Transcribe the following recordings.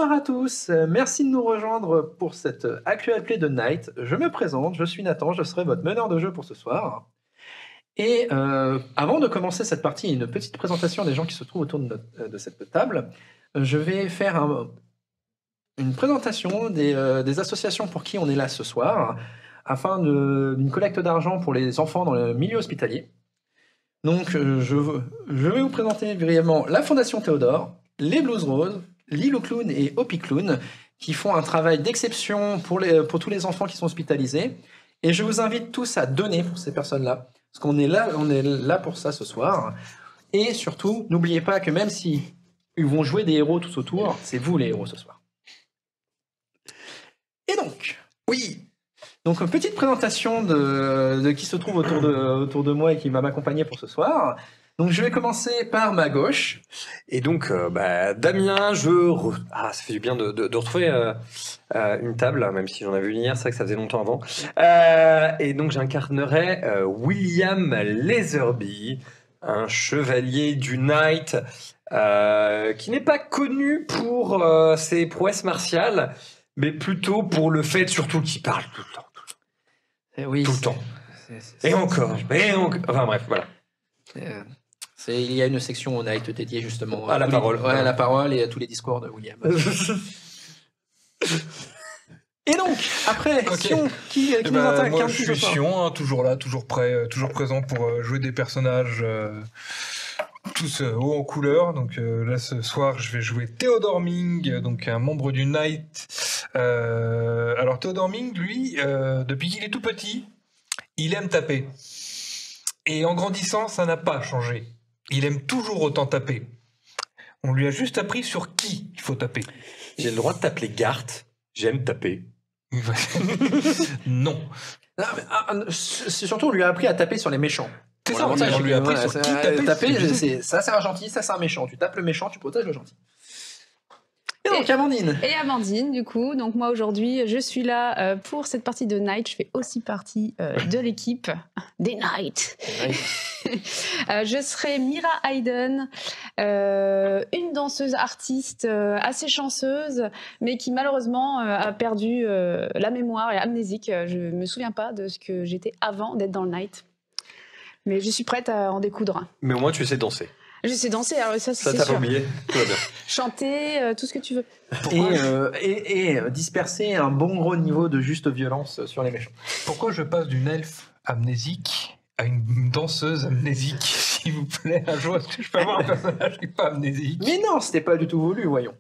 Bonsoir à tous, merci de nous rejoindre pour cette actuelle play de Night. Je me présente, je suis Nathan, je serai votre meneur de jeu pour ce soir. Et avant de commencer cette partie, une petite présentation des gens qui se trouvent autour de cette table. Je vais faire une présentation des associations pour qui on est là ce soir, afin d'une collecte d'argent pour les enfants dans le milieu hospitalier. Donc je vais vous présenter brièvement la Fondation Théodore, les Blues Roses, Lilo Clown et Hopi Clown, qui font un travail d'exception pour tous les enfants qui sont hospitalisés. Et je vous invite tous à donner pour ces personnes-là, parce qu'on est là pour ça ce soir. Et surtout, n'oubliez pas que même si ils vont jouer des héros tous autour, c'est vous les héros ce soir. Et donc, donc une petite présentation de qui se trouve autour de moi et qui va m'accompagner pour ce soir. Donc je vais commencer par ma gauche. Et donc Damien, ça fait du bien de retrouver une table, même si j'en avais une hier, c'est vrai que ça faisait longtemps avant. Et donc j'incarnerai William Laserby, un chevalier du Night qui n'est pas connu pour ses prouesses martiales, mais plutôt pour le fait surtout qu'il parle tout le temps. Oui, tout le temps. Et encore. Enfin bref, voilà. Il y a une section au Night dédiée justement à la parole. À la parole et à tous les discours de William. Et donc, après, Sion, qui nous attaque? Moi, je suis Sion, toujours là, toujours prêt, toujours présent pour jouer des personnages tous hauts en couleur. Donc là, ce soir, je vais jouer Théodore Ming, donc un membre du Night. Alors, Théodore Ming, lui, depuis qu'il est tout petit, il aime taper. Et en grandissant, ça n'a pas changé. Il aime toujours autant taper. On lui a juste appris sur qui il faut taper. J'ai le droit de t'appeler Garth. J'aime taper. Non. C'est surtout, on lui a appris à taper sur les méchants. C'est ça, on lui a appris sur qui taper. Ça, c'est un gentil, ça, c'est un méchant. Tu tapes le méchant, tu protèges le gentil. Et donc, Amandine. Et Amandine, du coup. Donc, moi, aujourd'hui, je suis là pour cette partie de Night. Je fais aussi partie de l'équipe des Night. Je serai Mira Hayden, une danseuse artiste assez chanceuse, mais qui malheureusement a perdu la mémoire et est amnésique. Je ne me souviens pas de ce que j'étais avant d'être dans le Night. Mais je suis prête à en découdre. Mais au moins, tu sais danser. Je sais danser, alors ça c'est sûr. Ça t'a pas oublié, tout va bien. Chanter, tout ce que tu veux. Et disperser un bon gros niveau de juste violence sur les méchants. Pourquoi je passe d'une elfe amnésique à une danseuse amnésique, s'il vous plaît? Un jour, est-ce que je peux avoir un personnage qui n'est pas amnésique? Mais non, c'était pas du tout voulu, voyons.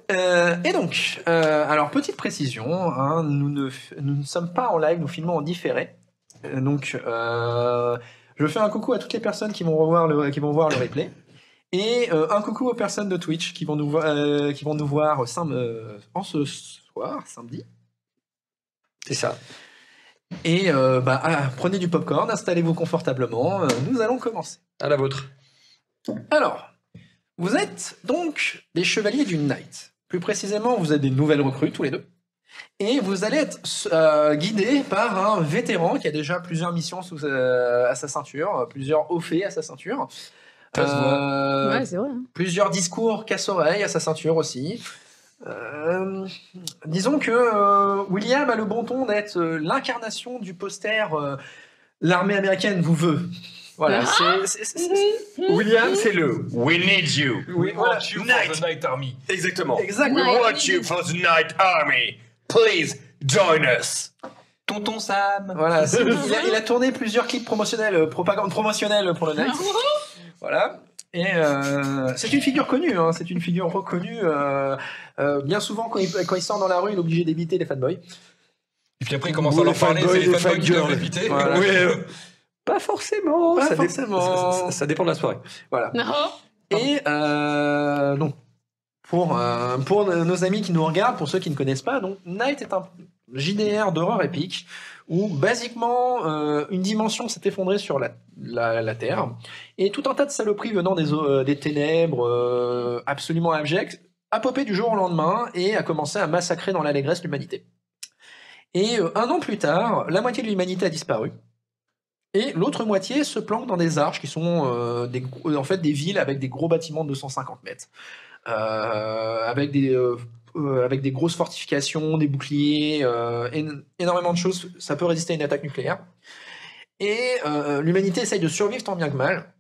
Et donc, alors petite précision, hein, nous ne sommes pas en live, nous filmons en différé. Donc, je fais un coucou à toutes les personnes qui vont voir le replay. Et un coucou aux personnes de Twitch qui vont nous voir en ce soir, samedi. C'est ça. Et prenez du popcorn, installez-vous confortablement, nous allons commencer. À la vôtre. Alors, vous êtes donc des chevaliers du Night. Plus précisément, vous êtes des nouvelles recrues, tous les deux. Et vous allez être guidés par un vétéran qui a déjà plusieurs missions à sa ceinture, plusieurs hauts faits à sa ceinture. Ouais, c'est vrai. Hein. Plusieurs discours casse-oreilles à sa ceinture aussi. Disons que William a le bon ton d'être l'incarnation du poster l'armée américaine vous veut. Voilà, William, c'est le We need you. We want you for the Night Army. Exactement. Exactement. We want you for the Night Army. Please join us. Tonton Sam. Voilà, il a tourné plusieurs clips promotionnels, propagande promotionnelle pour le Night. Voilà. Et c'est une figure connue, hein, c'est une figure reconnue. Bien souvent, quand il sort dans la rue, il est obligé d'éviter les fanboys. Et puis après, il commence à leur parler, c'est les fanboys qui doivent l'éviter. Voilà. Oui, pas forcément. Pas forcément. Ça dépend de la soirée. Voilà. Non. Et donc, pour nos amis qui nous regardent, pour ceux qui ne connaissent pas, donc Night est un JDR d'horreur épique où basiquement une dimension s'est effondrée sur la Terre et tout un tas de saloperies venant des ténèbres absolument abjectes a popé du jour au lendemain et a commencé à massacrer dans l'allégresse l'humanité. Et 1 an plus tard, la moitié de l'humanité a disparu. Et l'autre moitié se planque dans des arches qui sont en fait des villes avec des gros bâtiments de 250 mètres. avec des grosses fortifications, des boucliers, énormément de choses. Ça peut résister à une attaque nucléaire. Et l'humanité essaye de survivre tant bien que mal.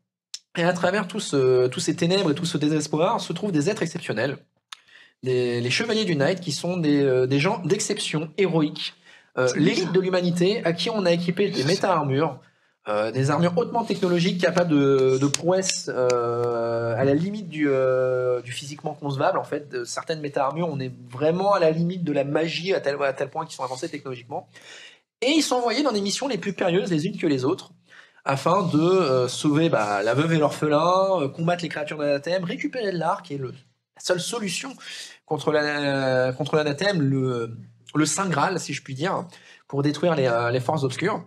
Et à travers tous ces ténèbres et tout ce désespoir se trouvent des êtres exceptionnels. Les chevaliers du Night, qui sont des gens d'exception, héroïques. L'élite de l'humanité, à qui on a équipé des méta-armures, des armures hautement technologiques capables de prouesses à la limite du physiquement concevable. En fait, certaines méta-armures, on est vraiment à la limite de la magie à tel point qu'ils sont avancés technologiquement. Et ils sont envoyés dans des missions les plus périlleuses les unes que les autres, afin de sauver la veuve et l'orphelin, combattre les créatures d'anathème, récupérer de l'art, qui est la seule solution contre l'anathème, le Saint Graal, si je puis dire, pour détruire les forces obscures.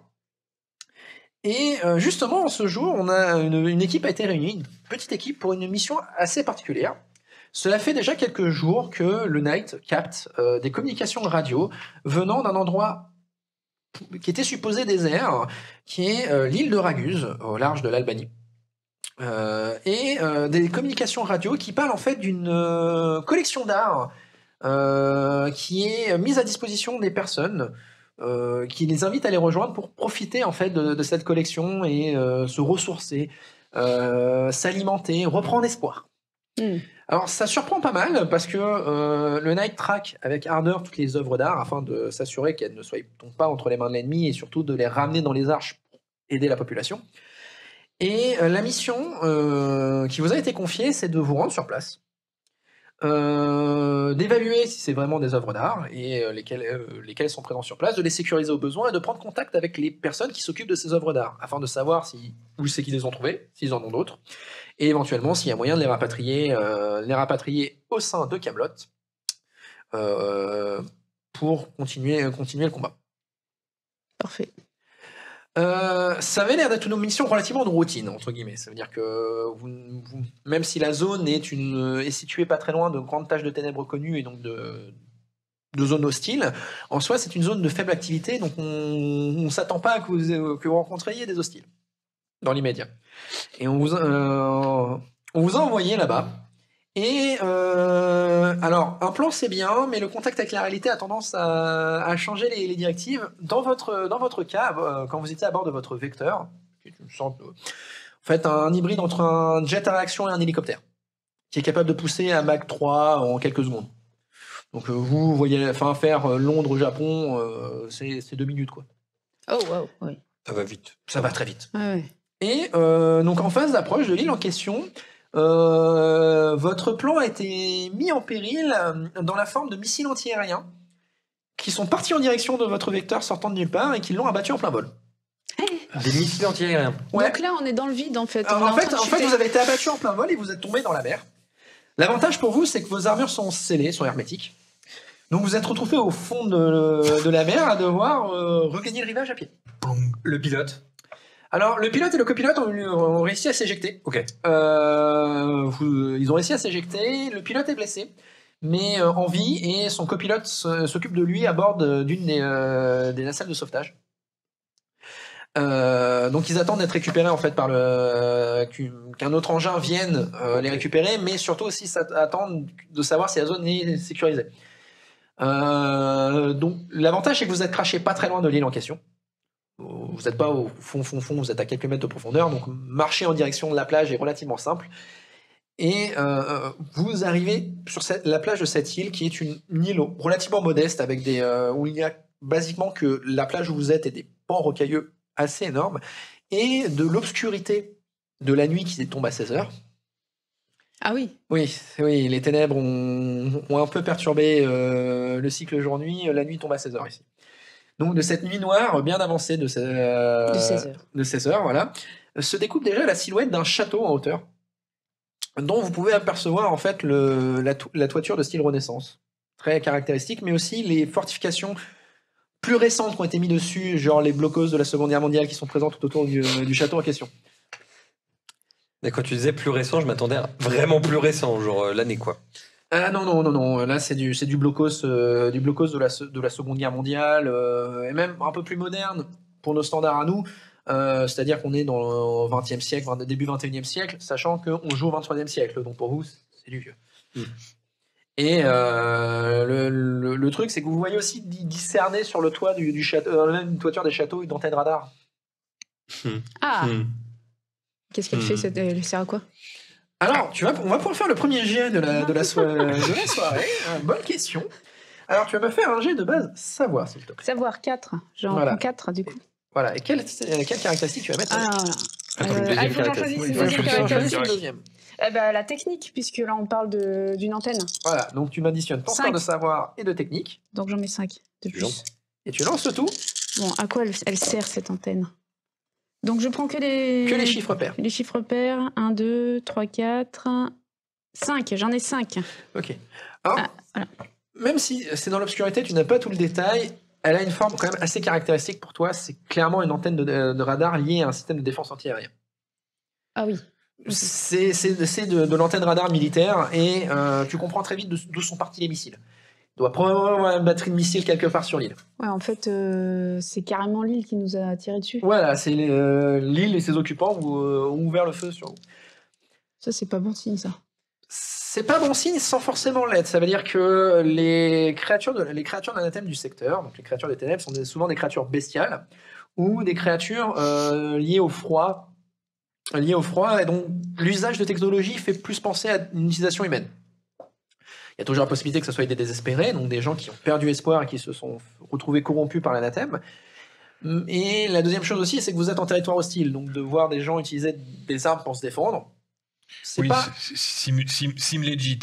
Et justement, ce jour, on a une équipe a été réunie, une petite équipe, pour une mission assez particulière. Cela fait déjà quelques jours que le Night capte des communications radio venant d'un endroit qui était supposé désert, qui est l'île de Raguse, au large de l'Albanie. Et des communications radio qui parlent en fait d'une collection d'art qui est mise à disposition des personnes, qui les invite à les rejoindre pour profiter en fait de cette collection et se ressourcer, s'alimenter, reprendre espoir. Alors ça surprend pas mal parce que le Night traque avec ardeur toutes les œuvres d'art afin de s'assurer qu'elles ne tombent pas entre les mains de l'ennemi et surtout de les ramener dans les arches pour aider la population. Et la mission qui vous a été confiée, c'est de vous rendre sur place, d'évaluer si c'est vraiment des œuvres d'art et lesquelles sont présentes sur place, de les sécuriser au besoin et de prendre contact avec les personnes qui s'occupent de ces œuvres d'art afin de savoir où c'est qu'ils les ont trouvées, s'ils en ont d'autres, et éventuellement s'il y a moyen de les rapatrier au sein de Camelot pour continuer le combat. Parfait. Ça avait l'air d'être une mission relativement de routine, entre guillemets. Ça veut dire que même si la zone est située pas très loin de grandes taches de ténèbres connues et donc de zones hostiles, en soi c'est une zone de faible activité, donc on ne s'attend pas que vous rencontriez des hostiles dans l'immédiat. Et on vous a envoyé là-bas. Et alors, un plan c'est bien, mais le contact avec la réalité a tendance à changer les directives. Dans votre cas, quand vous étiez à bord de votre vecteur, qui est une sorte en fait un hybride entre un jet à réaction et un hélicoptère, qui est capable de pousser à Mach 3 en quelques secondes. Donc vous voyez faire Londres-Japon, c'est 2 minutes quoi. Oh wow, oui. Ça va vite. Ça va très vite. Ah ouais. Et donc en phase d'approche de l'île en question, votre plan a été mis en péril dans la forme de missiles antiaériens qui sont partis en direction de votre vecteur sortant de nulle part et qui l'ont abattu en plein vol. Des missiles antiaériens. Ouais. Donc là, on est dans le vide en fait. Alors, en fait, vous avez été abattu en plein vol et vous êtes tombé dans la mer. L'avantage pour vous, c'est que vos armures sont scellées, sont hermétiques. Donc vous êtes retrouvé au fond de la mer à devoir regagner le rivage à pied. Le pilote. Alors, le pilote et le copilote ont réussi à s'éjecter. Ok. Ils ont réussi à s'éjecter. Le pilote est blessé, mais en vie, et son copilote s'occupe de lui à bord d'une des nacelles de sauvetage. Donc, ils attendent d'être récupérés en fait qu'un autre engin vienne les récupérer, mais surtout aussi attendent de savoir si la zone est sécurisée. Donc, l'avantage c'est que vous êtes crashé pas très loin de l'île en question. Vous n'êtes pas au fond, vous êtes à quelques mètres de profondeur, donc marcher en direction de la plage est relativement simple. Et vous arrivez sur la plage de cette île, qui est une île relativement modeste, avec où il y a basiquement que la plage où vous êtes et des pans rocailleux assez énormes, et de l'obscurité de la nuit qui tombe à 16h. Ah oui. Oui, les ténèbres ont un peu perturbé le cycle jour-nuit. La nuit tombe à 16h ici. Donc de cette nuit noire bien avancée de 16 heures, voilà, se découpe déjà la silhouette d'un château en hauteur, dont vous pouvez apercevoir en fait la toiture de style Renaissance, très caractéristique, mais aussi les fortifications plus récentes qui ont été mises dessus, genre les blocos de la Seconde Guerre mondiale qui sont présents tout autour du château en question. Et quand tu disais plus récent, je m'attendais à vraiment plus récent, genre l'année quoi. Ah non, là c'est du blocos de la Seconde Guerre mondiale, et même un peu plus moderne pour nos standards à nous, c'est-à-dire qu'on est dans le 20e siècle, début 21e siècle, sachant qu'on joue au 23e siècle, donc pour vous c'est du vieux. Et le truc, c'est que vous voyez aussi discerner sur le toit du château, même une toiture des châteaux, une antenne radar. Ah Qu'est-ce qu'elle fait elle sert à quoi? Alors, on va pouvoir faire le premier jet de la soirée. Bonne question. Alors, tu vas me faire un jet de base savoir, s'il te plaît. Savoir 4. J'en Voilà. prends 4 du coup. Voilà. Et quelle caractéristique tu vas mettre Ah, voilà. Une deuxième Il faut que j'en caractéristique. choisisse Oui, une il faut deuxième que j'en choisisse caractéristique. une deuxième. La technique, puisque là on parle d'une antenne. Voilà. Donc, tu m'additionnes ton score 5. de savoir et de technique. Donc j'en mets 5 de plus. Gentil. Et tu lances le tout Bon, à quoi elle sert cette antenne? Donc je prends que les chiffres pairs. Les chiffres pairs. 1, 2, 3, 4, 5. J'en ai 5. Ok. Alors, voilà. même si c'est dans l'obscurité, tu n'as pas tout le détail. Elle a une forme quand même assez caractéristique pour toi. C'est clairement une antenne de radar liée à un système de défense antiaérien. Ah oui. C'est de l'antenne radar militaire et tu comprends très vite d'où sont partis les missiles. Il doit probablement avoir une batterie de missiles quelque part sur l'île. Ouais, en fait, c'est carrément l'île qui nous a tiré dessus. Voilà, c'est l'île et ses occupants ont ouvert le feu sur vous. Ça, c'est pas bon signe, ça. C'est pas bon signe sans forcément l'être. Ça veut dire que les créatures de l'anathème du secteur, donc les créatures des ténèbres, sont souvent des créatures bestiales ou des créatures liées au froid. Et donc l'usage de technologie fait plus penser à une utilisation humaine. Il y a toujours la possibilité que ce soit des désespérés, donc des gens qui ont perdu espoir et qui se sont retrouvés corrompus par l'anathème. Et la deuxième chose aussi, c'est que vous êtes en territoire hostile, donc de voir des gens utiliser des armes pour se défendre, c'est Oui, pas... sim legit.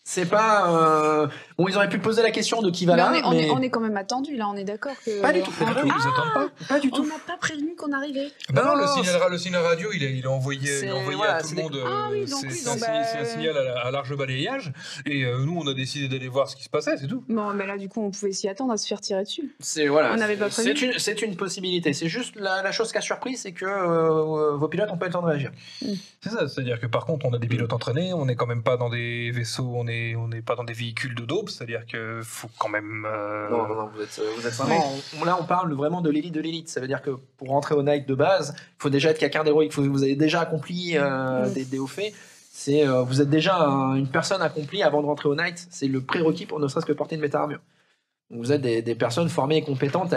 C'est pas... Bon, ils auraient pu poser la question de qui va là, mais... on est quand même attendu, là, on est d'accord que... Pas du tout. Ils nous attendent pas. Pas du On tout. m'a pas prévenu qu'on arrivait. Bah non, Non, le signal radio, il est envoyé, C'est- à tout c'est le monde. Ah oui, donc oui, donc c'est un signal à large balayage. Et nous, on a décidé d'aller voir ce qui se passait, c'est tout. Bon, mais là, du coup, on pouvait s'y attendre à se faire tirer dessus. Voilà, On n'avait pas prévu. c'est une possibilité. C'est juste la chose qui a surpris, c'est que vos pilotes n'ont pas eu le temps de réagir. C'est ça, c'est-à-dire que par contre, on a des pilotes entraînés, on n'est quand même pas dans des vaisseaux, on n'est pas dans des véhicules de daube, c'est-à-dire qu'il faut quand même. Non, vous êtes vraiment... Là, on parle vraiment de l'élite de l'élite. Ça veut dire que pour rentrer au Night de base, il faut déjà être quelqu'un d'héroïque. Vous avez déjà accompli des hauts faits. Vous êtes déjà une personne accomplie avant de rentrer au Night. C'est le prérequis pour ne serait-ce que porter une méta-armure. Vous êtes des personnes formées et compétentes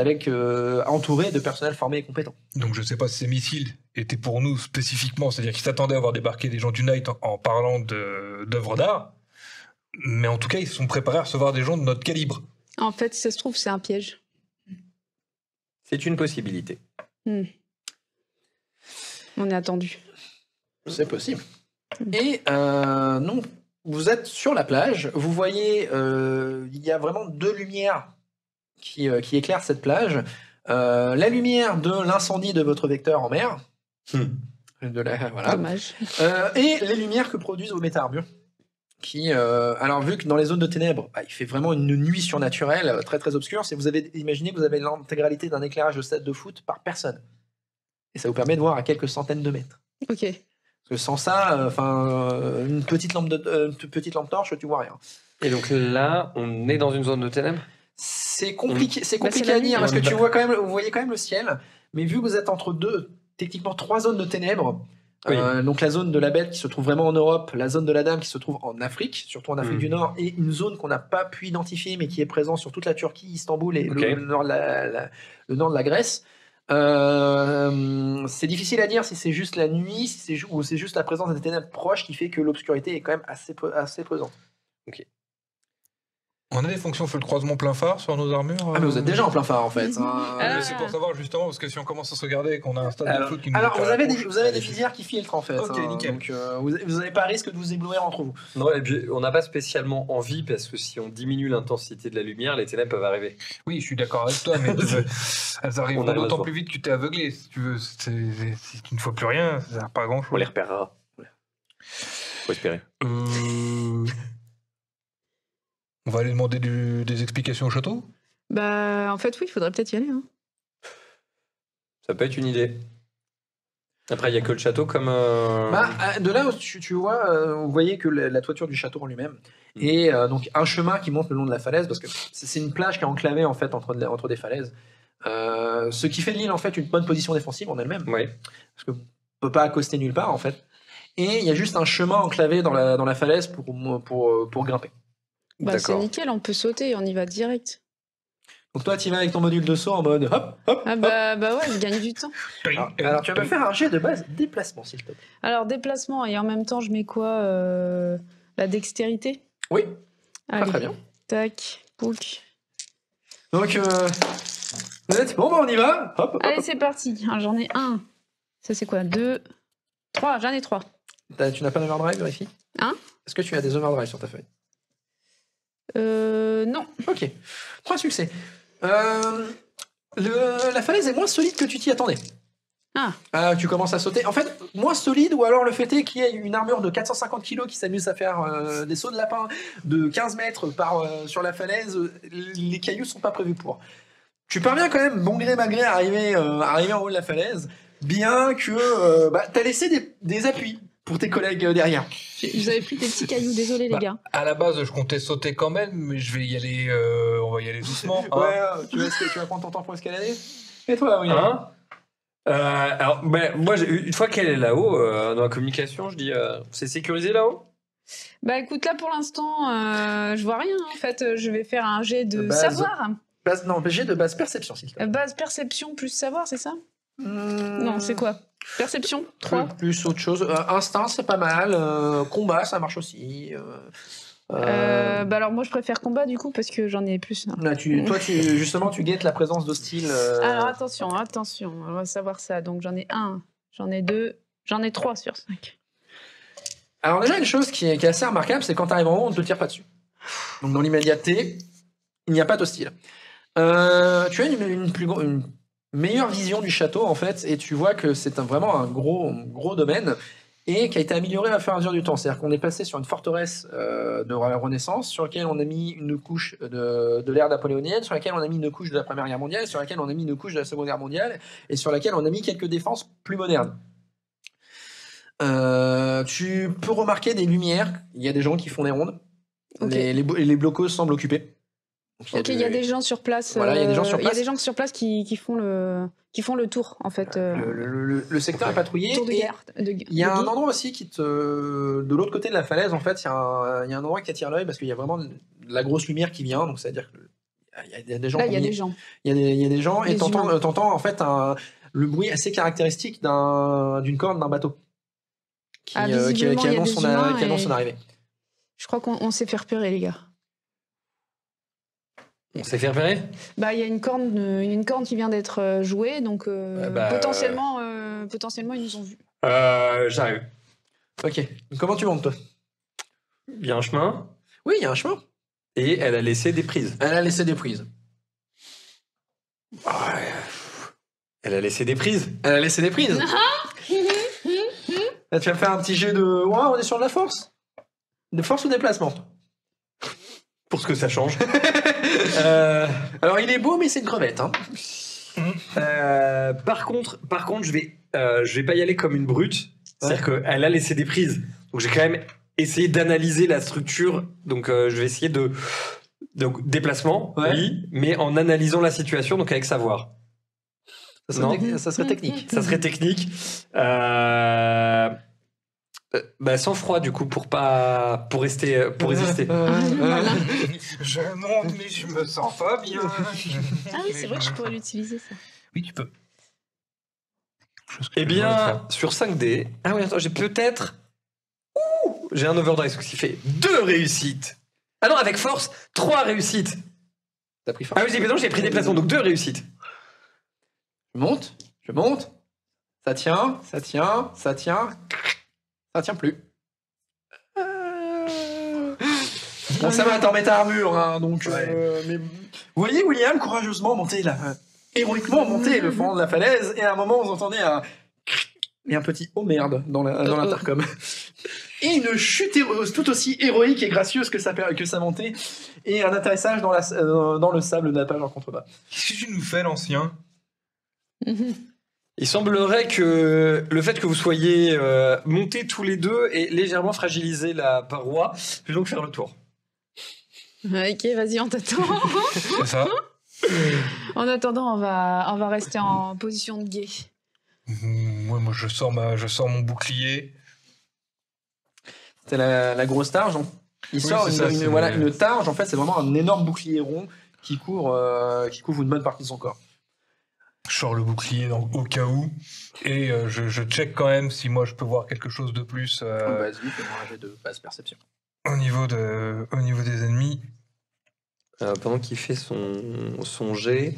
entourées de personnel formé et compétent. Donc je sais pas si ces missiles étaient pour nous spécifiquement, c'est-à-dire qu'ils s'attendaient à voir débarquer des gens du Night en parlant d'œuvres d'art, mais en tout cas, ils se sont préparés à recevoir des gens de notre calibre. En fait, si ça se trouve, c'est un piège. C'est une possibilité. On est attendu. C'est possible. Et non, vous êtes sur la plage. Vous voyez, il y a vraiment deux lumières qui éclairent cette plage. La lumière de l'incendie de votre vecteur en mer. Voilà. Dommage. Et les lumières que produisent vos méta-armures. Alors, vu que dans les zones de ténèbres, il fait vraiment une nuit surnaturelle, très très obscure, imaginez que vous avez l'intégralité d'un éclairage de stade de foot par personne. Et ça vous permet de voir à quelques centaines de mètres. Ok. Parce que sans ça, une petite lampe torche, tu vois rien. Et donc là, on est dans une zone de ténèbres. C'est compliqué, c'est à la dire nuit. parce que vous voyez quand même le ciel, mais vu que vous êtes entre techniquement trois zones de ténèbres, Oui. donc la zone de la Bête qui se trouve vraiment en Europe, la zone de la Dame qui se trouve en Afrique, surtout en Afrique du Nord, et une zone qu'on n'a pas pu identifier mais qui est présente sur toute la Turquie, Istanbul et le nord de la Grèce. C'est difficile à dire si c'est juste la nuit, ou c'est juste la présence des ténèbres proches qui fait que l'obscurité est quand même assez pesante. On a des fonctions feu de croisement plein phare sur nos armures. Ah mais vous êtes déjà en plein phare en fait. Mais c'est pour savoir justement, parce que si on commence à se regarder et qu'on a un stade de foot qui nous Alors, éclaire vous avez des visières qui filtrent en fait. Ok, nickel. Donc, vous n'avez pas risque de vous éblouir entre vous. Non, et puis on n'a pas spécialement envie parce que si on diminue l'intensité de la lumière, les ténèbres peuvent arriver. Oui, je suis d'accord avec toi, mais elles arrivent On arrive à d'autant se plus vite que tu es aveuglé. Si tu veux, si tu ne vois plus rien, ça sert pas à grand chose. On les repérera. Faut espérer. On va aller demander des explications au château. Bah, en fait, oui, il faudrait peut-être y aller. Hein. Ça peut être une idée. Après, il n'y a que le château comme. De là, tu vois, vous voyez que la toiture du château en lui-même et donc un chemin qui monte le long de la falaise parce que c'est une plage qui est enclavée en fait entre des falaises. Ce qui fait de l'île en fait une bonne position défensive en elle-même. Oui. Parce que vous ne pouvez pas accoster nulle part en fait. et il y a juste un chemin enclavé dans la falaise pour grimper. Bah, c'est D'accord. nickel, on peut sauter, on y va direct. Donc toi, tu y vas avec ton module de saut en mode hop, hop, Ah hop. bah ouais, je gagne du temps. Alors, tu vas me faire un jet de base déplacement, s'il te plaît. Alors, déplacement, et en même temps, je mets quoi la dextérité. Oui, Allez, très bien. tac, pouc. Donc, vous êtes bon, bah on y va. Hop, hop, Allez, hop. c'est parti. Ah, j'en ai un. Ça, c'est quoi 2, 3, j'en ai 3. Tu n'as pas d'overdrive, vérifie. Hein? Est-ce que tu as des overdrive sur ta feuille? Non. Ok, 3 succès. La falaise est moins solide que tu t'y attendais. Tu commences à sauter. En fait, moins solide, ou alors le fait est qu'il y a une armure de 450 kg qui s'amuse à faire des sauts de lapin de 15 mètres sur la falaise. Les cailloux sont pas prévus pour. Tu parviens quand même, bon gré mal gré, à arriver en haut de la falaise, bien que t'as laissé des appuis pour tes collègues derrière. Vous avez pris des petits cailloux, désolé les gars. À la base, je comptais sauter quand même, mais je vais y aller. On va y aller doucement. hein. Ouais, tu vas prendre ton temps pour escalader. Et toi, oui. Hein alors, moi, une fois qu'elle est là-haut, dans la communication, je dis c'est sécurisé là-haut? Bah écoute, là pour l'instant, je vois rien en fait. Je vais faire un jet de Base. savoir. Jet de base perception, s'il te plaît. Base perception plus savoir, c'est ça Hmm. Non, c'est quoi Perception 3. Plus autre chose. Instinct, c'est pas mal. Combat, ça marche aussi. Bah alors moi je préfère combat du coup parce que j'en ai plus. Hein. Là, justement, tu guettes la présence d'hostiles. Alors attention, on va savoir ça. Donc j'en ai 1, j'en ai 2, j'en ai 3 sur 5. Alors déjà, une chose qui est assez remarquable, c'est quand tu arrives en haut, on ne te tire pas dessus. Donc dans l'immédiateté, il n'y a pas d'hostile. Tu as une meilleure vision du château en fait, et tu vois que c'est vraiment un gros domaine et qui a été amélioré à fur et à mesure du temps. C'est-à-dire qu'on est passé sur une forteresse de la Renaissance, sur laquelle on a mis une couche de l'ère napoléonienne, sur laquelle on a mis une couche de la Première Guerre mondiale, sur laquelle on a mis une couche de la Seconde Guerre mondiale, et sur laquelle on a mis quelques défenses plus modernes. Tu peux remarquer des lumières. Il y a des gens qui font des rondes. Ok. Les blocos semblent occupés. Donc, Ok, il y a des gens sur place. Voilà, il y a des gens sur Il y a place. des gens sur place qui font le tour en fait. Le secteur est patrouillé. Tour de Et guerre. il y a un endroit aussi de l'autre côté de la falaise, en fait, il y a un endroit qui attire l'œil parce qu'il y a vraiment de la grosse lumière qui vient. Donc, c'est-à-dire qu'il y a des gens. Là, il y a des gens. Il y a des gens et Des humains. t'entends en fait le bruit assez caractéristique d'une corde d'un bateau qui Visiblement, il y a annonce des son humains qui annonce et- son arrivée. Je crois qu'on s'est fait repérer les gars. On s'est fait repérer? Bah il y a une corne qui vient d'être jouée, donc potentiellement ils nous ont vus. J'arrive. Ok. Donc, comment tu montes, toi? Il y a un chemin Oui, il y a un chemin. et elle a laissé des prises. Elle a laissé des prises. Elle a laissé des prises. Elle a laissé des prises. Là, tu vas me faire un petit jet de. Ouais, on est sur de la force. De force ou déplacement? Pour ce que ça change. Alors, il est beau, mais c'est une crevette. Hein. Par contre, je vais pas y aller comme une brute. C'est-à-dire qu'elle a laissé des prises. Donc j'ai quand même essayé d'analyser la structure. Donc je vais essayer donc déplacement, Ouais. oui, mais en analysant la situation, donc avec savoir. Non. Ça serait technique. Ça serait technique. Sans froid du coup pour résister. Je monte, mais je me sens pas bien. Ah oui, c'est vrai que je pourrais l'utiliser ça. Oui, tu peux. Eh bien, sur 5D. Ah oui, attends, j'ai peut-être. J'ai un overdrive, ce qui fait 2 réussites. Ah non, avec force, 3 réussites. T'as pris force. Ah oui, j'ai pris déplacement, donc 2 réussites. Je monte. Ça tient. Ça tient plus. Bon, ça va, t'en mets ta armure, hein, donc. Mais vous voyez William courageusement monter héroïquement monter le flanc de la falaise, et à un moment vous entendez un petit oh merde dans l'intercom. Et une chute tout aussi héroïque et gracieuse que sa montée, et un atterrissage dans le sable nappage en contrebas. Qu'est-ce que tu nous fais, l'ancien? Il semblerait que le fait que vous soyez montés tous les deux ait légèrement fragilisé la paroi. Je vais donc faire le tour. Ok, vas-y, on t'attend. C'est ça. En attendant, on va rester en position de guet. Moi, je sors mon bouclier. C'est la grosse targe. Donc, il sort c'est ça, c'est une targe. En fait, c'est vraiment un énorme bouclier rond qui couvre une bonne partie de son corps. Je sors le bouclier au cas où et je check quand même si moi je peux voir quelque chose de plus Vas-y, fais-moi un jet de base perception. au niveau des ennemis. Pendant qu'il fait son jet,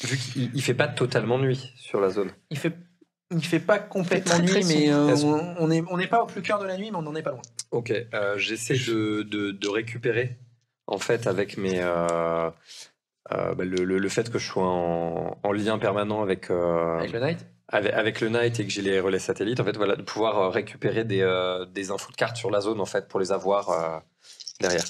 vu qu'il fait pas totalement nuit sur la zone. Il fait pas complètement très, très nuit, mais sombre. on n'est pas au plus cœur de la nuit, mais on n'en est pas loin. Ok, j'essaie de récupérer en fait avec mes le fait que je sois en lien permanent avec Avec le Knight. avec le Knight et que j'ai les relais satellites, en fait, voilà, de pouvoir récupérer des infos de cartes sur la zone en fait pour les avoir derrière.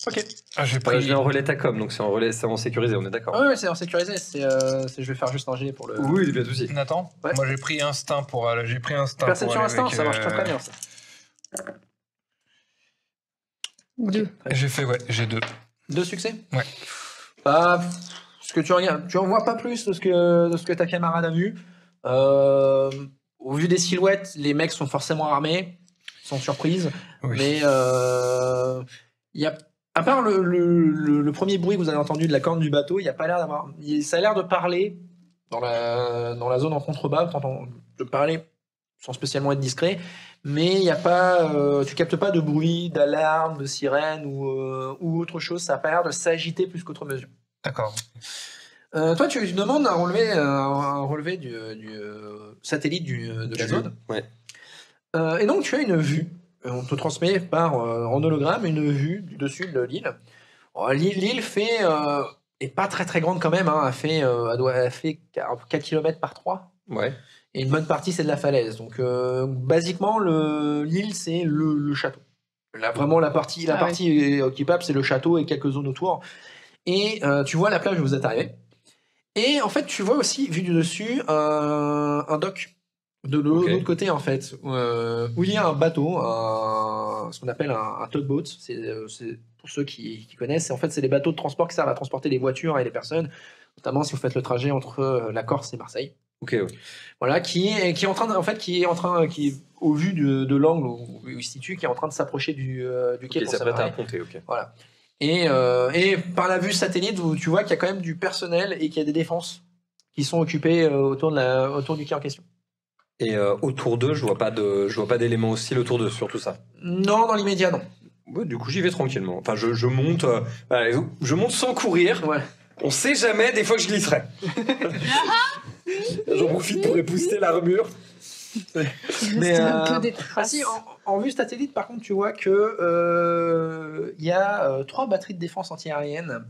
Ok. J'ai Je pris l'ai en relais Tacom, donc c'est en sécurisé, on est d'accord. Ah ouais, c'est en sécurisé. Je vais faire juste un jet pour le. Oui, pas de souci. Nathan. Ouais. Moi j'ai pris instinct pour aller. J'ai pris instinct. Perception pour aller instinct, avec, ça marche très bien. Ça. 2. J'ai fait j'ai 2. 2 succès. Ouais. Bah, ce que tu regardes, tu en vois pas plus de ce que ta camarade a vu. Au vu des silhouettes, les mecs sont forcément armés, sans surprise. Oui. Mais il y a, à part le premier bruit que vous avez entendu de la corne du bateau, il y a pas l'air d'avoir. Ça a l'air de parler dans la zone en contrebas. T'entends de parler sans spécialement être discret, mais il y a pas. Tu captes pas de bruit, d'alarme, de sirène ou autre chose. Ça a pas l'air de s'agiter plus qu'autre mesure. D'accord. Toi, tu demandes un relevé du satellite de la zone. Ouais. Et donc, tu as une vue. On te transmet en hologramme une vue du dessus de l'île. L'île est pas très très grande quand même. Hein. Elle fait 4 km par 3. Ouais. Et une bonne partie, c'est de la falaise. Donc, basiquement, l'île, c'est le château. Là, vraiment, la partie occupable, c'est le château et quelques zones autour. Et tu vois la plage où vous êtes arrivé. Et en fait, tu vois aussi, vu du dessus, un dock de l'autre côté, en fait, où il y a un bateau, ce qu'on appelle un tugboat. C'est pour ceux qui connaissent, en fait, c'est les bateaux de transport qui servent à transporter les voitures et les personnes, notamment si vous faites le trajet entre la Corse et Marseille. Ok. Voilà, qui est en train, au vu de l'angle où il se situe, qui est en train de s'approcher du quai. Il s'apprête à ponter, ok. Voilà. Et par la vue satellite, tu vois qu'il y a quand même du personnel et qu'il y a des défenses qui sont occupées autour du quai en question. Et autour d'eux, je vois pas d'éléments hostiles autour d'eux sur tout ça. Non, dans l'immédiat, non. Ouais, du coup, j'y vais tranquillement. Enfin, je monte, je monte sans courir. Ouais. On sait jamais, des fois que je glisserai. J'en profite pour épouster l'armure. Mais un peu des traces. si, en vue satellite, par contre, tu vois que il y a 3 batteries de défense antiaérienne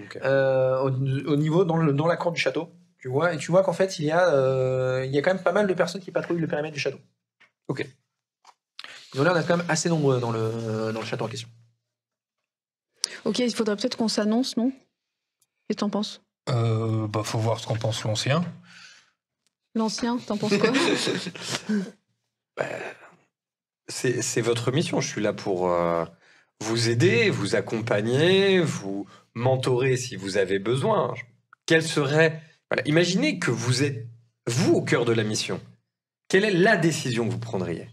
au niveau dans la cour du château. Tu vois qu'en fait, il y a quand même pas mal de personnes qui patrouillent le périmètre du château. Ok. Ils ont l'air d'être quand même assez nombreux dans le château en question. Ok, il faudrait peut-être qu'on s'annonce, non? Qu'est-ce que t'en penses? Faut voir ce qu'en pense l'ancien. L'ancien, t'en penses quoi? C'est votre mission. Je suis là pour vous aider, vous accompagner, vous mentorer si vous avez besoin. Quelle serait... Voilà, imaginez que vous êtes, vous, au cœur de la mission. Quelle est la décision que vous prendriez?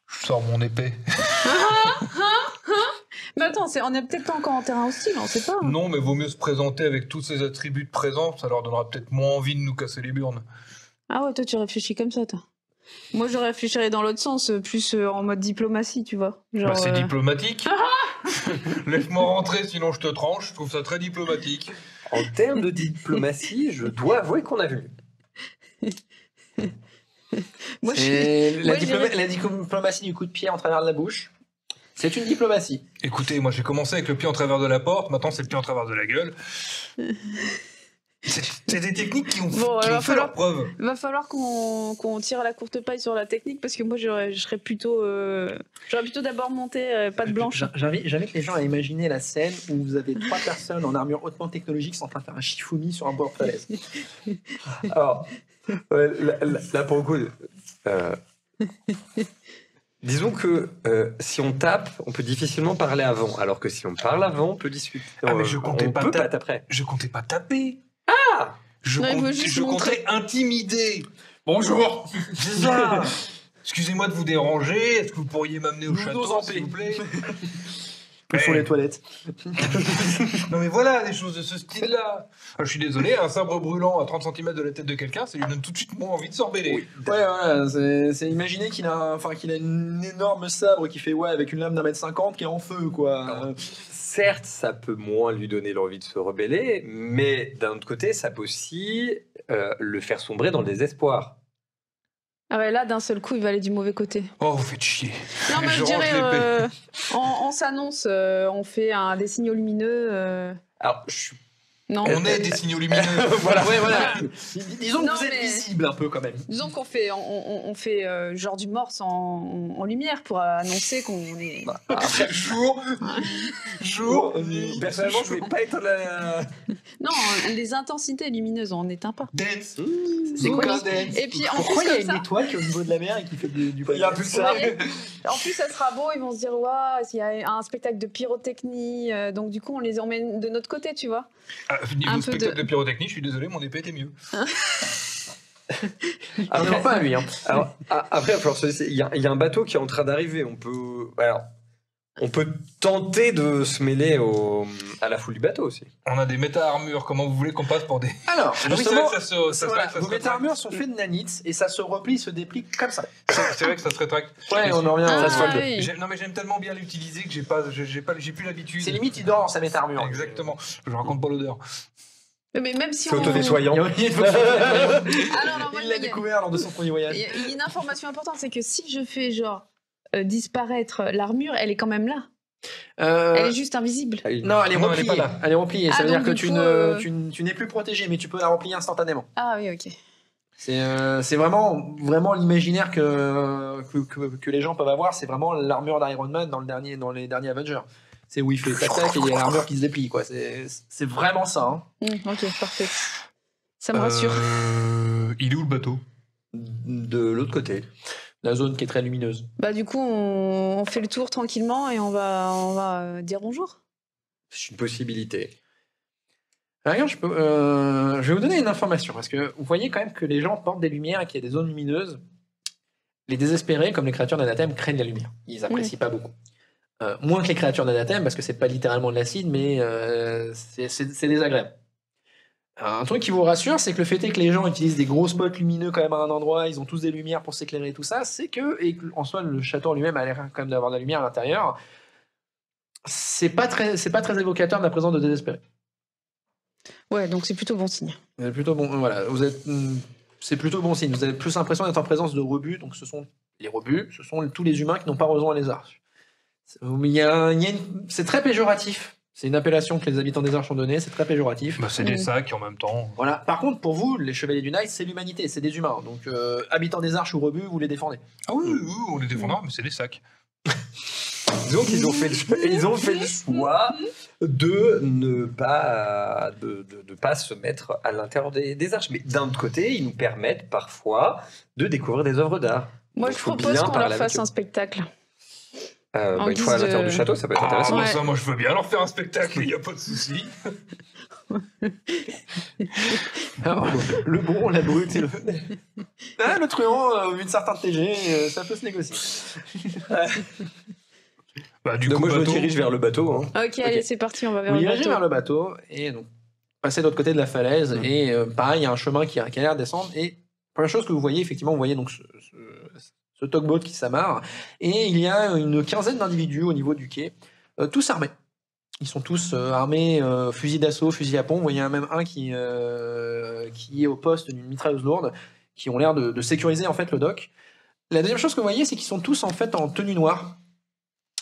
Je sors mon épée. Mais attends, on est peut-être pas encore en terrain hostile, on sait pas. Hein. Non, mais vaut mieux se présenter avec tous ces attributs de présence, ça leur donnera peut-être moins envie de nous casser les burnes. Ah ouais, toi tu réfléchis comme ça, toi. Moi je réfléchirais dans l'autre sens, plus en mode diplomatie, tu vois. Genre, C'est diplomatique. Laisse-moi rentrer, sinon je te tranche. Je trouve ça très diplomatique. En termes de diplomatie, je dois avouer qu'on a vu. Moi, La diplomatie du coup de pied en travers de la bouche. C'est une diplomatie. Écoutez, moi j'ai commencé avec le pied en travers de la porte, maintenant c'est le pied en travers de la gueule. C'est des techniques qui ont fait leur preuve. Il va falloir qu'on tire la courte paille sur la technique parce que moi j'aurais plutôt d'abord monté patte blanche. J'invite les gens à imaginer la scène où vous avez 3 personnes en armure hautement technologique sont en train de faire un shifumi sur un bord de falaise. Alors, là pour le coup, disons que si on tape, on peut difficilement parler avant, alors que si on parle avant, on peut discuter. Ah mais je comptais pas taper. Après. Je comptais pas taper. Ah, Je comptais intimider. Bonjour. C'est ça. Excusez-moi de vous déranger, est-ce que vous pourriez m'amener au Nous château, en s'il vous plaît? Où sont les toilettes? Non mais voilà, des choses de ce style-là. Je suis désolé, un sabre brûlant à 30 cm de la tête de quelqu'un, ça lui donne tout de suite moins envie de se rebeller. Ouais, voilà, c'est imaginer qu'il a, qu'il a une énorme sabre qui fait avec une lame d'1,50 m qui est en feu, quoi. Certes, ça peut moins lui donner l'envie de se rebeller, mais d'un autre côté, ça peut aussi le faire sombrer dans le désespoir. Ah ouais, là, d'un seul coup, il va aller du mauvais côté. Oh, vous faites chier. Non, mais je Je range dirais, on s'annonce, on fait des signaux lumineux. Alors, je suis Non. On est des signaux lumineux. voilà. Ouais, voilà. Disons que Non, vous êtes mais- visible un peu quand même. Disons qu'on fait, on fait genre du morse en lumière pour annoncer qu'on est. Après, Jour, personnellement, je vais pas être la... Non, les intensités lumineuses, on n'éteint pas. Dance. C'est Oui. quoi dance? Et puis en Pourquoi plus, il y a comme une ça, étoile qui est au niveau de la mer et qui fait du Il y a un peu ça. en plus, ça sera beau, ils vont se dire, waouh, il y a un spectacle de pyrotechnie, donc du coup, on les emmène de notre côté, tu vois. Niveau Un peu spectacle de- de pyrotechnie, je suis désolé, mon épée était mieux. Non, pas à lui. Hein. Alors, après, il va falloir se laisser- il y a un bateau qui est en train d'arriver. On peut tenter de se mêler à la foule du bateau aussi. On a des méta-armures, comment vous voulez qu'on passe pour des... Alors, C'est vrai justement, que ça se voilà, rétracte. vos méta-armures sont faites de nanites et ça se replie, se déplie comme ça. C'est vrai que ça se rétracte. Ouais, on en revient Ah, à ça. oui. Non mais j'aime tellement bien l'utiliser que j'ai plus l'habitude. C'est limite, il dort dans sa méta-armure. Exactement. Je raconte pas l'odeur. Mais même si C'est on. autodésoyant. Il Ah non, non, moi, Il l'a il y a- découvert lors de son premier voyage. il y a une information importante, c'est que si je fais genre disparaître l'armure, elle est quand même là. Elle est juste invisible. Non, elle est Non, elle est repliée. pas là. Elle est repliée. Ça Ah, veut dire donc, que du coup, tu n'es plus protégé, mais tu peux la replier instantanément. Ah oui, ok. C'est vraiment l'imaginaire que les gens peuvent avoir. C'est vraiment l'armure d'Iron Man dans les derniers Avengers. C'est où il fait tac-tac et il y a l'armure qui se déplie. Quoi. C'est vraiment ça. Hein. Ok, parfait. Ça me rassure. Il est où le bateau? De l'autre côté. La zone qui est très lumineuse. Bah du coup, on fait le tour tranquillement et on va dire bonjour. C'est une possibilité. Regarde, je vais vous donner une information parce que vous voyez quand même que les gens portent des lumières et qu'il y a des zones lumineuses. Les désespérés, comme les créatures d'Anathème, craignent la lumière. Ils apprécient pas beaucoup. Moins que les créatures d'Anathème parce que c'est pas littéralement de l'acide, mais c'est désagréable. Un truc qui vous rassure, c'est que le fait est que les gens utilisent des gros spots lumineux quand même à un endroit, ils ont tous des lumières pour s'éclairer et tout ça, c'est que, et en soi le château en lui-même a l'air quand même d'avoir de la lumière à l'intérieur, c'est pas très évocateur de la présence de désespérés. Ouais, donc c'est plutôt bon signe. C'est plutôt bon, voilà, c'est plutôt bon signe. Vous avez plus l'impression d'être en présence de rebuts, donc ce sont les rebuts, ce sont tous les humains qui n'ont pas rejoint les arches. C'est très péjoratif. C'est une appellation que les habitants des arches ont donnée, c'est très péjoratif. Bah, c'est des sacs en même temps. Voilà. Par contre, pour vous, les chevaliers du Night, c'est l'humanité, c'est des humains. Donc, habitants des arches ou rebuts, vous les défendez. Ah oui, on les défendra, mais c'est des sacs. Donc ils ont fait le choix de ne pas se mettre à l'intérieur des arches. Mais d'un autre côté, ils nous permettent parfois de découvrir des œuvres d'art. Moi, Donc, je faut propose bien qu'on parler leur avec fasse eux. un spectacle. Une guise fois à l'intérieur de- du château, ça peut être Ah, intéressant. Ouais. ça, moi je veux bien leur faire un spectacle, il n'y a pas de souci. Alors, le bon, la brute et le... Ah, le truand, au vu de certains TG, ça peut se négocier. Bah, du Donc coup, moi je me bateau. dirige vers le bateau. Hein. Ok, allez, c'est parti, on va vers Vous le dirigez bateau. vers le bateau et donc passez de l'autre côté de la falaise et pareil, il y a un chemin qui a l'air de descendre et première chose que vous voyez, effectivement, vous voyez donc ce tugboat qui s'amarre et il y a une quinzaine d'individus au niveau du quai, tous armés. Ils sont tous armés, fusil d'assaut, fusil à pompe. Vous voyez même un qui est au poste d'une mitrailleuse lourde, qui ont l'air de sécuriser en fait le dock. La deuxième chose que vous voyez, c'est qu'ils sont tous en fait en tenue noire,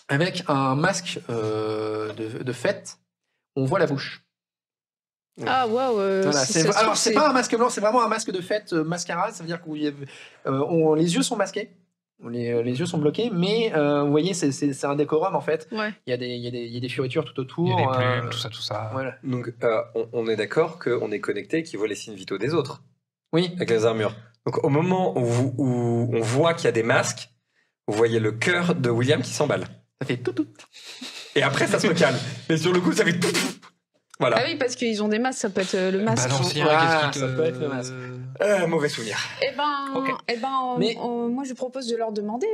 avec un masque de fête. On voit la bouche. Ah, waouh. Voilà, si ça se alors trouve, c'est pas un masque blanc, c'est vraiment un masque de fête mascarade. Ça veut dire que les yeux sont masqués. Les yeux sont bloqués, mais vous voyez, c'est un décorum en fait. Ouais. Il y a des fioritures tout autour. Il y a des plumes, tout ça. Voilà. Donc on est d'accord qu'on est connecté et qu'ils voient les signes vitaux des autres Oui. avec les armures. Donc au moment où on voit qu'il y a des masques, vous voyez le cœur de William qui s'emballe. Ça fait tout. Et après ça se calme. Mais sur le coup ça fait tout. Voilà. Ah oui, parce qu'ils ont des masques, ça peut être le masque. Balancier, Ah, qu'est-ce qui te... ça peut être le masque. Mauvais souvenir. Eh ben, Ok. Mais- moi je propose de leur demander.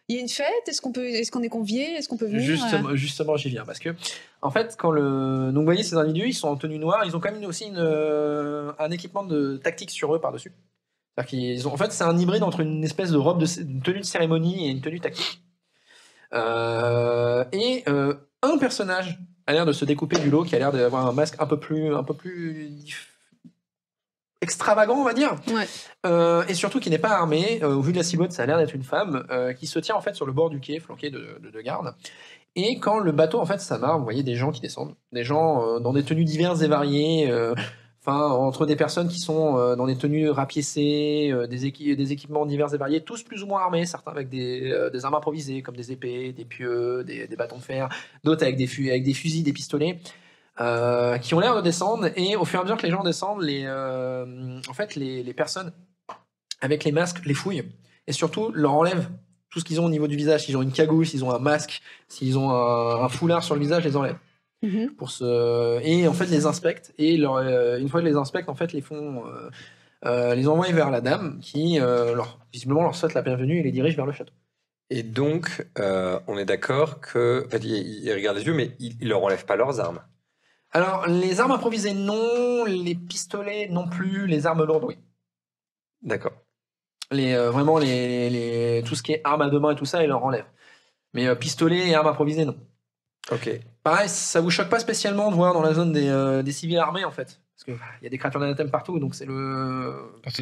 Il y a une fête. Est-ce qu'on est convié? Est-ce qu'on peut venir? Justement, j'y viens parce que en fait, donc vous voyez ces individus, ils sont en tenue noire, ils ont quand même aussi un équipement de tactique sur eux par-dessus. C'est-à-dire qu'ils ont, en fait, c'est un hybride entre une espèce de une tenue de cérémonie et une tenue tactique. Un personnage a l'air de se découper du lot, qui a l'air d'avoir un masque un peu plus extravagant, on va dire. Ouais. Et surtout qui n'est pas armé. Au vu de la silhouette, ça a l'air d'être une femme qui se tient en fait sur le bord du quai, flanqué de gardes. Et quand le bateau en fait s'amarre, vous voyez des gens qui descendent, des gens dans des tenues diverses et variées. Entre des personnes qui sont dans des tenues rapiécées, des équipements divers et variés, tous plus ou moins armés, certains avec des armes improvisées comme des épées, des pieux, des bâtons de fer, d'autres avec des fusils, des pistolets, qui ont l'air de descendre. Et au fur et à mesure que les gens descendent, les personnes avec les masques les fouillent et surtout leur enlèvent tout ce qu'ils ont au niveau du visage. S'ils ont une cagoule, s'ils ont un masque, s'ils ont un foulard sur le visage, les enlèvent. Mhm. Et en fait les inspectent et une fois qu'ils les inspectent en fait les envoient vers la dame qui visiblement leur souhaite la bienvenue et les dirige vers le château. Et donc, on est d'accord que. En fait, ils regardent les yeux, mais ils leur enlèvent pas leurs armes. Alors les armes improvisées non, les pistolets non plus, les armes lourdes oui. D'accord. Vraiment tout ce qui est armes à deux mains et tout ça ils leur enlèvent. Mais pistolets et armes improvisées non. Ok. Pareil, ça vous choque pas spécialement de voir dans la zone des civils armés en fait, parce que il y a des créatures d'anathème partout, donc c'est le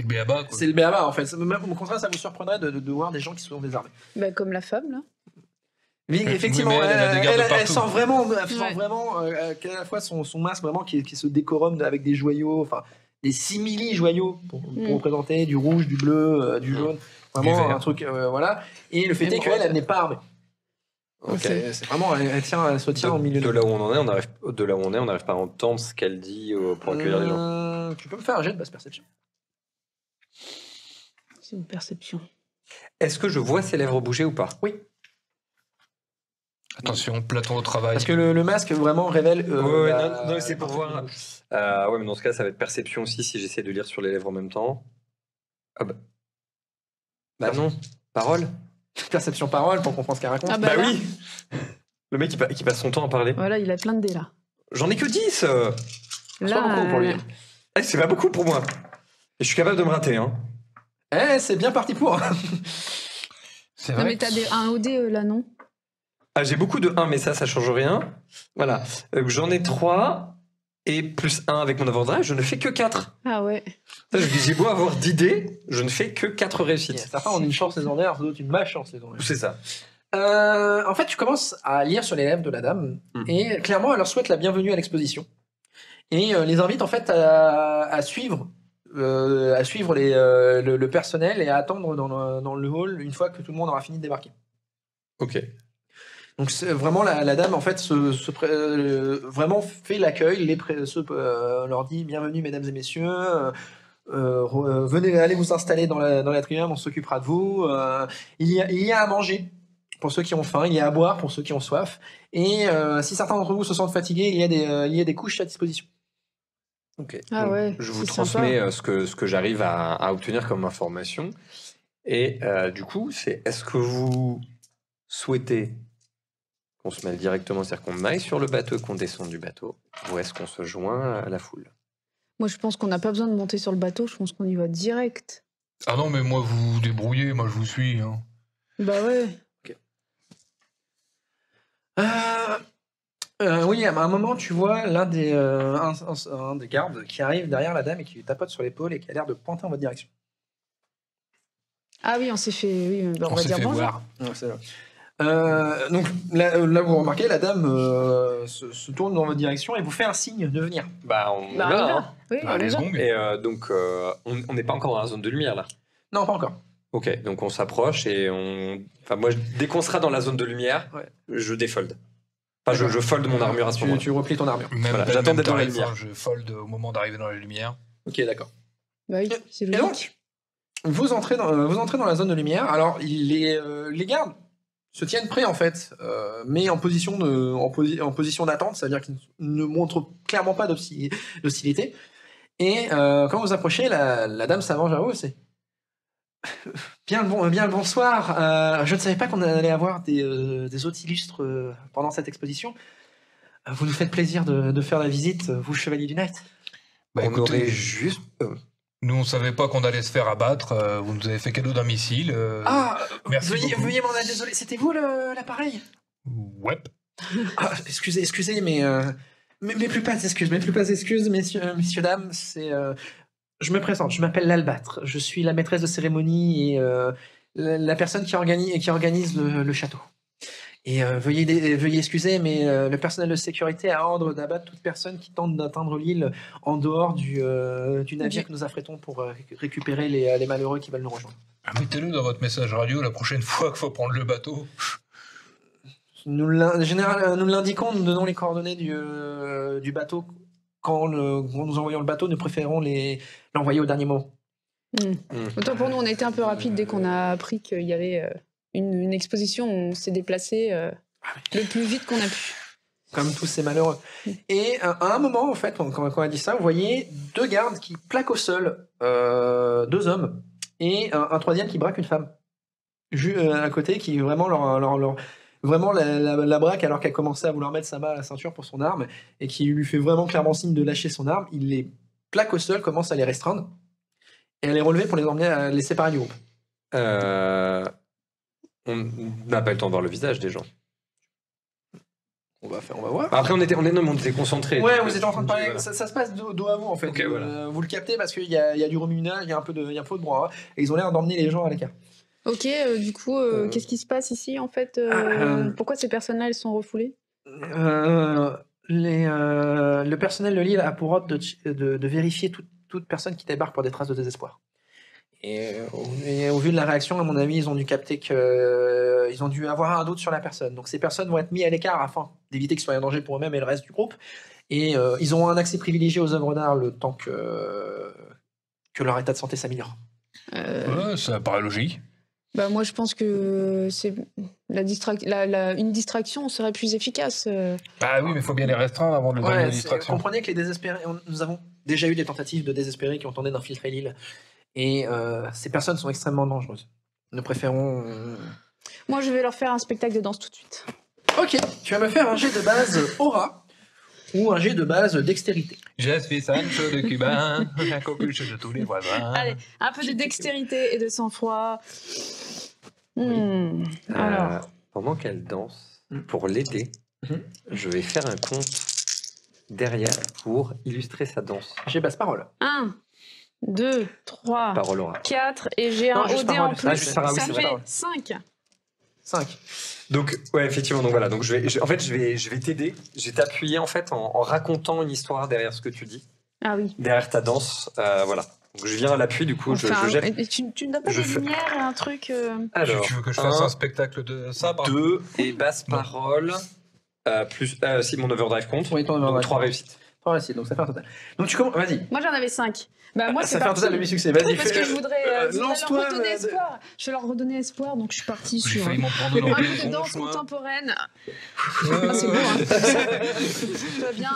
béaba, quoi. c'est le béaba en fait. Même au contraire, ça vous surprendrait de voir des gens qui sont désarmés. Bah, comme la femme là. Oui, Oui, effectivement, mais elle a des gardes elle partout. sent vraiment, Ouais. qu'à la fois son masque vraiment qui se décorum avec des joyaux, enfin des simili joyaux pour représenter du rouge, du bleu, du jaune, vraiment Du vert. un truc voilà. Et le fait est Émeraude. qu'elle n'est pas armée. Ok. C'est vraiment, elle se tient au milieu De là où on en est, on n'arrive pas à entendre ce qu'elle dit pour accueillir les gens. Tu peux me faire un jet de basse perception. C'est une perception. Est-ce que je vois ses lèvres bouger ou pas? Oui. Attention, Platon au travail. Parce que le masque vraiment révèle. Ouais, non, c'est pour voir. Ouais, mais dans ce cas, ça va être perception aussi si j'essaie de lire sur les lèvres en même temps. Ah bah. Bah non. Parole? Perception parole pour comprendre ce qu'elle raconte. Ah Bah là. oui. Le mec qui passe son temps à parler. Voilà, il a plein de dés là. J'en ai que 10. C'est pas beaucoup pour lui. Eh, c'est pas beaucoup pour moi. Et je suis capable de me rater. Hein. C'est bien parti pour. C'est Non, vrai. mais t'as un OD là, non? Ah, j'ai beaucoup de 1, mais ça change rien. Voilà. J'en ai 3. Et plus 1 avec mon avantage, je ne fais que 4. Ah ouais. J'ai beau avoir d'idées, je ne fais que 4 réussites. Certains ont une chance légendaire, d'autres une malchance légendaire. C'est ça. En fait, tu commences à lire sur les lèvres de la dame et clairement, elle leur souhaite la bienvenue à l'exposition et les invite en fait à suivre le personnel et à attendre dans le hall une fois que tout le monde aura fini de débarquer. Ok. Donc c'est vraiment la dame en fait vraiment fait l'accueil, leur dit bienvenue mesdames et messieurs, venez, allez vous installer dans l'atrium, on s'occupera de vous. Il y a à manger pour ceux qui ont faim, il y a à boire pour ceux qui ont soif, et si certains d'entre vous se sentent fatigués, il y a des couches à disposition. Ok. Ah Donc, ouais, je vous c'est transmets ce que j'arrive à obtenir comme information. Et du coup, est-ce que vous souhaitez qu'on se mêle directement, c'est-à-dire qu'on aille sur le bateau, qu'on descende du bateau, ou est-ce qu'on se joint à la foule? Moi, je pense qu'on n'a pas besoin de monter sur le bateau. Je pense qu'on y va direct. Ah non, mais moi, vous vous débrouillez, moi, je vous suis. Hein. Bah ouais. Oui, à un moment, tu vois l'un des gardes qui arrive derrière la dame et qui lui tapote sur l'épaule et qui a l'air de pointer en votre direction. Ah oui, on s'est fait. Oui, bah, on va s'est dire fait bonjour. voir. Ouais, c'est vrai. Donc là, vous remarquez, la dame se tourne dans votre direction et vous fait un signe de venir. Bah, on Bah, y on y va. va. Hein. Oui, on y Allez, va. zong. Et donc, on n'est pas encore dans la zone de lumière, là. Non, pas encore. Ok, donc on s'approche et Enfin, moi, dès qu'on sera dans la zone de lumière, Ouais. je défold. Enfin, je fold mon armure à ce moment-là. Tu replies ton armure. Même, Voilà, même j'attends d'être dans la tarif, lumière. hein, je fold au moment d'arriver dans la lumière. Ok, d'accord. Bah oui, c'est Et logique. donc, vous entrez dans la zone de lumière. Alors, les gardes se tiennent prêts en fait, mais en position d'attente, c'est-à-dire qu'ils ne montrent clairement pas d'hostilité. Et quand vous approchez, la dame s'avance vers vous, c'est bien le bonsoir. Je ne savais pas qu'on allait avoir des hôtes illustres pendant cette exposition. Vous nous faites plaisir de faire la visite, vous chevalier du Night. Bah, On écoutez, aurait juste... nous on savait pas qu'on allait se faire abattre. Vous nous avez fait cadeau d'un missile. Merci beaucoup. veuillez m'en être désolé. C'était vous l'appareil? Ouais. Excusez, mais plus pas d'excuses, messieurs, dames. Je me présente, je m'appelle l'Albâtre. Je suis la maîtresse de cérémonie et la personne qui organise le château. Et veuillez excuser, mais le personnel de sécurité a ordre d'abattre toute personne qui tente d'atteindre l'île en dehors du navire que nous affrétons pour récupérer les malheureux qui veulent nous rejoindre. Mettez-le dans votre message radio la prochaine fois qu'il faut prendre le bateau. Nous l'indiquons, nous donnons les coordonnées du bateau. Quand nous envoyons le bateau, nous préférons l'envoyer au dernier moment. Autant pour nous, on a été un peu rapide dès qu'on a appris qu'il y avait une exposition. On s'est déplacé le plus vite qu'on a pu. Comme tous ces malheureux. Et à un moment, en fait, quand on a dit ça, vous voyez 2 gardes qui plaquent au sol 2 hommes et un troisième qui braque une femme. À côté, qui vraiment vraiment la braque alors qu'elle commençait à vouloir mettre sa main à la ceinture pour son arme et qui lui fait vraiment clairement signe de lâcher son arme. Il les plaque au sol, commence à les restreindre et à les relever pour les emmener à les séparer du groupe. On n'a pas le temps de voir le visage des gens. On va voir. Après, on était concentrés. Ouais, vous êtes en train de parler. Ça se passe dos à vous en fait. Ok, voilà. Vous le captez parce qu'il y a du remue-ménage, il y a un peu de bras et ils ont l'air d'emmener les gens à l'écart. Ok, du coup, qu'est-ce qui se passe ici en fait Pourquoi ces personnes-là elles sont refoulées Le personnel de l'île a pour ordre de vérifier toute personne qui débarque pour des traces de désespoir. Et au vu de la réaction, à mon avis, ils ont dû capter qu'ils ont dû avoir un doute sur la personne. Donc ces personnes vont être mises à l'écart afin d'éviter qu'ils soient en danger pour eux-mêmes et le reste du groupe. Et ils ont un accès privilégié aux œuvres d'art le temps que leur état de santé s'améliore. Ouais, ça paraît logique. Bah moi je pense que c'est une distraction serait plus efficace. Bah oui, mais il faut bien les restreindre avant de le donner la distraction. Comprenez que les désespérés, nous avons déjà eu des tentatives de désespérés qui ont tenté d'infiltrer l'île. Et ces personnes sont extrêmement dangereuses. Nous préférons... Moi je vais leur faire un spectacle de danse tout de suite. Ok, tu vas me faire un jet de base aura ou un jet de base dextérité. Je suis Sancho de Cuba, la coqueluche de tous les voisins. Allez, un peu de dextérité et de sang-froid. Alors. Pendant qu'elle danse, pour l'aider, je vais faire un conte derrière pour illustrer sa danse. J'ai basse parole. 1, 2, 3, Parole aura. 4 et j'ai un juste OD en parole. plus. Ah, juste parole, oui, Ça c'est fait vrai. 5. 5. Donc, ouais, effectivement, donc voilà. Donc, je vais t'aider. Je vais t'appuyer, en fait, en racontant une histoire derrière ce que tu dis. Ah oui. Derrière ta danse. Voilà. Donc, je viens à l'appui, du coup, je jette. Et tu ne donnes pas des lumières, un truc Alors, tu veux que je fasse un spectacle de ça 2 et basse parole. Plus, si mon overdrive compte. Oui, ton Donc, overdrive. 3 réussites. 3 réussites, donc ça fait un total. Donc tu commences, vas-y. Moi j'en avais 5. Bah moi Ça c'est fait un parti. total de 8 succès, vas-y. Parce que je voudrais lance-toi, leur redonner espoir. Je vais leur redonner espoir, donc je suis partie J'ai sur failli m'en prendre dans un les peu de danse tronches, moi. contemporaine. Ah, c'est beau, hein. Tout va bien.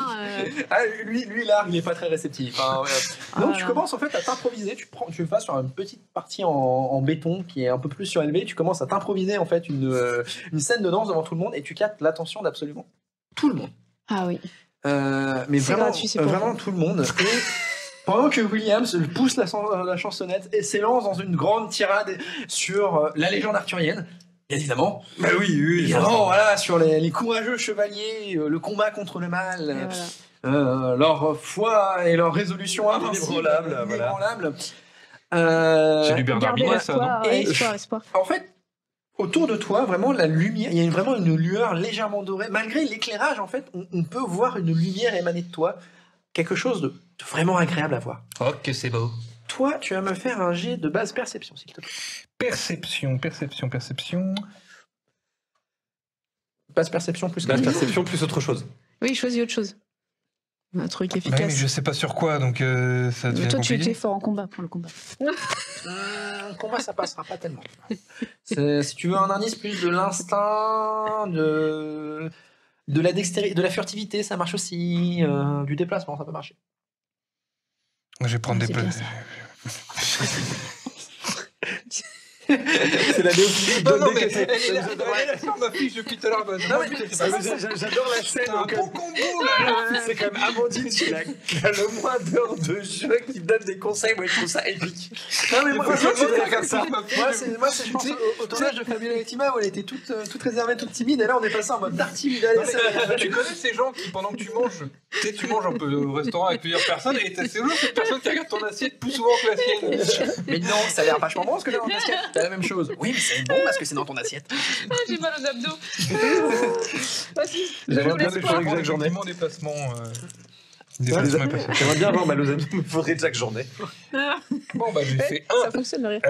Lui là, il est pas très réceptif. Donc Voilà. tu commences en fait à t'improviser, tu vas sur une petite partie en béton qui est un peu plus surélevée, tu commences à t'improviser en fait une scène de danse devant tout le monde et tu captes l'attention d'absolument tout le monde. Ah oui. Mais C'est vraiment, gratuit, c'est pour vraiment tout le monde. Et pendant que Williams pousse la chansonnette et s'élance dans une grande tirade sur la légende arthurienne, bien évidemment. Bah oui. Évidemment, voilà, sur les courageux chevaliers, le combat contre le mal, leur foi et leur résolution invincible, inébranlable. C'est du Bernard Gardez Minet, ça, non espoir, espoir. En fait, autour de toi, vraiment, la lumière, il y a vraiment une lueur légèrement dorée. Malgré l'éclairage, en fait, on peut voir une lumière émaner de toi. Quelque chose de vraiment agréable à voir. Oh, que c'est beau. Toi, tu vas me faire un jet de base perception, s'il te plaît. Perception. Base perception plus Basse perception plus autre chose. Oui, choisis autre chose. Un truc Bah oui, efficace. mais je sais pas sur quoi, donc ça Mais devient toi, tu compliqué. étais fort en combat pour le combat. Combat, ça passera pas tellement. Si tu veux un indice plus de l'instinct, de la dextérité, de la furtivité, ça marche aussi. Du déplacement, ça peut marcher. Je vais prendre Ah, des c'est bien, C'est la néophyte. Non, mais elle est là sur ma fiche depuis tout à l'heure. J'adore la scène. C'est un bon combo là. C'est quand même Amandine qui a le moins d'heures de jeu qui me donne des conseils. Moi, je trouve ça épique. Non, mais moi, Faut moi, que tu c'est- fasses ça. moi, c'est je pense au tournage de Fabiola et Tima où elle était toute réservée, toute timide, et là on est passé en mode tartine. Non, mais tu connais ces gens qui, pendant que tu manges, tu manges un peu au restaurant avec plusieurs personnes et c'est toujours cette personne qui regarde ton assiette plus souvent que la sienne. Mais non, ça a l'air vachement bon ce que j'ai dans ton assiette. C'est la même chose. Oui, mais c'est bon parce que c'est dans ton assiette. Ah, j'ai mal aux abdos. J'aimerais bien faire défendre chaque journée. effectivement des placements. J'aimerais bien avoir mal aux amis, il faudrait chaque journée. Bon, bah j'ai fait Ça fonctionne le rire.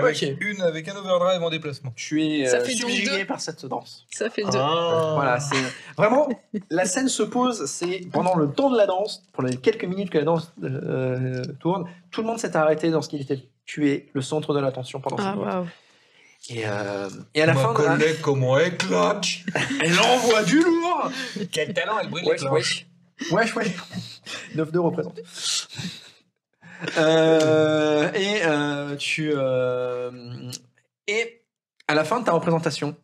avec un overdrive en déplacement. Tu es Ça fait donc subjugué deux. par cette danse. Ça fait deux. Voilà, c'est vraiment la scène se pose. C'est pendant le temps de la danse, pour les quelques minutes que la danse tourne, tout le monde s'est arrêté dans ce qu'il était. Tu es le centre de l'attention pendant cette Ah, minutes. waouh. Et à la fin, Ma collègue, comment elle claque. elle envoie du lourd. Quel talent, elle brille. Wesh, wesh. Wesh, wesh. 9-2 représente. Et à la fin de ta représentation,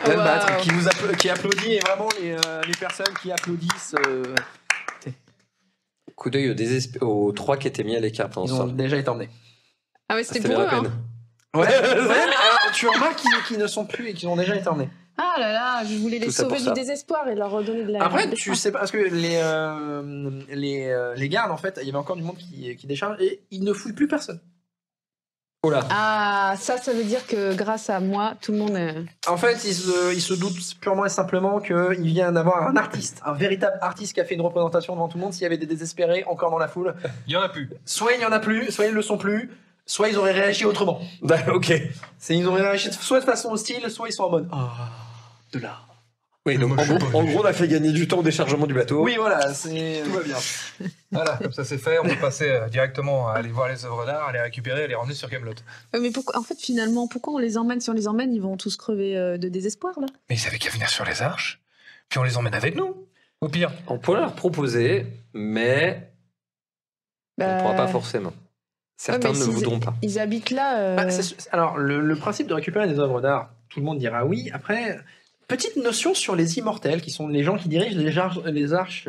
Oh, Battre, wow. qui applaudit, et vraiment les personnes qui applaudissent, Coup d'œil aux trois qui étaient mis à l'écart pendant ils ce ont temps. déjà été emmenés. Ah ouais, Ça c'était fait pour bien eux. la Hein. peine. Ouais, mais alors, tu remarques qu'ils ne sont plus et qu'ils ont déjà été emmenés. Ah là là, je voulais les Tout ça sauver pour du ça. désespoir et leur redonner de la. Après, de tu l'espoir. sais pas, parce que les gardes, en fait, il y avait encore du monde qui décharge et ils ne fouillent plus personne. Oh là. Ah, ça veut dire que grâce à moi, tout le monde est. En fait, ils se doutent purement et simplement qu'il vient d'avoir un artiste, un véritable artiste qui a fait une représentation devant tout le monde. S'il y avait des désespérés encore dans la foule, Il y en a plus. soit il n'y en a plus, soit ils ne le sont plus, soit ils auraient réagi autrement. Ok. Ils auraient réagi soit de façon hostile, soit ils sont en mode de là. Oui, donc Moi, je suis pas en gros, on a fait gagner du temps au déchargement du bateau. Oui, voilà, c'est. Tout va bien. Voilà, comme ça c'est fait, on peut passer directement à aller voir les œuvres d'art, à les récupérer, à les ramener sur Camelot. Mais pourquoi, en fait, finalement, pourquoi on les emmène? Si on les emmène, ils vont tous crever de désespoir, là. Mais ils avaient qu'à venir sur les arches, puis on les emmène avec nous, au pire. On pourrait leur proposer, mais on ne pourra pas forcément. Certains mais ne s'ils- voudront pas. Ils habitent là. Alors, le principe de récupérer des œuvres d'art, tout le monde dira oui. Après, petite notion sur les immortels, qui sont les gens qui dirigent les arches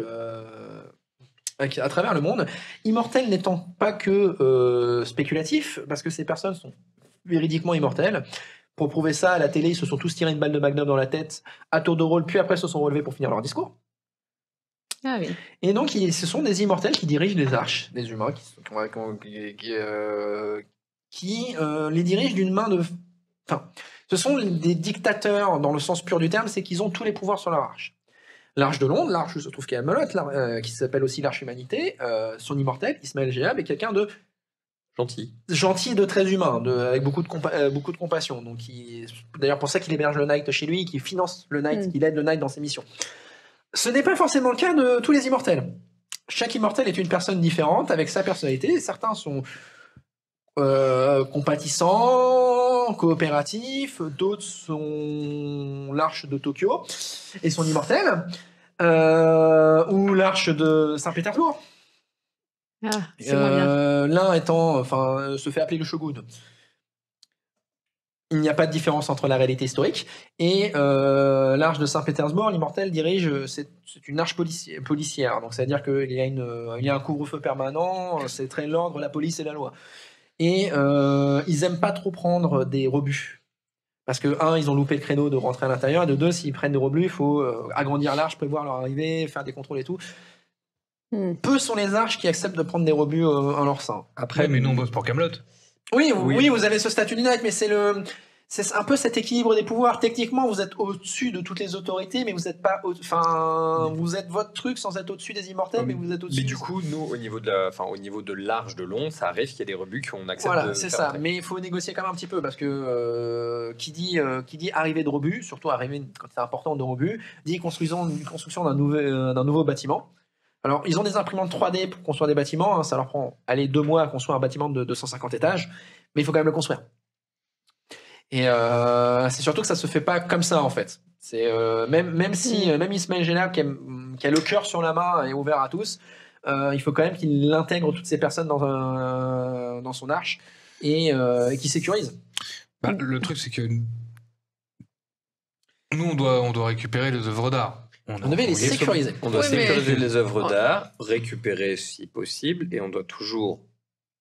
à travers le monde. Immortels n'étant pas que spéculatifs, parce que ces personnes sont véridiquement immortelles. Pour prouver ça, à la télé, ils se sont tous tirés une balle de magnum dans la tête à tour de rôle, puis après se sont relevés pour finir leur discours. Ah oui. Et donc, ce sont des immortels qui dirigent les arches, des humains qui les dirigent d'une main de. Enfin, ce sont des dictateurs dans le sens pur du terme, c'est qu'ils ont tous les pouvoirs sur leur arche. L'arche de Londres, l'arche où se trouve Camelot, qui s'appelle aussi l'arche humanité, son immortel, Ismaël Géab, est quelqu'un de Gentil. et de très humain, avec beaucoup de compassion. Donc, d'ailleurs, pour ça qu'il héberge le Knight chez lui, qu'il finance le Knight, qu'il aide le Knight dans ses missions. Ce n'est pas forcément le cas de tous les immortels. Chaque immortel est une personne différente, avec sa personnalité. Certains sont compatissants, coopératifs, d'autres sont l'arche de Tokyo et son immortel, ou l'arche de Saint-Pétersbourg. Ah, c'est moins bien. L'un étant, se fait appeler le shogun. Il n'y a pas de différence entre la réalité historique et l'arche de Saint-Pétersbourg. L'immortel dirige, c'est une arche policière. Donc, c'est-à-dire qu'il y a un couvre-feu permanent. C'est très l'ordre, la police et la loi. Et ils aiment pas trop prendre des rebuts. Parce que, ils ont loupé le créneau de rentrer à l'intérieur. Et de deux, s'ils prennent des rebuts, il faut agrandir l'arche, prévoir leur arrivée, faire des contrôles et tout. Peu sont les arches qui acceptent de prendre des rebuts en leur sein. Après, mais nous on bosse pour Camelot. Oui, vous avez ce statut du Knight, mais c'est un peu cet équilibre des pouvoirs. Techniquement, vous êtes au-dessus de toutes les autorités, mais vous êtes pas, vous êtes votre truc sans être au-dessus des immortels, mais vous êtes au-dessus. Mais du coup, nous, au niveau de l'arche de Londres, ça arrive qu'il y ait des rebuts qu'on accepte. Voilà, de c'est faire ça. entrer. Mais il faut négocier quand même un petit peu parce que qui dit arrivée de rebut, surtout arrivée quand c'est important de rebut, dit construction d'un nouveau bâtiment. Alors, ils ont des imprimantes 3D pour construire des bâtiments. Hein, ça leur prend, 2 mois à construire un bâtiment de 250 étages, mais il faut quand même le construire. Et c'est surtout que ça se fait pas comme ça, en fait. C'est même Ismaël Gélab qui a le cœur sur la main et ouvert à tous, il faut quand même qu'il intègre toutes ces personnes dans son arche et qu'il sécurise. Bah, le truc, c'est que nous, on doit récupérer les œuvres d'art. On devait les sécuriser. On doit sécuriser les œuvres Ouais. d'art, récupérer si possible, et on doit toujours,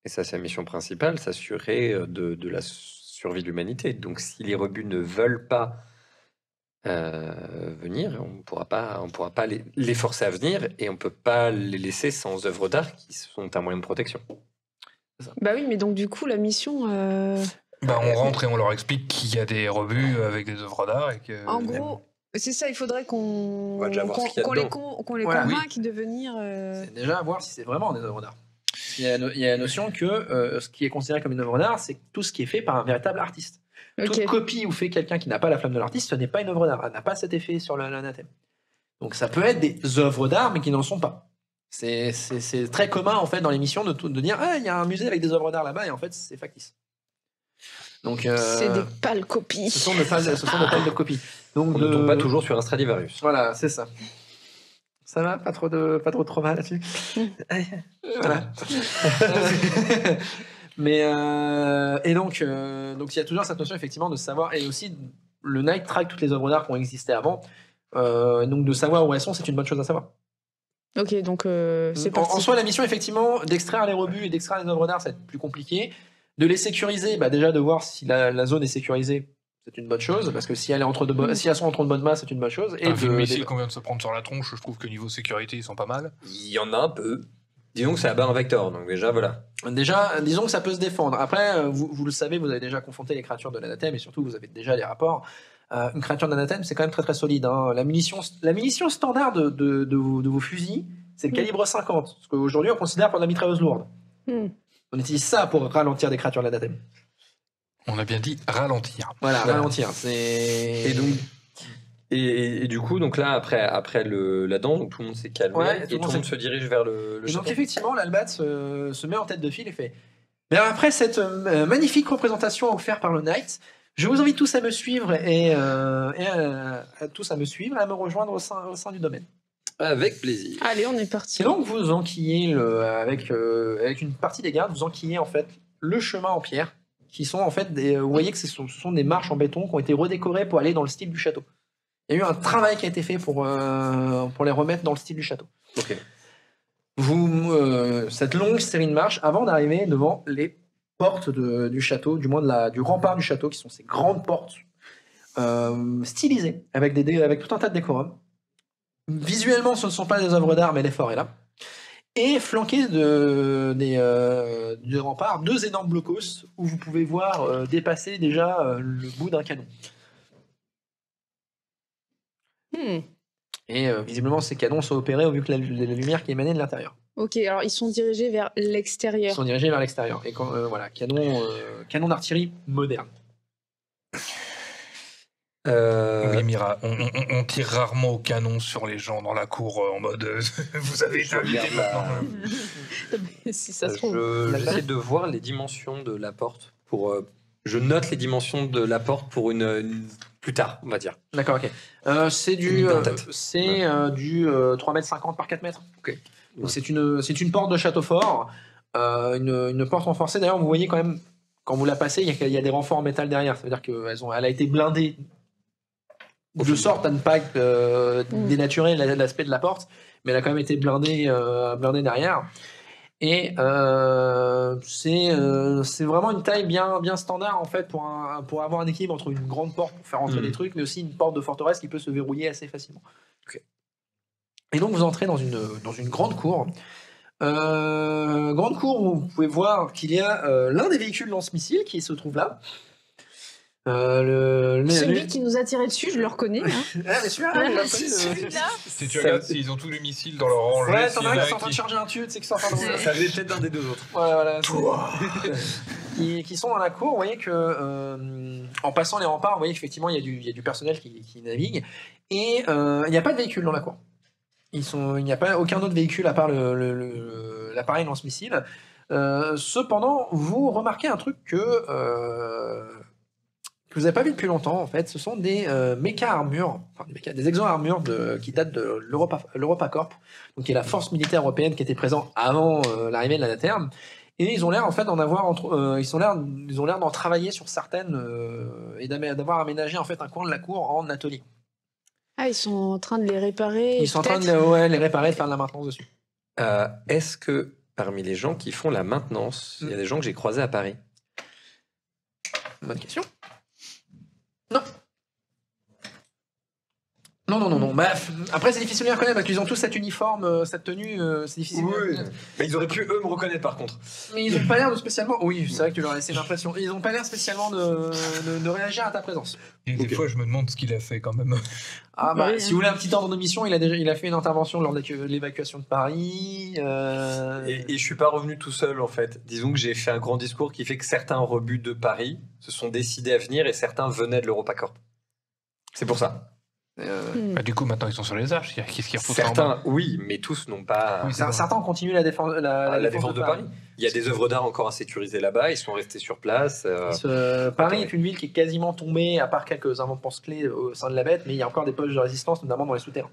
et ça c'est la mission principale, s'assurer de la survie de l'humanité. Donc si les rebuts ne veulent pas venir, on pourra pas les forcer à venir, et on peut pas les laisser sans œuvres d'art qui sont un moyen de protection. Bah oui, mais donc du coup, la mission. Bah, on rentre et on leur explique qu'il y a des rebuts avec des œuvres d'art et que. En gros, c'est ça, il faudrait On va déjà voir ce qu'il y a qu'on les Voilà. convainque de venir. C'est déjà à voir si c'est vraiment des œuvres d'art. Il y a la notion que ce qui est considéré comme une œuvre d'art, c'est tout ce qui est fait par un véritable artiste. Ok. Toute copie ou fait quelqu'un qui n'a pas la flamme de l'artiste, ce n'est pas une œuvre d'art. Elle n'a pas cet effet sur l'anathème. Donc ça peut être des œuvres d'art, mais qui n'en sont pas. C'est très commun en fait dans l'émission de dire il y a un musée avec des œuvres d'art là-bas et en fait c'est factice. Donc C'est des pâles copies. ce sont de pâles de copies. Donc On ne tombe pas toujours sur un Stradivarius. Voilà, c'est ça. Ça va, pas trop de trauma là-dessus. Voilà. Mais et donc il y a toujours cette notion effectivement de savoir, et aussi le Night track toutes les œuvres d'art qui ont existé avant. Donc de savoir où elles sont, c'est une bonne chose à savoir. Ok, donc c'est parti. En soi, la mission effectivement d'extraire les rebuts et d'extraire les œuvres d'art, c'est plus compliqué. De les sécuriser, déjà de voir si la zone est sécurisée, c'est une bonne chose, parce que si elles sont entre de bonnes masses, c'est une bonne chose. Et Un film missile qu'on vient de se prendre sur la tronche, je trouve que niveau sécurité, ils sont pas mal. Il y en a un peu. Disons que c'est à bas en vecteur, donc déjà voilà. Déjà, disons que ça peut se défendre. Après, vous le savez, vous avez déjà confronté les créatures de l'anathème, et surtout vous avez déjà les rapports. Une créature d'anathème, c'est quand même très très solide. Hein. La munition standard de vos fusils, c'est le calibre 50, ce qu'aujourd'hui on considère pour de la mitrailleuse lourde. On utilise ça pour ralentir des créatures d'anathème. On a bien dit ralentir. Voilà, Voilà. ralentir. C'est... Et donc, et du coup, donc là, après la danse, donc tout le monde s'est calmé, Ouais, et tout le monde se dirige vers le Et donc château. effectivement, l'Albat se met en tête de file et fait mais après cette magnifique représentation offerte par le Knight, je vous invite tous à me suivre et à tous à me suivre et à me rejoindre au sein du domaine. Avec plaisir. Allez, on est parti. Et donc vous enquillez avec une partie des gardes, vous enquillez en fait le chemin en pierre, qui sont en fait vous voyez que ce sont des marches en béton qui ont été redécorées pour aller dans le style du château. Il y a eu un travail qui a été fait pour les remettre dans le style du château. Ok. Cette longue série de marches avant d'arriver devant les portes du château, du moins du rempart du château, qui sont ces grandes portes stylisées avec tout un tas de décorums. Visuellement, ce ne sont pas des œuvres d'art, mais l'effort est là. Et flanqué du rempart, 2 énormes blocos où vous pouvez voir dépasser déjà le bout d'un canon. Et visiblement, ces canons sont opérés au vu que la lumière qui émanait de l'intérieur. Ok, alors ils sont dirigés vers Ils l'extérieur. sont dirigés vers l'extérieur. Et voilà, canon d'artillerie moderne. Oui, Mira, on tire rarement au canon sur les gens dans la cour en mode vous avez été invité regarde la- maintenant. Si ça se trouve. J'essaie de voir les dimensions de la porte je note les dimensions de la porte pour une plus tard, on va dire. D'accord, ok. C'est Une du, idée en tête. du 3,50 m par 4 mètres. Ok. Donc Ouais. c'est une porte de château fort, une porte renforcée. D'ailleurs, vous voyez quand même, quand vous la passez, il y a des renforts en métal derrière. Ça veut dire qu'elle a été blindée de sorte à ne pas dénaturer l'aspect de la porte, mais elle a quand même été blindée derrière. Et c'est vraiment une taille bien standard en fait pour avoir un équilibre entre une grande porte pour faire entrer des trucs, mais aussi une porte de forteresse qui peut se verrouiller assez facilement. Ok. Et donc vous entrez dans une grande cour. Grande cour où vous pouvez voir qu'il y a l'un des véhicules lance-missiles qui se trouve là. Celui qui nous a tiré dessus, je le reconnais. Hein. Ah, mais celui-là, Voilà, il a c'est pris, celui-là. Si tu regardes s'ils ont tous les missiles dans leur rangée, Ouais, s'il t'en y as en un a qui sont en un train de qui... charger un tube, c'est qu'ils sont en train de... Ça venait peut-être d'un des deux autres. Ouais, voilà. Qui sont dans la cour. Vous voyez que en passant les remparts, vous voyez qu'effectivement il y a du personnel qui navigue et il n'y a pas de véhicule dans la cour. Il n'y a pas aucun autre véhicule à part l'appareil lance-missile. Cependant, vous remarquez un truc que vous n'avez pas vu depuis longtemps, en fait. Ce sont des méca-armures, enfin, des exo-armures qui datent de l'EuropaCorp, donc qui est la force militaire européenne qui était présente avant l'arrivée de la terre. Et ils ont l'air en fait d'en avoir ils ont l'air d'en travailler sur certaines et d'avoir aménagé en fait un coin de la cour en atelier. Ah, ils sont en train de les réparer. Ils sont en train de les réparer, de faire de la maintenance dessus. Est-ce que parmi les gens qui font la maintenance, il y a des gens que j'ai croisés à Paris? Bonne question. Non. Non. Bah, après, c'est difficile de les reconnaître parce qu'ils ont tous cet uniforme, cette tenue. C'est difficile. Oui. Mais ils auraient pu, eux, me reconnaître par contre. Mais ils n'ont pas l'air de spécialement. Oui, c'est vrai que tu leur as laissé l'impression. Ils n'ont pas l'air spécialement de réagir à ta présence. Et des fois, je me demande ce qu'il a fait quand même. Ah bah, Oui, si vous voulez un petit ordre de mission, il a fait une intervention lors de l'évacuation de Paris. Et je suis pas revenu tout seul en fait. Disons que j'ai fait un grand discours qui fait que certains rebuts de Paris se sont décidés à venir et certains venaient de l'EuropaCorp. C'est pour ça. Bah, du coup, maintenant, ils sont sur les arches. Qu'est-ce qu'ils refoutent en bas? Certains, oui, mais tous n'ont pas Oui, Certains ont continué la défense, la défense de Paris. Il y a des œuvres d'art encore à sécuriser là-bas. Ils sont restés sur place. Paris est une ville qui est quasiment tombée, à part quelques avant-postes clés au sein de la bête, mais il y a encore des poches de résistance, notamment dans les souterrains.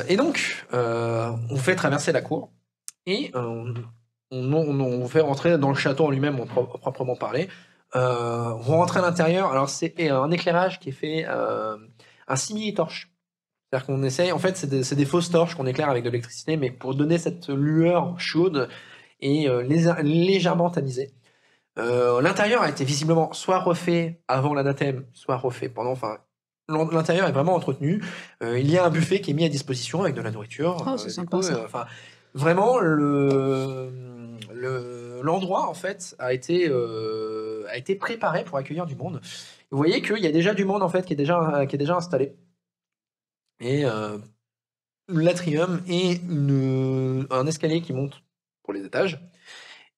Et donc, on fait traverser la cour et on vous fait rentrer dans le château en lui-même, proprement parler. Vous rentrez à l'intérieur, alors c'est un éclairage qui est fait un simili-torche. C'est-à-dire qu'on essaye, en fait, c'est des fausses torches qu'on éclaire avec de l'électricité, mais pour donner cette lueur chaude et légèrement tamisée. L'intérieur a été visiblement soit refait avant l'anathème, soit refait pendant. Enfin, l'intérieur est vraiment entretenu. Il y a un buffet qui est mis à disposition avec de la nourriture. Oh, c'est sympa, ça. Enfin, vraiment, l'endroit en fait a été préparé pour accueillir du monde. Vous voyez qu'il y a déjà du monde en fait qui est déjà installé. Et l'atrium et un escalier qui monte pour les étages.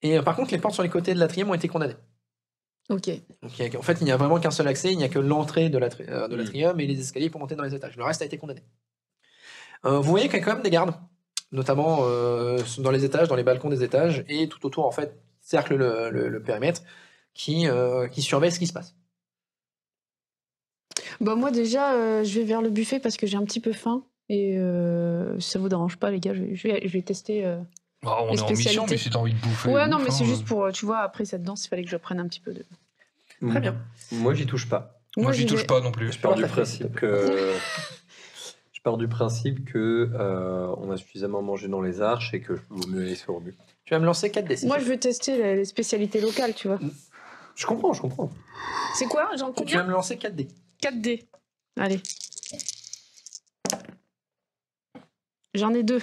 Et par contre, les portes sur les côtés de l'atrium ont été condamnées. Ok. Donc, en fait, il n'y a vraiment qu'un seul accès, il n'y a que l'entrée de l'atrium et les escaliers pour monter dans les étages. Le reste a été condamné. Vous voyez qu'il y a quand même des gardes, notamment dans les étages, dans les balcons des étages, et tout autour, en fait, cercle le périmètre, qui surveille ce qui se passe. Bah moi déjà, je vais vers le buffet parce que j'ai un petit peu faim. Et si ça vous dérange pas, les gars, je vais tester. Bah, on les est en mission, spécialités. mais si t'as envie de bouffer. Ouais, non, bouffe, mais c'est hein. juste pour, tu vois, après cette danse, il fallait que je prenne un petit peu de. Très bien. Moi, j'y touche pas. Moi, j'y j'y touche vais. pas non plus. Je pars du ça fait, principe que on a suffisamment mangé dans les arches et que je vaut mieux laisser au rebut. Tu vas me lancer 4D6. Moi, je veux tester les spécialités locales, tu vois. Je comprends. C'est quoi? J'en Tu vas combien? me lancer 4D. 4D. Allez. J'en ai 2.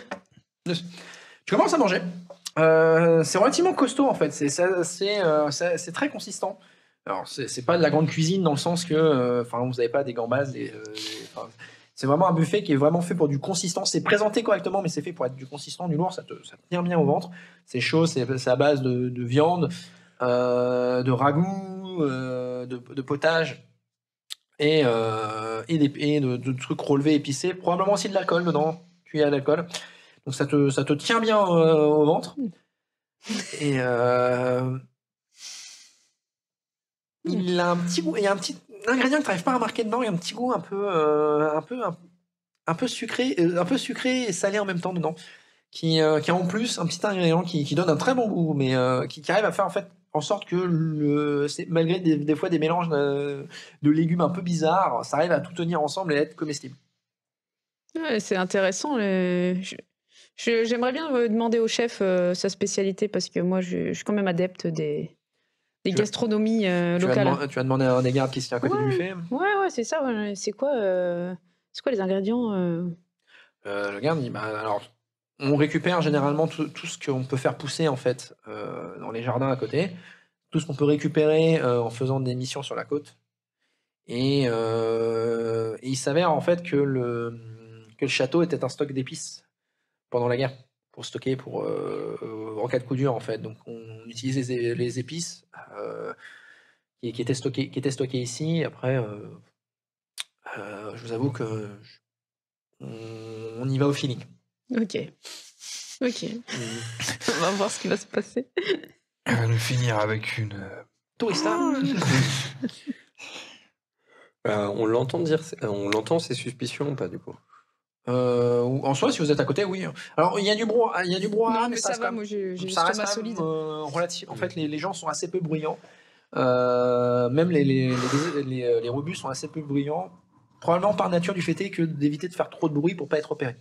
Tu commences à manger. C'est relativement costaud en fait. C'est très consistant. Alors c'est pas de la grande cuisine dans le sens que, vous n'avez pas des gambas. C'est vraiment un buffet qui est vraiment fait pour du consistant. C'est présenté correctement, mais c'est fait pour être du consistant, du lourd. Ça te tient bien au ventre. C'est chaud. C'est à base de viande, de ragoût, de potage. Et de trucs relevés, épicés, probablement aussi de l'alcool dedans, cuillère d'alcool. Donc ça te tient bien au ventre. Et il a un petit goût, il y a un petit ingrédient que tu n'arrives pas à remarquer dedans, il y a un petit goût un peu sucré et salé en même temps dedans, qui a en plus un petit ingrédient qui donne un très bon goût, mais qui arrive à faire en fait en sorte que malgré des fois des mélanges de légumes un peu bizarres, ça arrive à tout tenir ensemble et être comestible. Ouais, c'est intéressant. J'aimerais bien demander au chef sa spécialité parce que moi, je suis quand même adepte des gastronomies locales. Tu vas demander à un des gardes qui se tient à côté du buffet. Ouais, c'est ça. Ouais. C'est quoi les ingrédients Le garde, alors, on récupère généralement tout ce qu'on peut faire pousser en fait dans les jardins à côté, tout ce qu'on peut récupérer en faisant des missions sur la côte. Et il s'avère en fait que le château était un stock d'épices pendant la guerre, pour stocker en cas de coup dur en fait. Donc on utilise les épices qui étaient stockées ici. Après, je vous avoue que On y va au feeling. Ok. On va voir ce qui va se passer. Elle va nous finir avec une... Tourista. On l'entend ses suspicions ou pas du coup? En soi, si vous êtes à côté, oui. Alors, il y a du brouhaha, Non, mais mais ça reste va, quand même- moi j'ai ça reste l'estomac quand même, solide. relatif. En fait, les gens sont assez peu bruyants. Même les rebus sont assez peu bruyants. Probablement par nature du fait est que d'éviter de faire trop de bruit pour pas être repéré.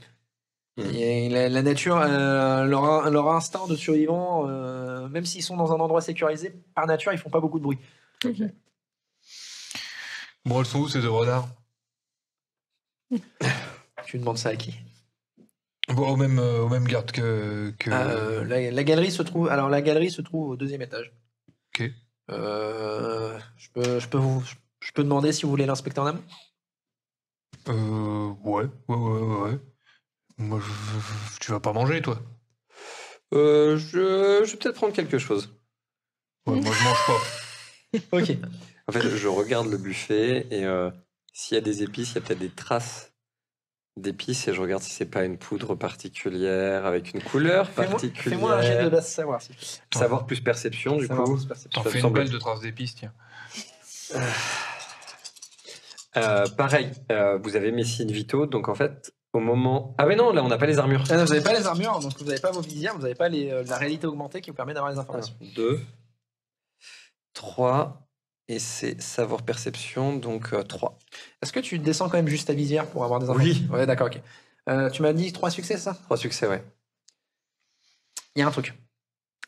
Et la nature, leur instinct de survivant, même s'ils sont dans un endroit sécurisé, par nature, ils font pas beaucoup de bruit. Bon, elles sont où ces œuvres d'art? Tu demandes ça à qui? Bon, au même garde que... La galerie se trouve. Alors la galerie se trouve au 2e étage. Ok. Je peux demander si vous voulez l'inspecter en amont. Ouais. Moi, tu vas pas manger, toi? Je vais peut-être prendre quelque chose. Ouais, moi, je mange pas. Ok. En fait, je regarde le buffet et s'il y a des épices, il y a peut-être des traces d'épices et je regarde si c'est pas une poudre particulière avec une couleur particulière. Fais-moi un jet de base savoir. Savoir plus perception, du Savoir coup. plus perception. T'en Ça me fais une semble- belle de traces d'épices, tiens. Pareil, vous avez mes signes vitaux, donc en fait, au moment... Ah mais non, là, on n'a pas les armures. Vous n'avez pas les armures, donc vous n'avez pas vos visières, vous n'avez pas la réalité augmentée qui vous permet d'avoir les informations. 2, 3, et c'est savoir perception, donc 3. Est-ce que tu descends quand même juste ta visière pour avoir des Oui. informations? Ouais, d'accord, ok. Tu m'as dit 3 succès, c'est ça? 3 succès, ouais. Il y a un truc.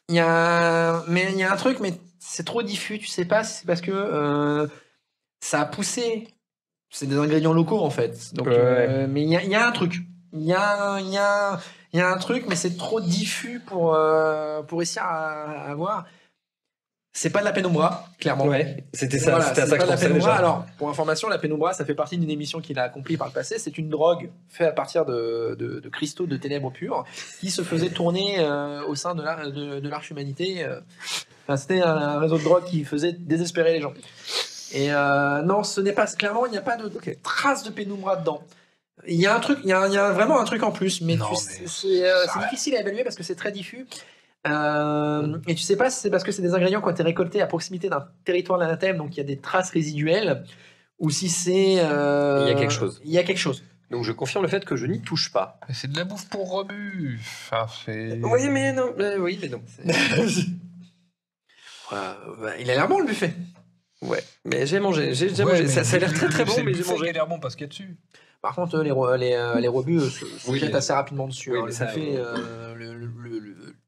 Il y a un truc, mais c'est trop diffus, tu sais pas si c'est parce que ça a poussé. C'est des ingrédients locaux en fait. Donc, Ouais. mais il y a un truc. Il y a un truc, mais c'est trop diffus pour réussir à voir. C'est pas de la pénombra, clairement. Ouais, c'était ça, Voilà, c'était à c'est ça que pas je de la pensais pénombra. déjà. Alors, pour information, la pénombra, ça fait partie d'une émission qu'il a accomplie par le passé. C'est une drogue faite à partir de cristaux de ténèbres pures qui se faisait tourner au sein de l'Arche Humanité. Enfin, c'était un réseau de drogue qui faisait désespérer les gens. Et non, ce n'est pas clairement, il n'y a pas de trace de pénombra dedans. Il y a un truc, il y a vraiment un truc en plus, mais, Non, c'est difficile à évaluer parce que c'est très diffus. Et tu sais pas si c'est parce que c'est des ingrédients qui ont été récoltés à proximité d'un territoire de l'anathème, donc il y a des traces résiduelles, ou si c'est... Il y a quelque chose. Il y a quelque chose. Donc je confirme le fait que je n'y touche pas. Mais c'est de la bouffe pour rebut. Enfin, c'est... Oui, mais non. Oui, mais non. Il a l'air bon le buffet. Ouais, mais j'ai mangé. J'ai Ouais, mangé. mais Ça a l'air très très bon, c'est le mais j'ai buffet qui mangé. a l'air bon parce qu'il y a dessus. Par contre, les rebus se Oui, jettent mais- assez rapidement dessus. oui, hein. mais Le ça, buffet,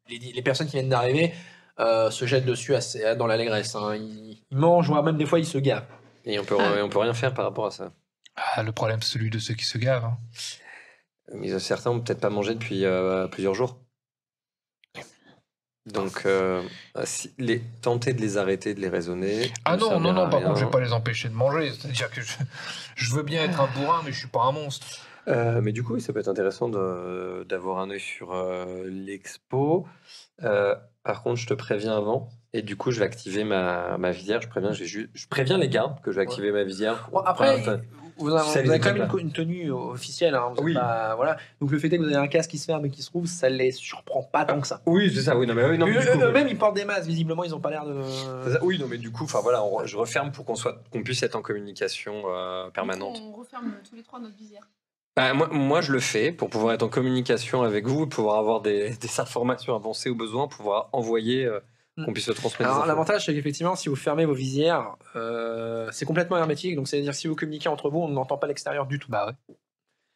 les personnes qui viennent d'arriver se jettent dessus dans l'allégresse. Hein. Ils mangent, voire même des fois ils se gavent. Et on peut rien faire par rapport à ça. Ah, le problème, c'est celui de ceux qui se gavent. Hein. Mais certains ont peut-être pas mangé depuis plusieurs jours. Donc, tenter de les arrêter, de les raisonner. Ah ne non, servira à par rien. contre, je vais pas les empêcher de manger. C'est-à-dire que je veux bien être un bourrin, mais je suis pas un monstre. Mais du coup, oui, ça peut être intéressant d'avoir un œil sur l'expo. Par contre, je te préviens avant. Et du coup, je vais activer ma visière. Je préviens les gardes que je vais activer ma visière. Bon, après, Enfin, vous avez ça les quand même étonne une tenue officielle. Hein. Vous êtes Oui. pas- voilà. Donc le fait est que vous avez un casque qui se ferme et qui se rouvre, ça les surprend pas tant que ça. oui, c'est ça. Oui, non, mais oui, non, mais du coup, Eux-mêmes, ils portent des masques. Visiblement, ils ont pas l'air de... c'est ça. Oui, non, mais du coup, enfin voilà, je referme pour qu'on puisse être en communication permanente. On referme tous les trois notre visière. Bah, moi, je le fais pour pouvoir être en communication avec vous, pouvoir avoir des informations avancées au besoin, pouvoir envoyer, qu'on puisse se transmettre. Alors des infos. l'avantage, c'est qu'effectivement, si vous fermez vos visières, c'est complètement hermétique. Donc c'est-à-dire si vous communiquez entre vous, on n'entend pas l'extérieur du tout. Bah ouais.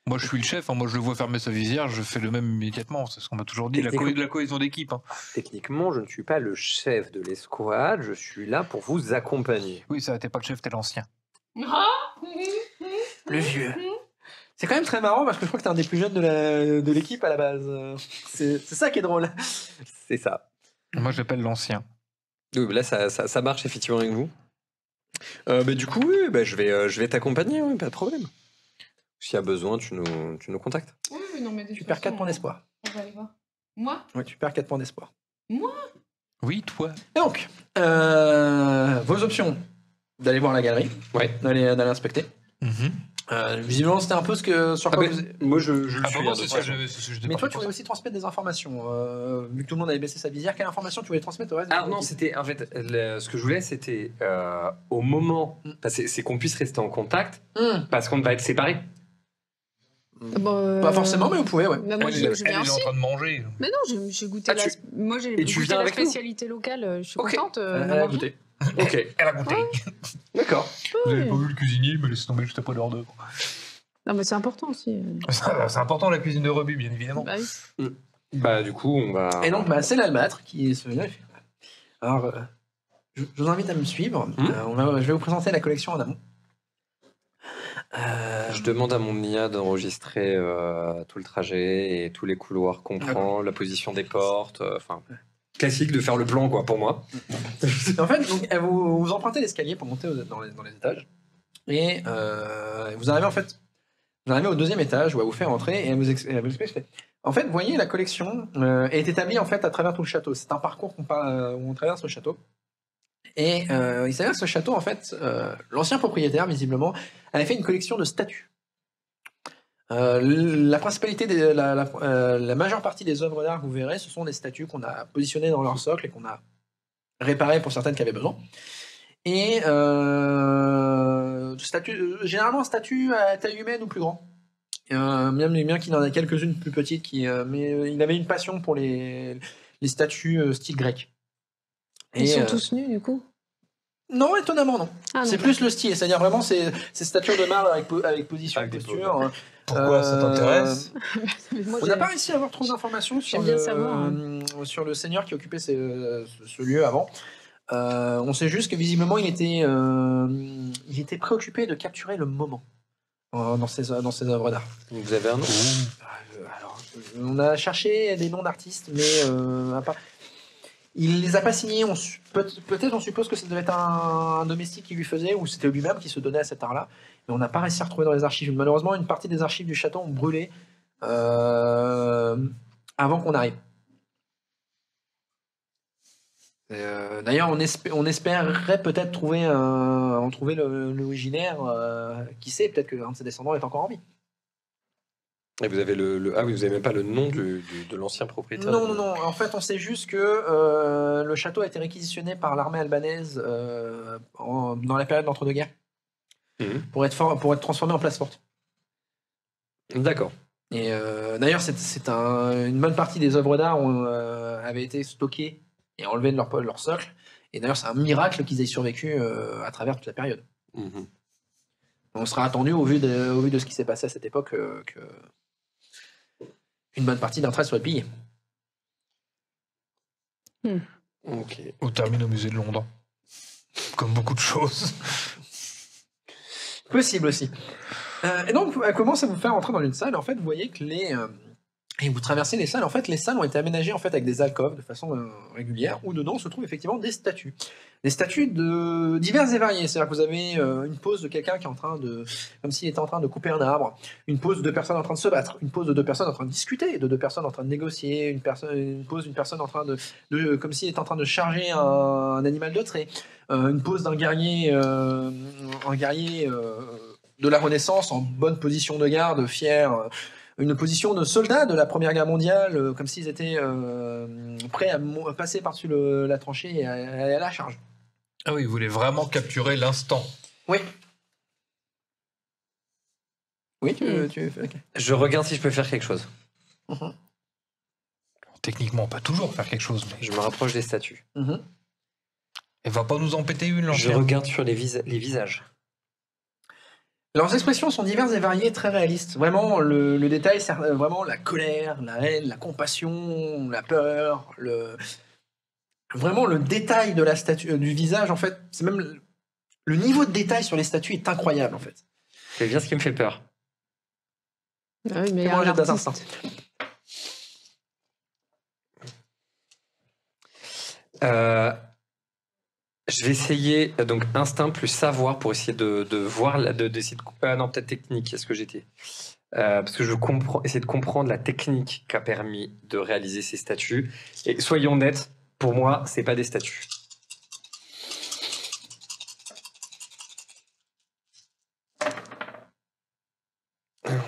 Moi, je suis le chef. Hein. Moi, je le vois fermer sa visière. Je fais le même immédiatement. C'est ce qu'on m'a toujours dit. La cohésion d'équipe. Hein. Techniquement, je ne suis pas le chef de l'escouade, je suis là pour vous accompagner. Oui, ça, t'es pas le chef, t'es l'ancien. Le vieux. C'est quand même très marrant parce que je crois que t'es un des plus jeunes de l'équipe à la base. C'est ça qui est drôle. C'est ça. Moi, j'appelle l'ancien. Oui, là, ça marche effectivement avec vous. Du coup, oui, je vais t'accompagner, oui, pas de problème. S'il y a besoin, tu nous contactes. Oui, non, mais Tu perds 4 points d'espoir. On va aller voir. Moi Oui, tu perds 4 points d'espoir. Oui, toi. Et donc, vos options d'aller voir la galerie, Ouais. d'aller inspecter. Visiblement, c'était un peu ce que sur quoi vous... Moi, je le Ah, suis. pardon, hein, c'est de ce toute que façon. je Mais toi, tu voulais aussi transmettre des informations. Vu que tout le monde avait baissé sa visière, quelle information tu voulais transmettre au reste de Ah non, l'équipe? c'était en fait ce que je voulais, c'était au moment, c'est qu'on puisse rester en contact parce qu'on va être séparés. Pas forcément, mais vous pouvez, ouais. Bah, moi, Elle, je elle viens est en aussi. train de manger. Mais non, j'ai goûté Ah, la... tu- Moi, j'ai Et tu goûté viens la avec nous spécialité locale. Je suis Ok. contente. Elle a goûté. Ok, Elle a goûté. d'accord. Vous avez pas vu le cuisinier, mais laissez tomber juste après l'heure d'œuvre. Non, mais c'est important aussi. C'est important la cuisine de rebut, bien évidemment. Bah oui. Bah du coup, on va. Et donc, c'est l'Almatre qui se vient. Alors, je vous invite à me suivre. Je vais vous présenter la collection en amont. Je demande à mon IA d'enregistrer tout le trajet et tous les couloirs qu'on prend, la position des portes, enfin classique de faire le plan quoi pour moi. En fait, donc, vous empruntez l'escalier pour monter dans les étages. Et vous arrivez en fait, vous arrivez au deuxième étage où elle vous fait rentrer et elle vous explique. En fait, vous voyez, la collection est établie en fait à travers tout le château. C'est un parcours où on traverse le château. Et il s'avère que ce château, en fait, l'ancien propriétaire, visiblement, avait fait une collection de statues. La principalité, la majeure partie des œuvres d'art que vous verrez, ce sont des statues qu'on a positionnées dans leur socle et qu'on a réparées pour certaines qui avaient besoin. Et généralement, statue à taille humaine ou plus grand. Bien qu'il en ait quelques-unes plus petites, mais il avait une passion pour les statues style grec. Ils sont tous nus, du coup? Non, étonnamment, non. Ah, c'est non. plus le style, c'est-à-dire vraiment ces statues de marbre avec position, Avec des posture. Pourquoi ça t'intéresse? Moi, On n'a pas réussi à avoir trop d'informations sur, J'aime bien savoir, sur le seigneur qui occupait ce lieu avant. On sait juste que visiblement il était préoccupé de capturer le moment dans ses œuvres d'art. Vous avez un nom? Alors, on a cherché des noms d'artistes, mais à part... il les a pas signés. Peut-être on suppose que ça devait être un domestique qui lui faisait, ou c'était lui-même qui se donnait à cet art-là. Mais on n'a pas réussi à retrouver dans les archives. Malheureusement, une partie des archives du château ont brûlé avant qu'on arrive. D'ailleurs, on espérerait peut-être trouver l'originaire. Qui sait, peut-être qu'un de ses descendants est encore en vie. Et vous avez ah oui, vous avez même pas le nom de l'ancien propriétaire. Non. En fait, on sait juste que le château a été réquisitionné par l'armée albanaise dans la période d'entre-deux-guerres pour être transformé en place forte. D'accord. Et d'ailleurs, une bonne partie des œuvres d'art avaient été stockées et enlevées de leur socle. Et d'ailleurs, c'est un miracle qu'ils aient survécu à travers toute la période. On sera attendu au vu de ce qui s'est passé à cette époque que une bonne partie d'entre elles soit pillée. Ok. Ou termine au musée de Londres. Comme beaucoup de choses. Possible aussi. Et donc, elle commence à vous faire entrer dans une salle. En fait, vous voyez que et vous traversez les salles. En fait, les salles ont été aménagées en fait avec des alcôves de façon régulière, où dedans se trouvent effectivement des statues. Des statues diverses et variées. C'est-à-dire que vous avez une pose de quelqu'un qui est en train comme s'il était en train de couper un arbre, une pose de deux personnes en train de se battre, une pose de deux personnes en train de discuter, de deux personnes en train de négocier, une pose d'une personne en train comme s'il était en train de charger un animal de trait, une pose d'un guerrier, de la Renaissance en bonne position de garde, fier. Une position de soldats de la Première Guerre mondiale, comme s'ils étaient prêts à passer par-dessus la tranchée et à la charge. Ah oui, vous voulez vraiment capturer l'instant. Oui. Oui, ok. Je regarde si je peux faire quelque chose. Techniquement, on peut toujours faire quelque chose, mais Je me rapproche des statues. elle va pas nous en péter une, Je l'ancienne. regarde sur les visages. Leurs expressions sont diverses et variées, très réalistes. Vraiment, le détail, c'est vraiment la colère, la haine, la compassion, la peur, vraiment le détail de la statue, du visage, en fait, c'est même le niveau de détail sur les statues est incroyable, en fait. C'est bien ce qui me fait peur. Ah oui, mais Fais-moi un un jet artiste. d'instinct. Je vais essayer donc instinct plus savoir pour essayer de voir d'essayer de couper. Ah non, peut-être technique. Est-ce que j'étais parce que je essayer de comprendre la technique qui a permis de réaliser ces statues. Et soyons nets, pour moi, c'est pas des statues.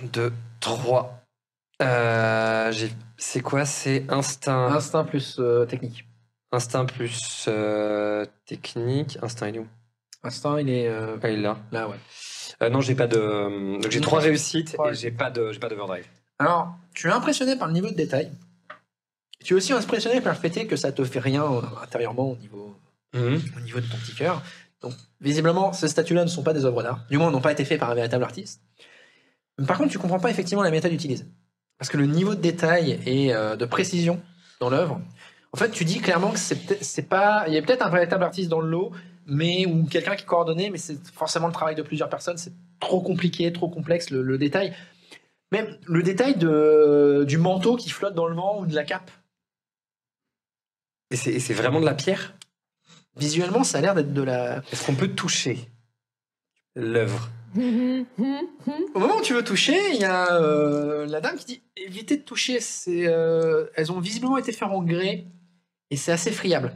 2, 3. C'est quoi? C'est instinct. Instinct plus technique. Instinct plus technique. Instinct, il est où? Instinct, il est Ah, il est là. là, ouais. Non, j'ai pas de. Donc j'ai 3 réussites Trois et j'ai pas d'overdrive. Alors, tu es impressionné par le niveau de détail. Tu es aussi impressionné par le fait que ça te fait rien intérieurement au niveau de ton petit cœur. Donc, visiblement, ces statues-là ne sont pas des œuvres d'art. Du moins, n'ont pas été faits par un véritable artiste. Mais par contre, tu comprends pas effectivement la méthode utilisée. Parce que le niveau de détail et de précision dans l'œuvre, en fait, tu dis clairement que c'est pas. Il y a peut-être un véritable artiste dans le lot, mais ou quelqu'un qui coordonnait, mais c'est forcément le travail de plusieurs personnes. C'est trop compliqué, trop complexe le détail. Même le détail du manteau qui flotte dans le vent ou de la cape. Et c'est vraiment de la pierre? Visuellement, ça a l'air d'être de la. Est-ce qu'on peut toucher l'œuvre? Au moment où tu veux toucher, il y a la dame qui dit évitez de toucher. Elles ont visiblement été faites en grès et c'est assez friable.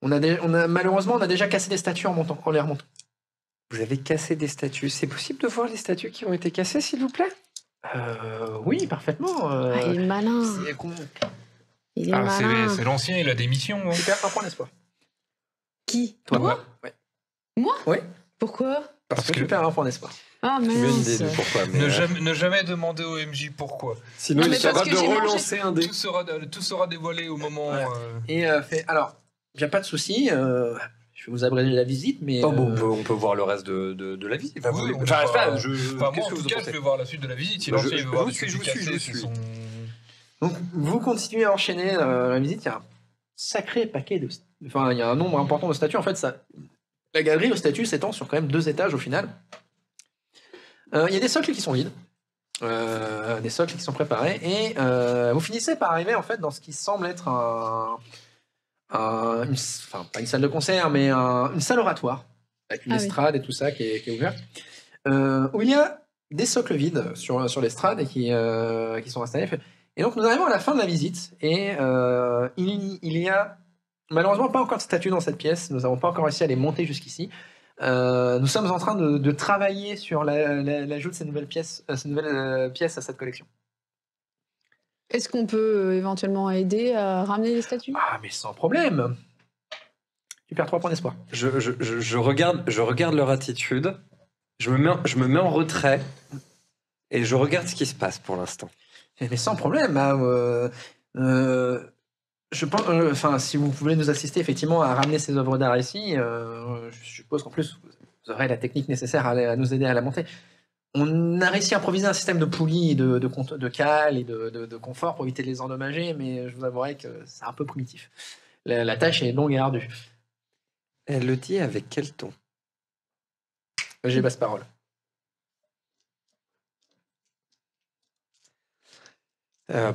Malheureusement, on a déjà cassé des statues en les remontant. Vous avez cassé des statues. C'est possible de voir les statues qui ont été cassées, s'il vous plaît? Oui, parfaitement. Ah, il est malin. Il est malin. C'est l'ancien, il a des missions. Hein. Tu perds un point d'espoir. Qui? Toi, Moi? Ouais. Moi? Oui. Pourquoi? Parce que tu perds un point d'espoir. Ah, J'ai une idée mince. de pourquoi. Mais Ne jamais demander au MJ pourquoi. Sinon, Ah, il mais sera parce de que j'ai mangé- relancer un dé. Tout sera dévoilé au moment. Ouais. Et alors, il n'y a pas de souci. Je vais vous abréger la visite, mais. Oh, bon, on peut voir le reste de la visite. Enfin, Oui, vous- on enfin, peut je sais pas, pas- je- Enfin, moi, qu'est-ce en que tout vous en cas, pensez? je vais voir la suite de la visite. Si Bah, l'ancien je veut voir vous le suis, truc je vous cassé, suis. c'est son. Donc, vous continuez à enchaîner la visite. Il y a un sacré paquet de. Enfin, il y a un nombre important de statues. En fait, la galerie aux statues s'étend sur quand même 2 étages au final. Il y a des socles qui sont vides. Des socles qui sont préparés. Et vous finissez par arriver en fait dans ce qui semble être enfin, pas une salle de concert, mais une salle oratoire. Avec une Ah oui. estrade et tout ça qui est ouverte. Où il y a des socles vides sur l'estrade et qui sont installés. Et donc nous arrivons à la fin de la visite et il y a malheureusement pas encore de statue dans cette pièce. Nous n'avons pas encore réussi à les monter jusqu'ici. Nous sommes en train de travailler sur l'ajout de ces nouvelles pièces à cette collection. Est-ce qu'on peut éventuellement aider à ramener les statues? Ah mais sans problème. Tu perds 3 points d'espoir. Je regarde leur attitude. Je me mets en retrait et je regarde ce qui se passe pour l'instant. Mais sans problème. Je pense, enfin, si vous voulez nous assister effectivement à ramener ces œuvres d'art ici, je suppose qu'en plus vous aurez la technique nécessaire à nous aider à la monter. On a réussi à improviser un système de poulies, de cales et de confort pour éviter de les endommager, mais je vous avouerai que c'est un peu primitif. La tâche est longue et ardue. Elle le dit avec quel ton? J'ai basse parole.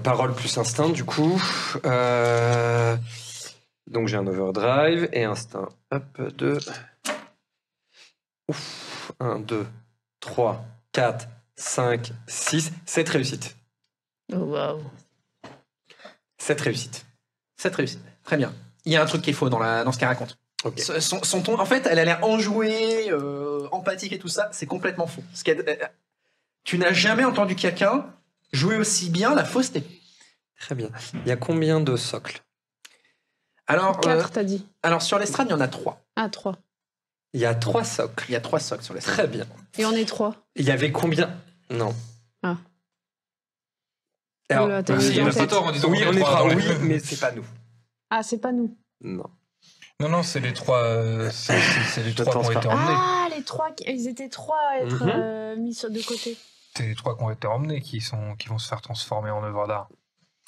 Parole plus instinct, du coup. Donc j'ai un overdrive et instinct. Hop, 2. Ouf. 1, 2, 3, 4, 5, 6, 7 réussites. Oh, waouh. 7 réussites. 7 réussites. Très bien. Il y a un truc qui est faux dans ce qu'elle raconte. Ok. Son ton, en fait, elle a l'air enjouée, empathique et tout ça. C'est complètement faux. Tu n'as jamais entendu quelqu'un jouer aussi bien la fausseté. Très bien. Il y a combien de socles? Alors, 4, t'as dit. alors sur l'estrade, il y en a 3. Ah, 3. Il y a 3 socles. Il y a 3 socles sur l'estrade. Très bien. Et on est 3. Il y avait combien? Non. Ah. Alors, Oula, t'as il y en a en pas tête. tort en disant oui, qu'on on est trois 3, dans oui, les- mais c'est pas nous. Ah, c'est pas nous. Non. Non, c'est les trois. C'est les Je trois qui ont pense été pas. emmenés. Ah, les 3, ils étaient 3 à être Mhm. mis de côté. C'est les trois qui ont été emmenés qui vont se faire transformer en œuvre d'art.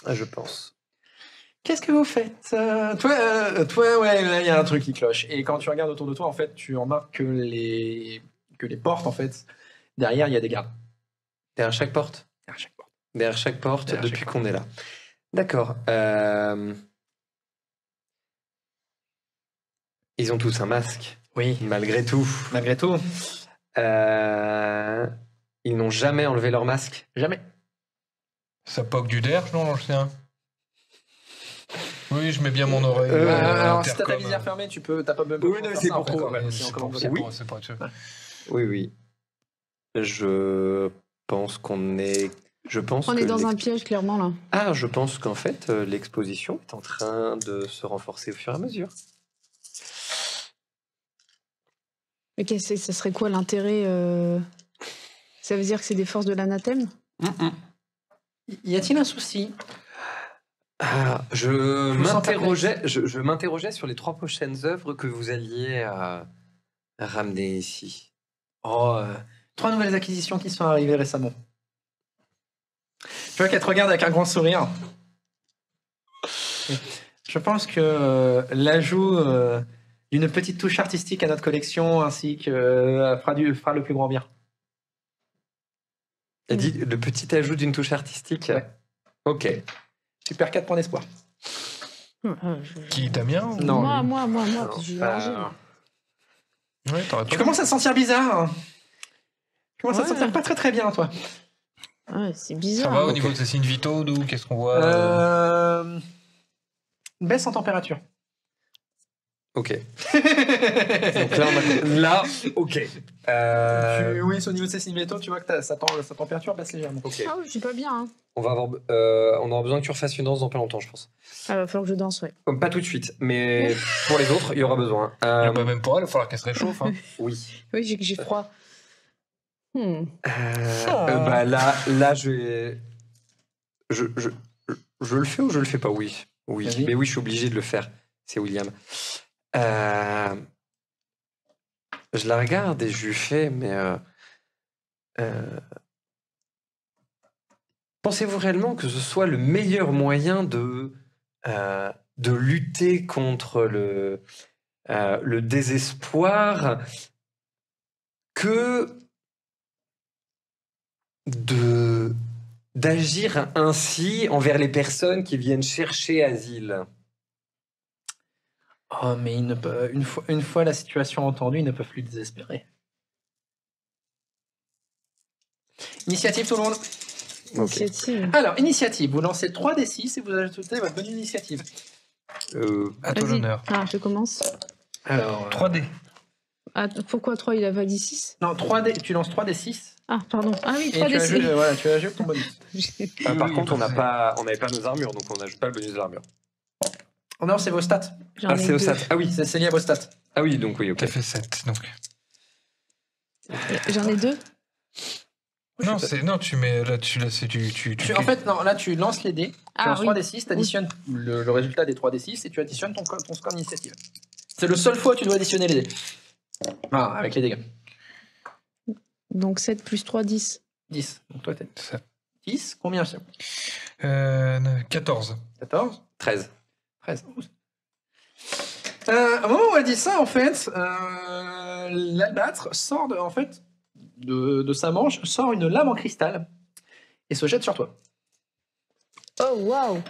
Ah, je pense. Qu'est-ce que vous faites toi, ouais, là, il y a un truc qui cloche. Et quand tu regardes autour de toi, en fait, tu remarques que les portes, en fait, derrière, il y a des gardes. Derrière chaque porte? Derrière chaque porte. Derrière chaque porte, Derrière depuis chaque qu'on est là. D'accord. Ils ont tous un masque, Oui, malgré tout. malgré tout, Ils n'ont jamais enlevé leur masque. jamais. Ça poque du derge, non, l'ancien? Oui, je mets bien mon oreille. Alors, si t'as ta intercom, visière fermée, t'as pas besoin de Oui, non, faire c'est ça, pour en fait, trop, quand même, ouais, c'est c'est en commande pour- vocale. c'est pour être sûr. Oui, oui. Je pense qu'on est... Je pense On que est dans un piège, clairement, là. Ah, je pense qu'en fait, l'exposition est en train de se renforcer au fur et à mesure. Mais ça serait quoi l'intérêt Ça veut dire que c'est des forces de l'anathème? Y a-t-il un souci? Ah, je vous sens je m'interrogeais sur les 3 prochaines œuvres que vous alliez ramener ici. 3 nouvelles acquisitions qui sont arrivées récemment. Tu vois qu'elle te regarde avec un grand sourire. Je pense que l'ajout d'une petite touche artistique à notre collection ainsi que fera le plus grand bien. Elle dit le petit ajout d'une touche artistique. Ouais. Ok. Tu perds 4 points d'espoir. Qui, Damien ou... Non, Moi, Non, parce que j'ai mangé. Ouais, t'aurais Tu pas... commences à te sentir bizarre. Hein. Tu commences à te Ouais. sentir pas très très bien, toi. Ouais, c'est Ça bizarre. va au niveau de ses signes vitaux, nous, qu'est-ce qu'on voit Une baisse en température. Ok. Donc là, ok. Oui, c'est au niveau de ces signes vitaux, tu vois que sa température baisse légèrement. Ok. Ah oui, je suis pas bien. Hein. On aura besoin que tu refasses une danse dans pas longtemps, je pense. Ah, va falloir que je danse, ouais. Pas tout de suite, mais pour les autres, il y aura besoin. Bah, même pour elle, il va falloir qu'elle se réchauffe. Hein. Oui. Oui, j'ai froid. Bah là, je vais. Je le fais ou je le fais pas? Oui. Oui. Vas-y. Mais oui, je suis obligé de le faire. C'est William. Je la regarde et je lui fais, mais. Pensez-vous réellement que ce soit le meilleur moyen de lutter contre le désespoir que d'agir ainsi envers les personnes qui viennent chercher asile? Oh, mais une fois la situation entendue, ils ne peuvent plus désespérer. Initiative, tout le monde. Initiative. Alors, initiative, vous lancez 3d6 et vous ajoutez votre bonne initiative. À toi Vas-y. l'honneur. Ah, je commence. Alors, 3D. Ah, pourquoi 3? Il a pas dit 6? non, 3D, tu lances 3d6 Ah, pardon. Ah oui, et 3D. tu ajoutes ton bonus. Par Oui, contre, on c'est- n'avait pas nos armures, donc on n'ajoute pas le bonus de l'armure. Oh non, c'est vos stats. J'en Ah, ai c'est au deux. stat. Ah oui. C'est lié à vos stats. Ah oui, donc oui, ok. T'as fait 7, donc. J'en ai 2. Non, tu mets là, tu En fait, non, là, tu lances les dés, tu Ah lances oui. 3d6, tu additionnes le résultat des 3d6 et tu additionnes ton score d'initiative. C'est le seul fois où tu dois additionner les dés. Ah, avec les dégâts. Donc 7 plus 3, 10. 10. Donc toi, t'as Ça. 10. Combien c'est 14. 14 13. 13. Au moment où elle dit ça, en fait, l'albâtre sort de sa manche, sort une lame en cristal et se jette sur toi. Oh, waouh.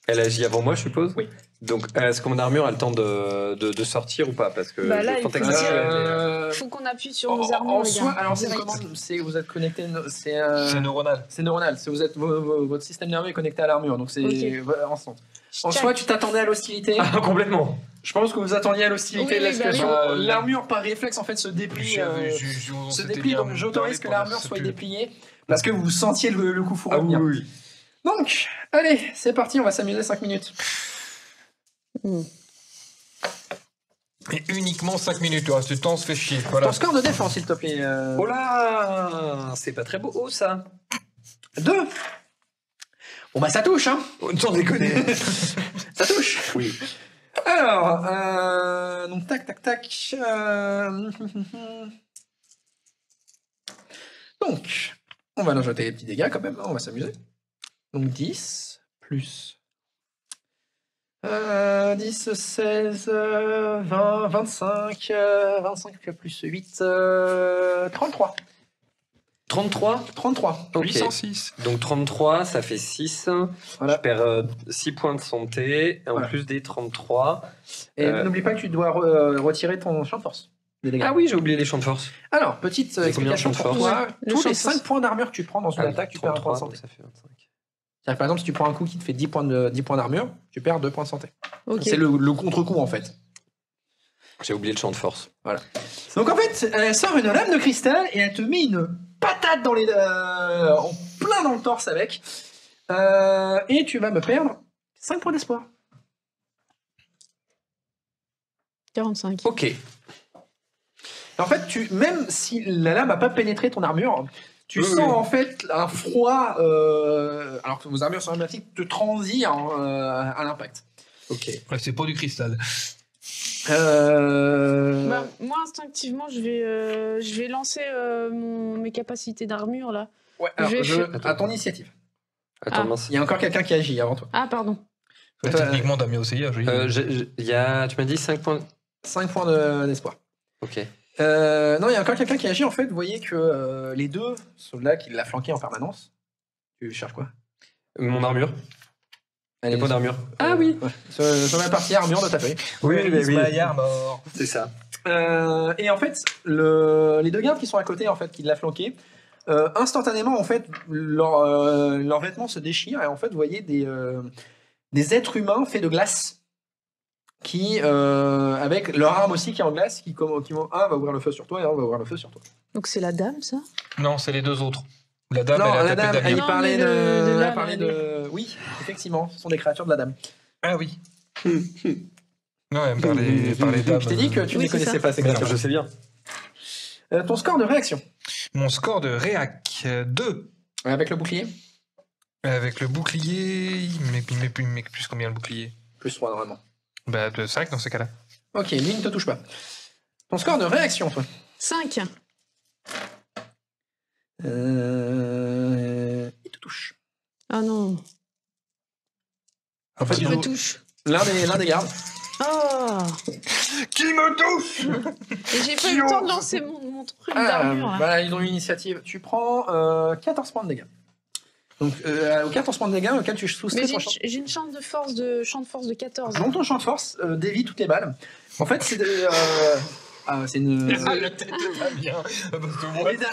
Elle agit avant moi, je suppose? Oui. Donc, est-ce que mon armure a le temps de sortir ou pas? Parce que Bah là, je il tente faut d'activer, dire- mais, Faut qu'on appuie sur nos En armures, les soi, gars. alors c'est Direct. comment vous êtes connecté, c'est C'est neuronal. neuronal, votre système nerveux est connecté à l'armure, donc c'est Ok. ensemble. En soi, tu t'attendais à l'hostilité. Ah, complètement. Je pense que vous attendiez à l'hostilité Oui, de la oui, bah situation. oui. L'armure par réflexe en fait se déplie. Se déplie, donc j'autorise que l'armure soit dépliée parce que vous sentiez le coup fourré Ah oui, venir. oui. Donc, allez, c'est parti, on va s'amuser 5 minutes. Et uniquement 5 minutes, le reste du temps, on se fait chier. Voilà. Ton score de défense, s'il te plaît. Oh là, c'est pas très beau, ça. 2. Bon bah ça touche, hein. Sans déconner. Ça touche. Oui. Alors, donc tac. Donc, on va ajouter les petits dégâts quand même, hein, on va s'amuser. Donc 10 plus 10, 16, 20, 25, 25 plus 8, 33. 33. 33. Ok. 806. Donc 33, ça fait 6. Voilà. Je perds 6 points de santé, en Voilà. plus des 33. Et n'oublie pas que tu dois retirer ton champ de force. Des dégâts. Ah oui, j'ai oublié les champs de force. Alors, petite combien de explication champs de pour force? toi. Le Tous champ les de force. 5 points d'armure que tu prends dans une attaque, tu perds un point de santé. donc ça fait 25. C'est-à-dire, par exemple, si tu prends un coup qui te fait 10 points d'armure, tu perds 2 points de santé. Ok. C'est le contre-coup, en fait. J'ai oublié le champ de force. Donc en fait, elle sort une lame de cristal et elle te met une patate dans en plein dans le torse avec. Et tu vas me perdre 5 points d'espoir. 45. Ok. En fait, même si la lame n'a pas pénétré ton armure, tu sens en fait un froid, alors que vos armures sont hermétiques, te transir à l'impact. Ok. Ouais, c'est pas du cristal. Bah, moi, instinctivement, je vais lancer mes capacités d'armure, là. Ouais, alors, Attends. à ton initiative. Attends, Ah. mince. Il y a encore quelqu'un qui agit avant toi. Ah, pardon. Ouais, techniquement, Damien Osseillage. Il y a, tu m'as dit 5 points. 5 points d'espoir. Ok. Non, il y a encore quelqu'un qui agit. En fait, vous voyez que les deux soldats qui l'a flanqué en permanence. Tu cherches quoi? Mon armure. Allez, Pas d'armure. Ah oui. Sur la partie armure de ta feuille. Mort. C'est ça. Et en fait, les deux gardes qui sont à côté, en fait, qui l'a flanqué, instantanément, en fait, leurs vêtements se déchirent et en fait, vous voyez des êtres humains faits de glace qui, avec leur arme aussi qui est en glace, qui vont, un va ouvrir le feu sur toi et un va ouvrir le feu sur toi. Donc, c'est la dame, ça? Non, c'est les deux autres. La dame, Non, elle la a tapé dame, Damien. elle Non, parlait mais de elle l'âme, parlait de... Oui, effectivement, ce sont des créatures de la dame. Ah oui. Non, elle me parlait d'âme. Je t'ai dit que tu ne Oui, les c'est connaissais ça. pas, ces Mais créatures. je sais bien. Ton score de réaction Mon score de réac, 2. avec le bouclier? Avec le bouclier, il met plus combien le bouclier? Plus 3 normalement. Bah, de 5 dans ces cas-là. Ok, lui ne te touche pas. Ton score de réaction, toi 5. Il te touche. Ah non. En fait, Qui me touche? l'un des gardes. Oh. Qui me touche? Et j'ai pas eu le temps de lancer mon truc d'armure, là. Voilà, ils ont une initiative. Tu prends 14 points de dégâts. Donc, aux 14 points de dégâts auxquels tu soustrais Mais ton champ. j'ai une champ de force de 14. Donc, ton champ de force dévie toutes les balles. En fait, c'est c'est une. La tête de Damien.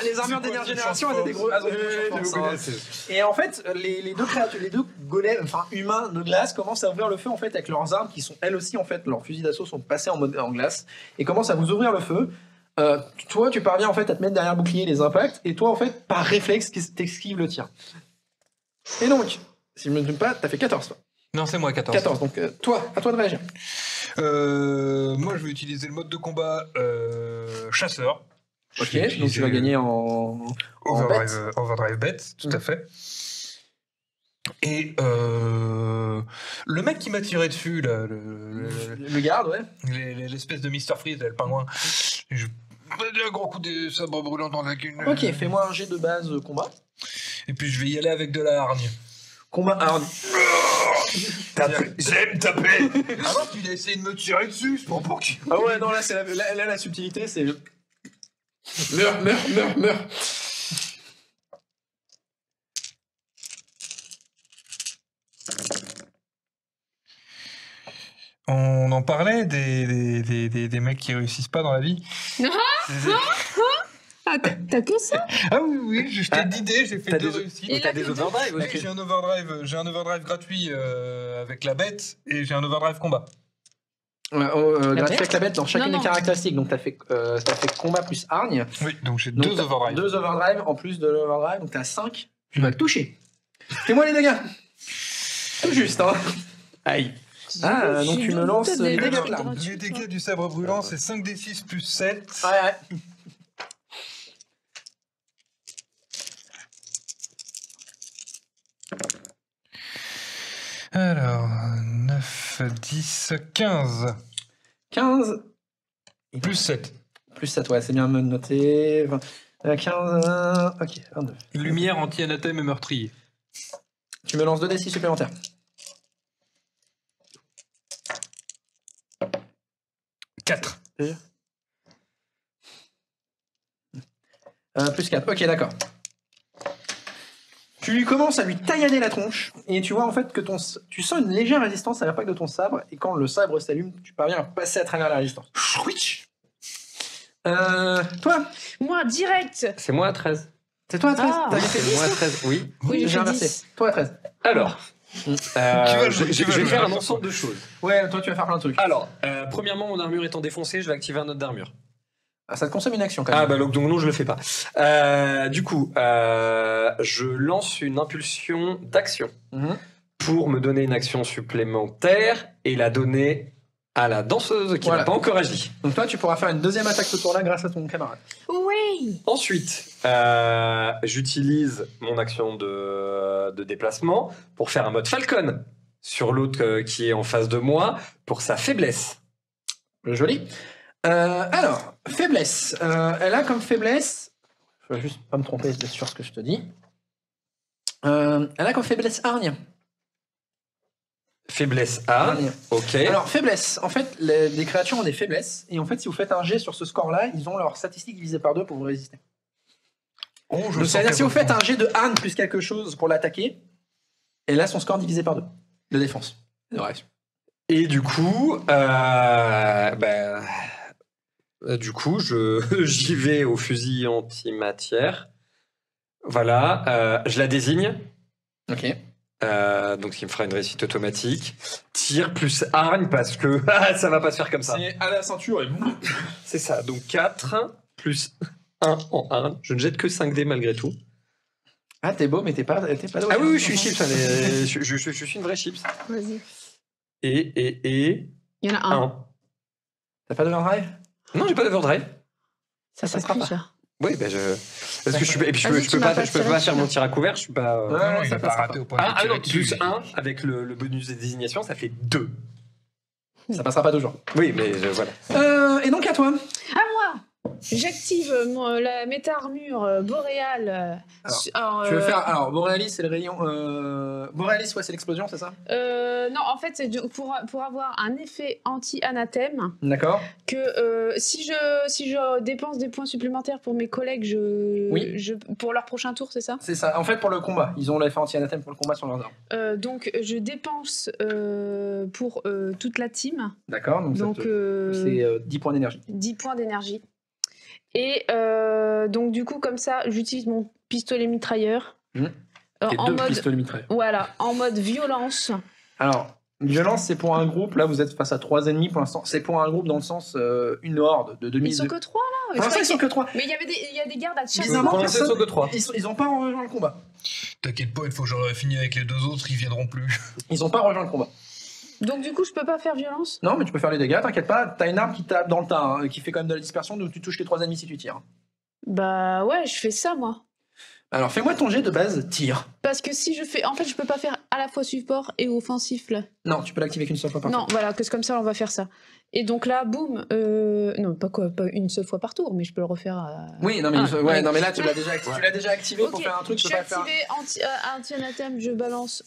Les armures dernière génération, elles étaient gros. Elles ont beaucoup de force, hein. Et en fait, les deux créatures, les deux golems, enfin humains de glace, commencent à ouvrir le feu en fait avec leurs armes qui sont elles aussi en fait, leurs fusils d'assaut sont passés en glace et commencent à vous ouvrir le feu. Toi, tu parviens en fait à te mettre derrière le bouclier les impacts et toi en fait par réflexe t'esquives le tir. Et donc, si je ne me trompe pas, t'as fait 14 toi. Non, c'est moi, 14. 14. Donc toi, à toi de réagir. Moi, je vais utiliser le mode de combat chasseur. Ok. Je vais Donc tu vas utiliser gagner en Overdrive bet, tout à fait. Et le mec qui m'a tiré dessus, là, le garde, ouais. l'espèce de Mr. Freeze, là, le pingouin, je un gros coup de sabre brûlant dans la gueule. Ok, fais-moi un jet de base combat. Et puis je vais y aller avec de la hargne. Combat hargne. J'aime taper. Alors qu'il a essayé de me tirer dessus, c'est pas pour qui. Ah ouais, non, là, c'est la subtilité, c'est... Meurs. On en parlait des mecs qui réussissent pas dans la vie. Ah, t'as que ça? Ah oui, je t'ai d'idées, j'ai fait T'as 2 des- réussites. Et T'as là, des que overdrives Oui, aussi. j'ai un overdrive gratuit avec la bête et j'ai un overdrive combat. Gratuit avec la bête dans chacune Non, des non. caractéristiques. Donc, t'as fait combat plus hargne. Oui, donc j'ai Donc, 2 t'as overdrives. 2 overdrive en plus de l'overdrive. Donc, t'as 5. Tu vas le toucher. Fais-moi les dégâts. Tout juste, hein. Aïe. Ah, donc tu me lances les dégâts de l'arme. Les dégâts du sabre brûlant, c'est 5d6 plus 7. Ouais. Alors, 9, 10, 15. 15. Plus 7. Plus 7, ouais, c'est bien de noter. 20, 15. Ok, 29. Lumière anti-anathème et meurtrier. Tu me lances 2d6 supplémentaires. Quatre. Plus 4. Ok, d'accord. Tu lui commences à lui taillader la tronche et tu vois en fait que tu sens une légère résistance à l'impact de ton sabre et quand le sabre s'allume, tu parviens à passer à travers la résistance. Toi, Moi, direct. C'est moi à 13. c'est toi à 13. Ah. T'avais fait C'est 10. moi à 13, oui. Oui, j'ai J'ai fait inversé. 10. Toi à 13. Alors, Je vais faire un ensemble de choses. Ouais, toi tu vas faire plein de trucs. Alors, premièrement, mon armure étant défoncée, je vais activer un autre d'armure. Ah, ça te consomme une action quand même. Ah bah donc non, je le fais pas. Du coup, je lance une impulsion d'action Mhm. pour me donner une action supplémentaire et la donner à la danseuse qui Voilà. n'a pas encore agi. Donc toi tu pourras faire une deuxième attaque ce tour-là grâce à ton camarade. Oui. Ensuite, j'utilise mon action de déplacement pour faire un mode Falcon sur l'autre qui est en face de moi pour sa faiblesse. Joli. Alors, faiblesse. Elle a comme faiblesse... Je vais juste pas me tromper sur ce que je te dis. Elle a comme faiblesse hargne. Faiblesse A, Hargne. ok. Alors, faiblesse. En fait, les créatures ont des faiblesses. Et en fait, si vous faites un jet sur ce score-là, ils ont leur statistique divisée par 2 pour vous résister. Oh, je Donc, sens c'est-à-dire qu'elle si vous va faites un jet de hargne plus quelque chose pour l'attaquer, elle a son score divisé par 2 de défense. De réaction. Et du coup, j'y vais au fusil antimatière. Voilà, je la désigne. Ok. Donc, ce qui me fera une réussite automatique. Tir plus hargne parce que ça va pas se faire comme ça. C'est à la ceinture et boum. C'est ça. Donc, 4 plus 1 en hargne. Je ne jette que 5 dés malgré tout. Ah, t'es beau, mais t'es pas doué. Ah oui, je suis chips. Allez, je suis une vraie chips. Vas-y. Et Il y en a un. 1. T'as pas d'overdrive? Non, j'ai pas d'overdrive. Ça sera plus, pas. ça. Oui, parce que je peux, et puis je Vas-y, peux tu m'as pas pas tiré, faire mon tir à couvert. Je suis pas. Ouais. Non, il ça a pas passera raté au point Ah de non, tirer plus dessus. 1 avec le bonus de désignation, ça fait 2. Ça passera pas toujours. Oui, mais voilà. Et donc à toi. À moi. J'active la méta-armure boréale. Tu veux faire. Alors, Borealis, c'est le rayon. Borealis, ouais, c'est l'explosion, c'est ça? Non, en fait, c'est pour avoir un effet anti-anathème D'accord. que si je dépense des points supplémentaires pour mes collègues, pour leur prochain tour, c'est ça? C'est ça. En fait, pour le combat. Ils ont l'effet anti-anathème pour le combat sur leurs armes. Donc, je dépense pour toute la team. D'accord. Donc, c'est 10 points d'énergie. 10 points d'énergie. Et donc, du coup, comme ça, j'utilise mon pistolet mitrailleur. Et deux pistolets mitrailleurs. Voilà, en mode violence. Alors, violence, c'est pour un groupe. Là, vous êtes face à 3 ennemis pour l'instant. C'est pour un groupe dans le sens une horde de 2000. Ils sont que 3 là. Pour l'instant, ils sont que 3. Mais il y a des gardes à chaque Bizarrement, Pour l'instant, ils sont que 3. Ils ont pas rejoint le combat. T'inquiète pas, une fois que j'aurai fini avec les deux autres, ils viendront plus. Ils ont pas rejoint le combat. Donc du coup, je peux pas faire violence? Non, mais tu peux faire les dégâts, t'inquiète pas. T'as une arme qui tape dans le tas, hein, qui fait quand même de la dispersion, donc tu touches les 3 ennemis si tu tires. Bah ouais, je fais ça moi. Alors, fais-moi ton jet de base, tir. Parce que si je fais... En fait, je peux pas faire à la fois support et offensif là. Non, tu peux l'activer qu'une seule fois par Non, tour. voilà, que c'est comme ça, on va faire ça. Et donc là, boum, non, pas une seule fois par tour, mais je peux le refaire à... Oui, non mais, ouais. non, mais là, tu l'as déjà, tu l'as déjà activé pour Ok, faire un truc, je tu suis peux pas le faire. activé anti-anathème, je balance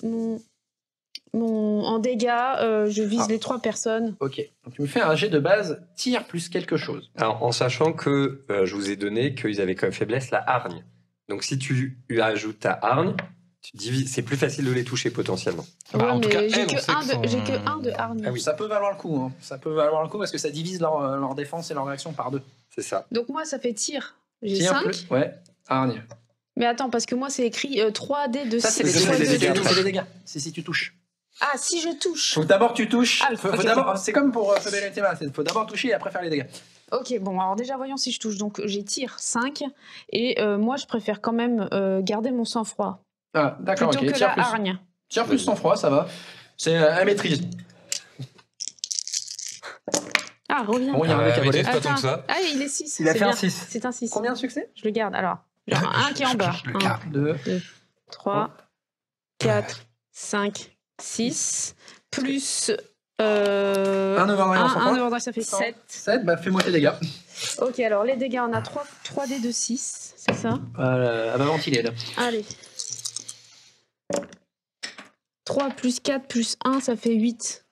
en dégâts, je vise les 3 personnes. Ok, donc tu me fais un jet de base, tir plus quelque chose. Alors, en sachant que je vous ai donné qu'ils avaient comme faiblesse la hargne. Donc, si tu lui ajoutes ta hargne, tu divises, c'est plus facile de les toucher potentiellement. Bah, Ouais, en tout mais cas, j'ai elles, on sait que j'ai son- que 1 de hargne. Ah oui. Ça peut valoir le coup, hein. Ça peut valoir le coup parce que ça divise leur défense et leur réaction par 2. C'est ça. Donc moi, ça fait tir. J'ai Tir 5. plus, ouais, hargne. Mais attends, parce que moi, c'est écrit 3D de Ça, c'est les, C'est dégâts, les dégâts. c'est les dégâts. C'est si tu touches. Ah, si je touche. Faut d'abord tu touches. Ah, Faut ok. d'abord, c'est comme pour Fabien et Théma, faut d'abord toucher et après faire les dégâts. Ok, bon, alors déjà, voyons si je touche. Donc, j'ai tir 5. Et moi, je préfère quand même garder mon sang-froid. Ah, d'accord, Plutôt ok. que Tire la plus, hargne. tire plus sang froid, ça va. C'est à maîtrise. Ah, reviens. Bon, il y a un mec à voler. c'est pas tant que ça. Ah, il est 6. Il a fait un 6. C'est un 6. Combien de succès? Je le garde. Alors, genre, un qui est en bas. Je le 1, garde. 2. 3, 4, 5, 6. Plus... un Un overdrive en sang-froid. overdrive, ça fait 7. 7, bah fais-moi tes dégâts. Ok, alors les dégâts, on a 3 dés de 6, c'est ça? Elle va ventiler là. Allez. 3 plus 4 plus 1, ça fait 8.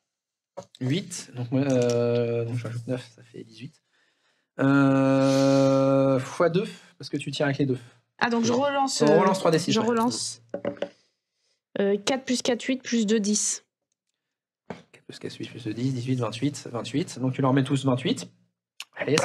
8, donc je rajoute 9, ça fait 18. x2, parce que tu tires avec les deux. Ah, donc je relance. On relance 3d6. Je ouais. relance. 4 plus 4, 8, plus 2, 10. 4 plus 4, 8 plus 10, 18, 28, 28. Donc tu leur mets tous 28. Allez,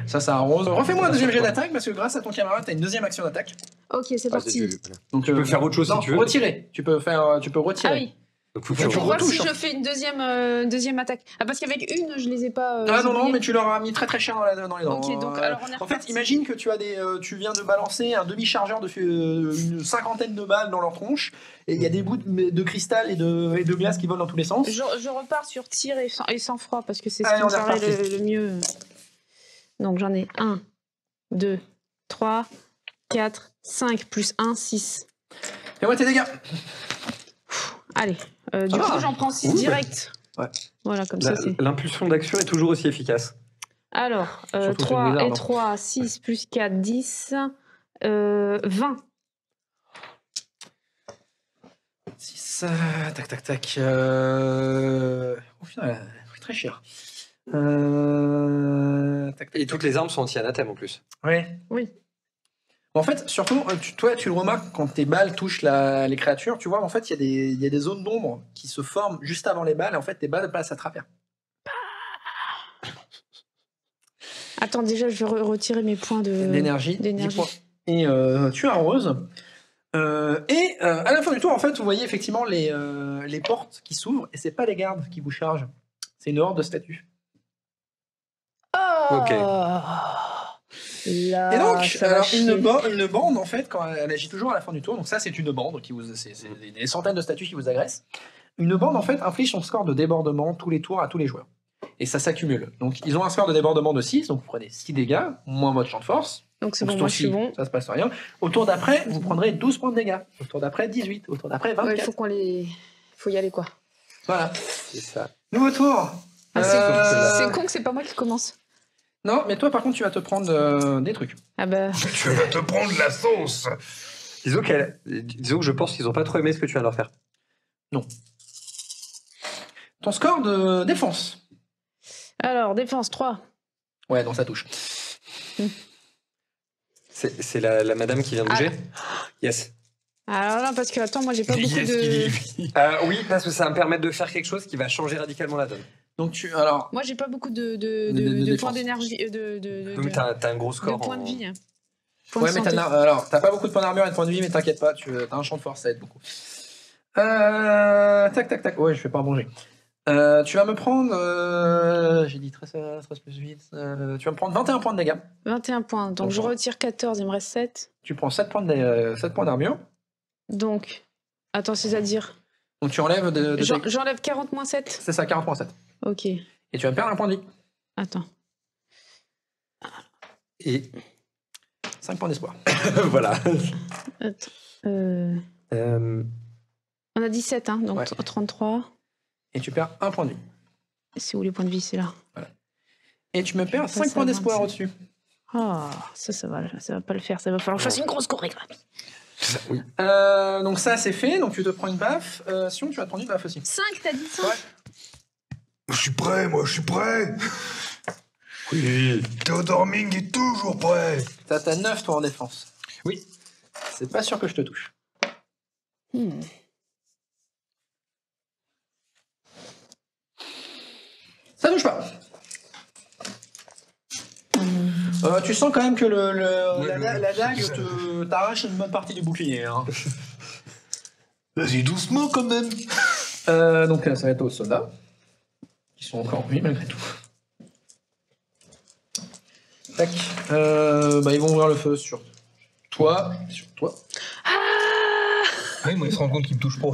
ça arrose. Refais-moi un deuxième jet d'attaque parce que grâce à ton camarade, t'as une deuxième action d'attaque. Ok, c'est parti. Donc Tu peux faire autre chose non, si tu veux. retirer. Tu peux retirer. Ah oui. Donc, faut que Tu tu Pour voir si retouches, je fais une deuxième attaque. Ah, parce qu'avec une, je les ai pas. Ah non, oubliées. mais tu leur as mis très très cher dans les dents. Ok, donc alors on est En fait, reparti. imagine que tu viens de balancer un demi-chargeur de une cinquantaine de balles dans leur tronche, et il y a des bouts de cristal et de glace qui volent dans tous les sens. Je repars sur tir et sang-froid parce que c'est ce Allez, qui on me est paraît reparti. le mieux. Donc j'en ai 1, 2, 3, 4, 5, plus 1, 6. Fais-moi tes dégâts. Allez, du Ah, coup j'en prends 6 cool. direct. Ouais. Voilà, comme ça c'est. L'impulsion d'action est toujours aussi efficace. Alors, Surtout que 3 Wizard, et non. 3, 6 plus 4, 10, 20. 6, tac tac tac. Oh putain, elle a coûté très cher. Tac, tac, Et toutes les armes sont anti-anathème en plus. Ouais. Oui. En fait, surtout, toi, tu le remarques quand tes balles touchent les créatures, tu vois, en fait, il y a des zones d'ombre qui se forment juste avant les balles, et en fait, tes balles passent à travers. Attends, déjà je vais retirer mes points D'énergie. 10 d'énergie. points. Et tu arroses. À la fin du tour, en fait, vous voyez effectivement les portes qui s'ouvrent, et c'est pas les gardes qui vous chargent, c'est une horde de statues. Oh Ok. Là, Et donc, ça va alors, chier. une bande, en fait, quand elle agit toujours à la fin du tour, donc ça, c'est une bande, c'est des centaines de statues qui vous agressent. Une bande, en fait, inflige son score de débordement tous les tours à tous les joueurs. Et ça s'accumule. Donc, ils ont un score de débordement de 6, donc vous prenez 6 dégâts, moins votre champ de force. Donc c'est Donc, bon, ce moi je suis tour-ci, bon. ça se passe rien. Au tour d'après, vous prendrez 12 points de dégâts. Au tour d'après, 18. Au tour d'après, 24. Ouais, il faut qu'on les. Faut y aller quoi. Voilà. C'est ça. Nouveau tour. Ah, Euh, c'est con que c'est pas moi qui commence. Non, mais toi, par contre, tu vas te prendre des trucs. Ah bah. Tu vas te prendre la sauce. Disons que je pense qu'ils ont pas trop aimé ce que tu viens de leur faire. Ton score de défense. Alors, défense 3. Ouais, donc ça touche. C'est la madame qui vient de bouger. Yes. Alors là, parce que attends, moi j'ai pas beaucoup de. Oui, parce que ça va me permettre de faire quelque chose qui va changer radicalement la donne. Donc alors, Moi j'ai pas beaucoup de De points défense. d'énergie. Donc t'as un gros De score. points de en- vie. Hein. Points ouais, de mais santé. alors, t'as pas beaucoup de points d'armure et de points de vie, mais t'inquiète pas, t'as un champ de force, ça aide beaucoup. Tac, tac, tac. Ouais, je fais pas un bon jet. Tu vas me prendre. J'ai dit 13 plus 8. Tu vas me prendre 21 points de dégâts. 21 points. Donc je retire 14, il me reste 7. Tu prends 7 points d'armure. Donc, attends, c'est-à-dire. Donc tu enlèves de J'enlève 40 moins 7. C'est ça, 40.7. Ok. Et tu vas me perdre un point de vie. Attends. Et 5 points d'espoir. voilà. Attends. Euh, On a 17, hein, donc Ouais. 33. Et tu perds un point de vie. C'est où les points de vie? C'est là. Et tu me perds passe 5 points à d'espoir 25. au-dessus. Ah, ça va pas le faire. Ça va falloir que je fasse une grosse corée. Donc ça, c'est fait. Donc tu te prends une baffe. Sinon, tu vas te prendre une baffe aussi. 5, t'as dit 5? Ouais. Je suis prêt, moi, je suis prêt. Oui. Théodorming est toujours prêt. T'as 9 toi en défense. Oui. C'est pas sûr que je te touche. Ça touche pas. Tu sens quand même que la dague t'arrache une bonne partie du bouclier. Hein. Vas-y, doucement quand même. Donc ça va être aux soldats. Qui sont encore en vie malgré tout. Tac. Ils vont ouvrir le feu sur toi. Sur toi. Oui, moi, il se rend compte qu'il me touche pas.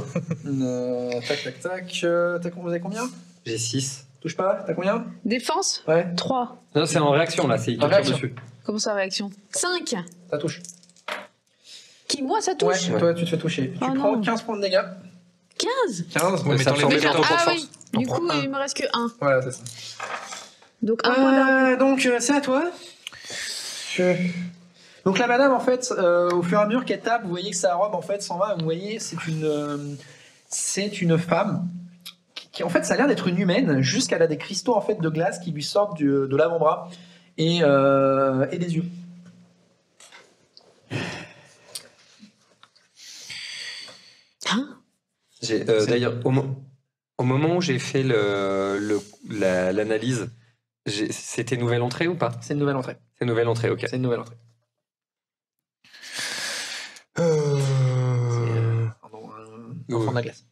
Tac, tac, tac. Vous avez combien? J'ai 6. Touche pas? T'as combien? Défense Ouais. 3. Non, c'est en réaction là, c'est il te tire réaction. dessus. Comment ça, réaction? 5. Ça touche. Qui, moi, ça touche? Ouais, toi tu te fais toucher. Oh tu prends non. 15 points de dégâts. 15. 15. Ouais, mais ça t'enlèves absorbe les ton dégâts. champ de Ah force. oui. T'en Du prends coup, un. il me reste que 1. Voilà, c'est ça. Donc, un point d'armure. Donc c'est à toi. Donc la madame, en fait, au fur et à mesure qu'elle tape, vous voyez que sa robe en fait s'en va. Vous voyez, c'est une femme qui en fait ça a l'air d'être une humaine, jusqu'à elle a des cristaux en fait de glace qui lui sortent de l'avant-bras et des yeux. Hein? D'ailleurs, au moment où j'ai fait l'analyse, C'était nouvelle entrée ou pas? C'est une nouvelle entrée. C'est nouvelle entrée, ok. C'est une nouvelle entrée. Pardon, un enfant de la glace.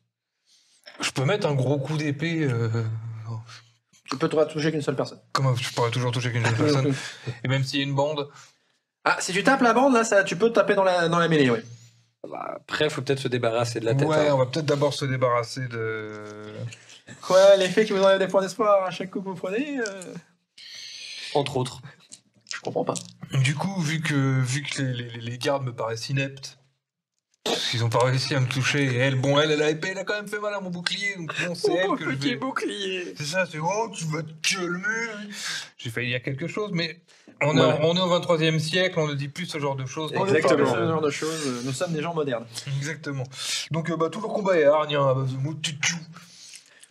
Je peux mettre un gros coup d'épée. Tu peux te toucher qu'une seule personne. Comment je pourrais toujours toucher qu'une seule personne. Et même s'il y a une bande. Ah, si tu tapes la bande, là, tu peux taper dans la mêlée, oui. Bah, après, il faut peut-être se débarrasser de la tête. Ouais, hein. on va peut-être d'abord se débarrasser de. Ouais, l'effet qui vous enlève des points d'espoir à chaque coup que vous prenez, Entre autres. je comprends pas. Du coup, vu que les gardes me paraissent ineptes, ils ont pas réussi à me toucher, et elle a épée, elle a quand même fait mal à mon bouclier, donc bon, c'est elle que je vais... bouclier. C'est ça, c'est oh, tu vas te calmer. J'ai failli dire quelque chose, mais on Ouais. est au 23e siècle, on ne dit plus ce genre de choses. On Exactement. ce genre de choses. Nous sommes des gens modernes. Exactement. Donc, tout le combat est hargne, hein, à base de mots de tutu.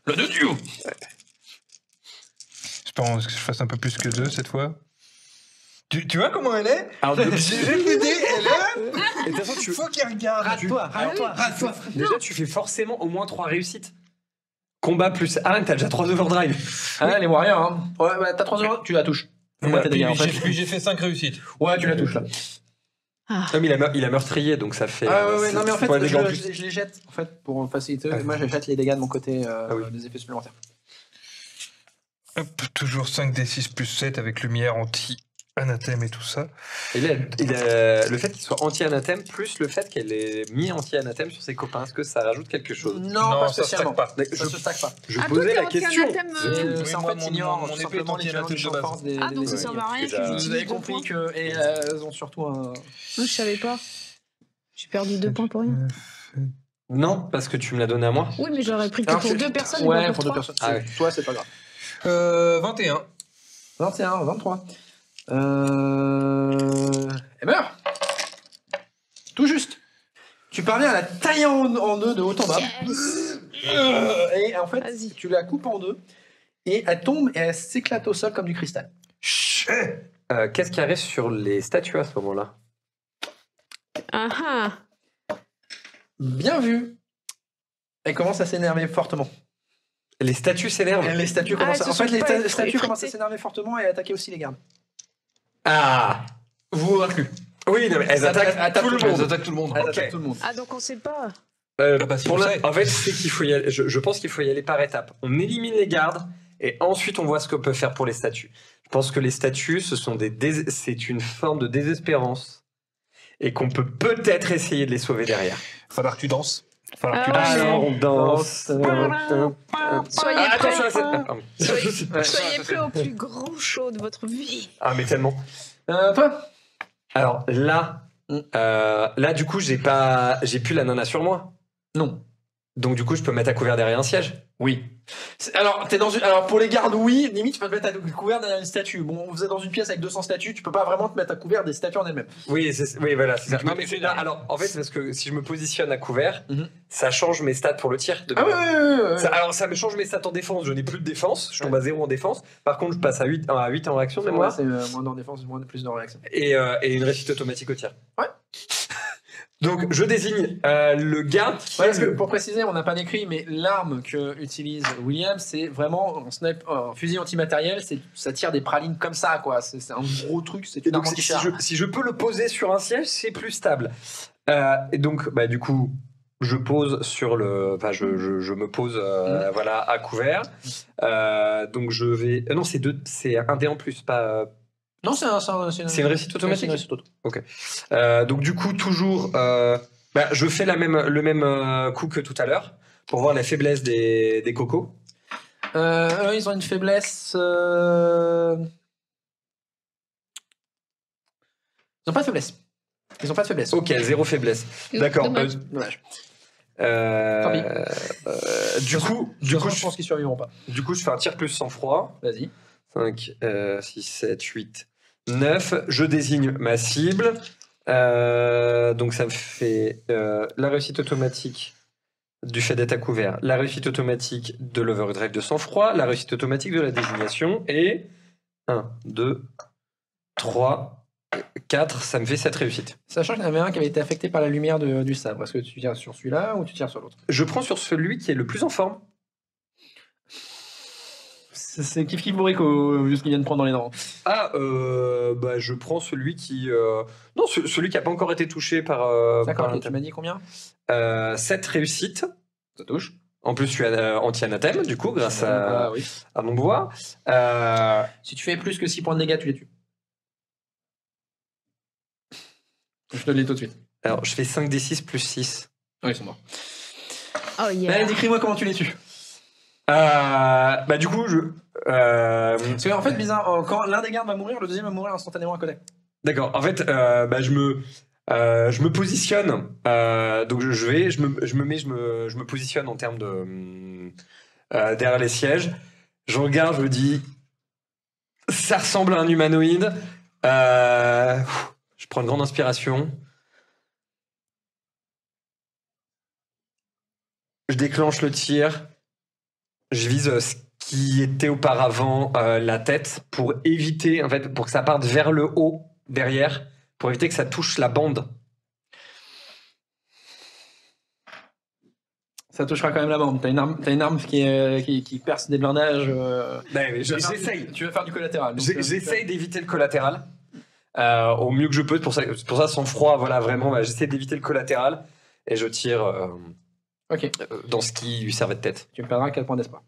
Le de Dieu. J'espère que je fasse un peu plus que 2 cette fois. Tu vois comment elle est? Alors, J'ai fait des, elle est... Et de toute façon, Faut qu'elle regarde. Rate-toi. déjà, tu fais forcément au moins 3 réussites. Combat plus 1, t'as déjà 3 overdrive. Ah, les warriors, hein. Ouais, bah, t'as 3 secondes, tu la touches. Ouais, tes dégâts, en fait. puis j'ai fait 5 réussites. Ouais, tu la touches, là. Comme il a meurtrier, donc ça fait. Ah ouais, c'est- non mais en c'est fait pas des je, gants en je- plus. je les jette en fait pour faciliter. Ouais. Moi je jette les dégâts de mon côté oui. des effets supplémentaires. Hop, toujours 5d6 plus 7 avec lumière anti-anathème et tout ça. Et là, le fait qu'il soit anti-anathème, plus le fait qu'elle ait mis anti-anathème sur ses copains, est-ce que ça rajoute quelque chose? Non, pas ça spécialement. stack pas. Ça se stack pas. Je Ah, posais toi, la t'es question. anti-anathème, Oui, C'est en moi, fait mon- ignore mon tout épée est simplement les anti-anathème challenges de de base. force des Ah, donc ça des sert à ennemis. rien déjà- que Vous Vous j'utilise avez 2 compris points. que et elles ont surtout un. Non, je savais pas. J'ai perdu 2 points pour rien. Non, parce que tu me l'as donné à moi. Oui, mais j'aurais pris que Alors, pour tu- 2 personnes. et Ouais, pas pour deux 3. personnes. Ah ouais. Toi c'est pas grave. 21. 21, 23. Elle meurt. Tout juste. Tu parviens à la tailler en deux de haut en bas. Yes. Et en fait, Vas-y. tu la coupes en deux. Et elle tombe et elle s'éclate au sol comme du cristal. Qu'est-ce qui arrive sur les statues à ce moment-là? Ah ah. Bien vu. Elle commence à s'énerver fortement. Les statues s'énervent. Les statues Ah, commencent elles se en fait, sont les pas statues effritées. commencent à s'énerver fortement et à attaquer aussi les gardes. Ah Vous inclus. oui, non, mais elles attaquent tout le Elles monde. attaquent tout le monde. Elles Ok. attaquent tout le monde. Ah, donc on sait pas. bah, si Pour vous la- savez. En fait, c'est qu'il faut y aller. Je pense qu'il faut y aller par étapes. On élimine les gardes et ensuite on voit ce qu'on peut faire pour les statues. Je pense que les statues, c'est une forme de désespérance et qu'on peut peut-être essayer de les sauver derrière. Falloir que tu danses. Falloir que tu Ah danses. ouais. Alors on danse. Soyez Ah, prêts. attention, pardon. Soyez prêts au plus grand show de votre vie. Ah mais tellement. Toi Alors là du coup j'ai plus la nana sur moi. Non. Donc du coup je peux mettre à couvert derrière un siège. Oui. Alors, alors, pour les gardes, oui, limite, tu peux te mettre à couvert derrière une statue. Bon, vous êtes dans une pièce avec 200 statues, tu peux pas vraiment te mettre à couvert des statues en elles-mêmes. Oui, oui, voilà, c'est ça. Je Non, me mais touche là, derrière. alors, en fait, c'est parce que si je me positionne à couvert, Mhm. ça change mes stats pour le tir. Ah ouais. Alors, ça me change mes stats en défense. Je n'ai plus de défense. Je tombe à 0 en défense. Par contre, je passe à 8 en réaction de mémoire. C'est moins en défense, plus de réaction. Et une réussite automatique au tir. Ouais. Donc, je désigne le garde qui Ouais, est parce que le- pour préciser, on n'a pas décrit, mais l'arme que utilise William, c'est vraiment un fusil antimatériel, ça tire des pralines comme ça, quoi. C'est un gros truc, c'est Et une donc, arme si anti-char. je peux le poser sur un siège, c'est plus stable. Et donc, bah, du coup, je pose sur le. Enfin, je me pose voilà, à couvert. Donc, je vais. Non, c'est un dé en plus, pas. Non, c'est C'est une réussite automatique. c'est une réussite auto. Donc, du coup, toujours. Bah, je fais le même coup que tout à l'heure pour voir la faiblesse des cocos. Eux, ils ont une faiblesse. Ils n'ont pas de faiblesse. Ils n'ont pas de faiblesse. Ok, 0 faiblesse. D'accord. Dommage. Dommage. Du coup, Je pense qu'ils survivront pas. je fais un tir plus sang-froid. Vas-y. 5, 6, 7, 8, 9. Je désigne ma cible. Donc ça me fait la réussite automatique du fait d'être à couvert, la réussite automatique de l'overdrive de sang-froid, la réussite automatique de la désignation et 1, 2, 3, 4. Ça me fait 7 réussites. Sachant qu'il y en avait un qui avait été affecté par la lumière du sabre. Est-ce que tu tires sur celui-là ou tu tires sur l'autre? Je prends sur celui qui est le plus en forme. C'est kiff kiff bourrico, vu ce qu'il vient de prendre dans les dents. Ah, bah, je prends celui qui. Non, celui qui n'a pas encore été touché par. D'accord, par ok, tu m'as dit combien 7 réussites. Ça touche. En plus, je suis anti-anathème, du coup, grâce Oui. à mon pouvoir. Si tu fais plus que 6 points de dégâts, tu les tues. Je te le dis tout de suite. Alors, je fais 5d6 plus 6. Ah, ils sont morts. Oh yeah. Allez, décris-moi comment tu les tues. Bah, du coup, Parce qu'en fait, bizarre, quand l'un des gardes va mourir, le deuxième va mourir instantanément à côté. D'accord. En fait, bah, je me positionne. Donc, je me positionne en termes de. Derrière les sièges. Je regarde, je me dis. Ça ressemble à un humanoïde. Je prends une grande inspiration. Je déclenche le tir. Je vise ce qui était auparavant la tête pour éviter, en fait, pour que ça parte vers le haut, derrière, pour éviter que ça touche la bande. Ça touchera quand même la bande. T'as une arme qui perce des blindages. J'essaye. Tu vas faire du collatéral. donc, J'essaye d'éviter le collatéral au mieux que je peux. Pour ça, sans froid, voilà, vraiment, bah, j'essaie d'éviter le collatéral et je tire Ok. dans ce qui lui servait de tête. Tu me perdras 4 points d'espoir.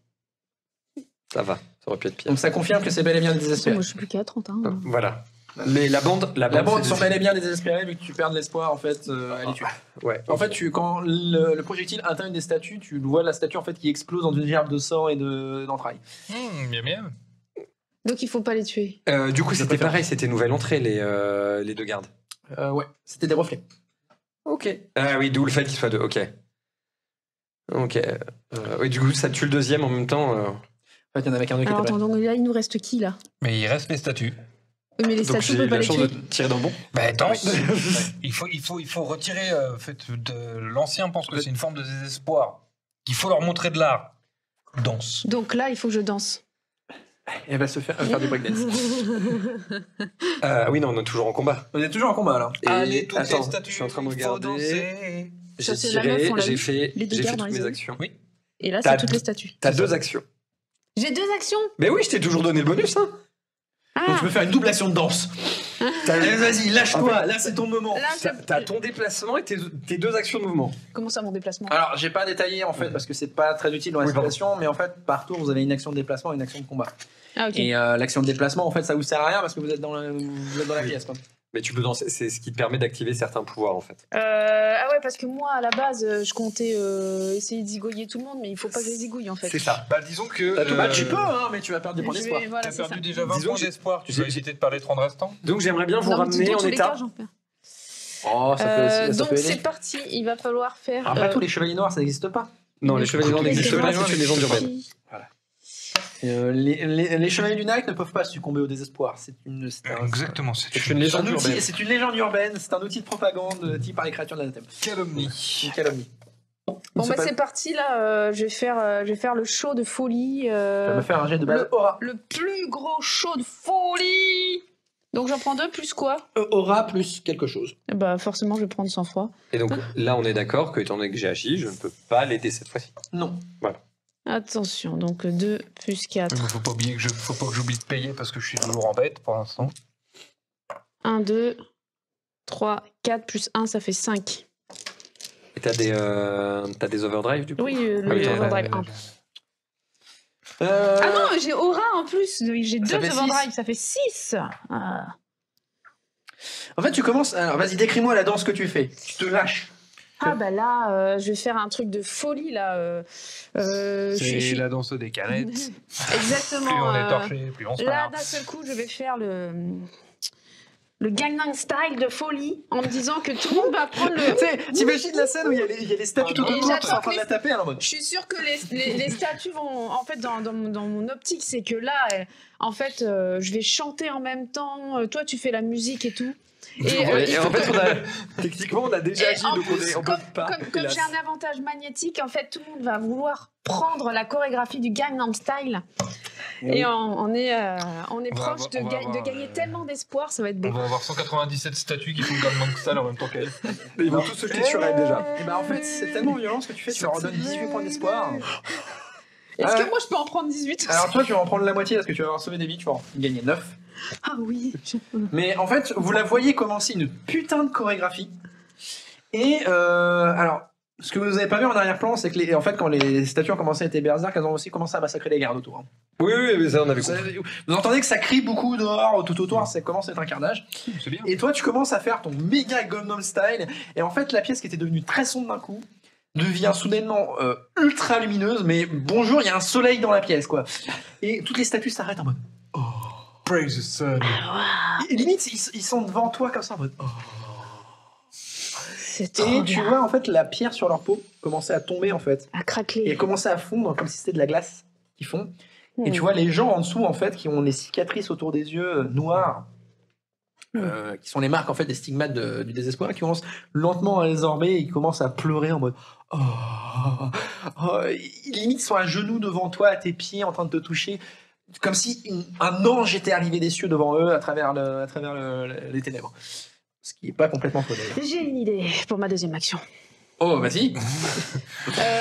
Ça va, ça aurait pu être pire. Donc ça confirme que c'est bel et bien des désespérés. Moi, je suis plus qu'à 30. Hein. Voilà. Mais la bande La bande c'est- sont bel et bien désespérés vu que tu perds de l'espoir en fait à les tuer. Ouais. En fait, quand le projectile atteint une des statues, tu vois la statue en fait qui explose dans une gerbe de sang et d'entrailles. Bien, bien. Donc, il faut pas les tuer. Du coup, c'était préfère. pareil, c'était nouvelle entrée, les deux gardes. Ouais, c'était des reflets. Ok. Ah oui, d'où le fait qu'il soit deux. Ok. Ok. Oui, du coup, ça tue le deuxième en même temps. En fait, il y en avait qu'un d'eux qui Alors, était attends, prêt. donc là, il nous reste qui, là Mais il reste les statues. Oui, mais les Donc statues, on j'ai peut pas la les chance tuer. de tirer dans le bon. Bah danse. il faut retirer en fait, de l'ancien pense que c'est une forme de désespoir. Il faut leur montrer de l'art. Danse. Donc là, il faut que je danse. Et elle va se faire du breakdance. Oui, non, on est toujours en combat. On est toujours en combat là. Et Allez, toutes attends, les statues. je suis en train de il faut regarder. danser. J'ai Ça, c'est la tiré, meuf, on l'a j'ai vu. fait, Les deux j'ai fait gardes dans toutes les mes yeux. actions. Oui. Et là, T'as c'est toutes les statues. T'as deux actions. J'ai 2 actions. Mais oui, je t'ai toujours donné le bonus, hein. Donc Ah, tu peux faire une double action de danse. Allez, vas-y, lâche-toi, là c'est ton moment. là, T'as ton déplacement et tes deux actions de mouvement. Comment ça, mon déplacement Alors, j'ai pas détaillé en fait parce que c'est pas très utile dans la Oui, pardon. situation, mais en fait, par tour, vous avez une action de déplacement et une action de combat. Ah, ok. Et l'action de déplacement, en fait, ça vous sert à rien parce que vous êtes dans la Oui. pièce. Quoi. Mais tu peux danser, c'est ce qui te permet d'activer certains pouvoirs en fait. Ah ouais, parce que moi, à la base, je comptais essayer de zigouiller tout le monde, mais il faut pas que je les zigouille, en fait. C'est ça. Bah disons que. Bah, tu peux, hein, mais tu vas perdre des points Je d'espoir. vais- voilà, T'as c'est perdu ça. déjà 20 Disons points que d'espoir. Tu j'ai- vas éviter de perdre les 30 restants. Donc j'aimerais bien vous Non, mais ramener dans en tous les état. cas, j'en perds. Oh, ça Donc peut c'est aider. parti, il va falloir faire. Après, tous les chevaliers noirs, ça n'existe pas. Non, les chevaliers noirs les n'existent pas, chevaliers c'est une légende urbaine. Les chevaliers du Nike ne peuvent pas succomber au désespoir. C'est Exactement, c'est C'est une légende urbaine. c'est une légende urbaine, c'est un outil de propagande dit par les créatures de l'anathème. calomnie. Une calomnie. Bon, C'est bah pas- c'est parti, là, je vais faire le show de folie. Tu vas me faire un jet de base aura. Le plus gros show de folie. Donc j'en prends 2 plus quoi? Aura plus quelque chose. Bah forcément, je vais prendre 100 fois. Et donc là, on est d'accord que, étant donné que j'ai agi, je ne peux pas l'aider cette fois-ci. Non. Attention, donc 2 plus 4. Il faut pas oublier que faut pas que j'oublie de payer parce que je suis toujours en bête pour l'instant. 1, 2, 3, 4 plus 1, ça fait 5. Et t'as des overdrives du coup? Oui, Ah oui, le overdrive 1. Ah non, j'ai aura en plus. J'ai 2 Ça fait overdrive, ça fait 6. En fait, tu commences. Alors, vas-y, décris-moi la danse que tu fais. Tu te lâches. Ah bah là, je vais faire un truc de folie là. C'est la danse des canettes. Exactement. Plus on est torché, plus on se Là, marre. d'un seul coup, je vais faire le Gangnam Style de folie en me disant que tout le monde va prendre Tu le. sais, t'imagines la scène où il y a les statues tout Et autour qui sont en j'attends train de la taper alors en mode. Je suis sûre que les statues vont. En fait, dans mon optique, c'est que là, en fait, je vais chanter en même temps. Toi, tu fais la musique et tout. Et, Et en fait, techniquement, on a déjà Et agi, en donc plus, on peut pas. comme hélas. j'ai un avantage magnétique, en fait, tout le monde va vouloir prendre la chorégraphie du Gangnam Style. Et on est On va proche avoir- on va avoir, de gagner tellement d'espoir, ça va être beau. On va avoir 197 statues qui font Gangnam Style en même temps qu'elle. Ils vont tous se jeter sur elle déjà. Et bah en fait, c'est tellement violent ce que tu fais, ça leur donne 18 points d'espoir. Est-ce Ah, que moi je peux en prendre 18 Alors toi, tu vas en prendre la moitié parce que tu vas avoir sauvé des vies, tu vas en gagner 9. Ah oui. Mais en fait, vous la voyez commencer une putain de chorégraphie. Et alors, ce que vous n'avez pas vu en arrière-plan, c'est que en fait, quand les statues ont commencé à être berserk, elles ont aussi commencé à massacrer les gardes autour. Hein. Oui, mais ça, on avait Vous, compris. vous entendez que ça crie beaucoup dehors, tout autour, ça commence à être un carnage. C'est bien. Et toi, tu commences à faire ton méga Gangnam Style. Et en fait, la pièce qui était devenue très sombre d'un coup devient soudainement ultra lumineuse. Mais bonjour, il y a un soleil dans la pièce, quoi. Et toutes les statues s'arrêtent en mode. Praise the sun. Et limite, ils sont devant toi comme ça en mode. Oh. C'est trop Et tu bien. vois en fait la pierre sur leur peau commencer à tomber en fait. À Et craquer. commencer à fondre comme si c'était de la glace qui fond. Et tu vois les gens en dessous en fait qui ont les cicatrices autour des yeux noires. Qui sont les marques en fait des stigmates du désespoir, qui commencent lentement à résorber et ils commencent à pleurer en mode limite ils sont à genoux devant toi, à tes pieds, en train de te toucher, comme si un ange était arrivé des cieux devant eux à travers les ténèbres. Ce qui est pas complètement faux d'ailleurs. J'ai une idée pour ma deuxième action. Oh, vas-y.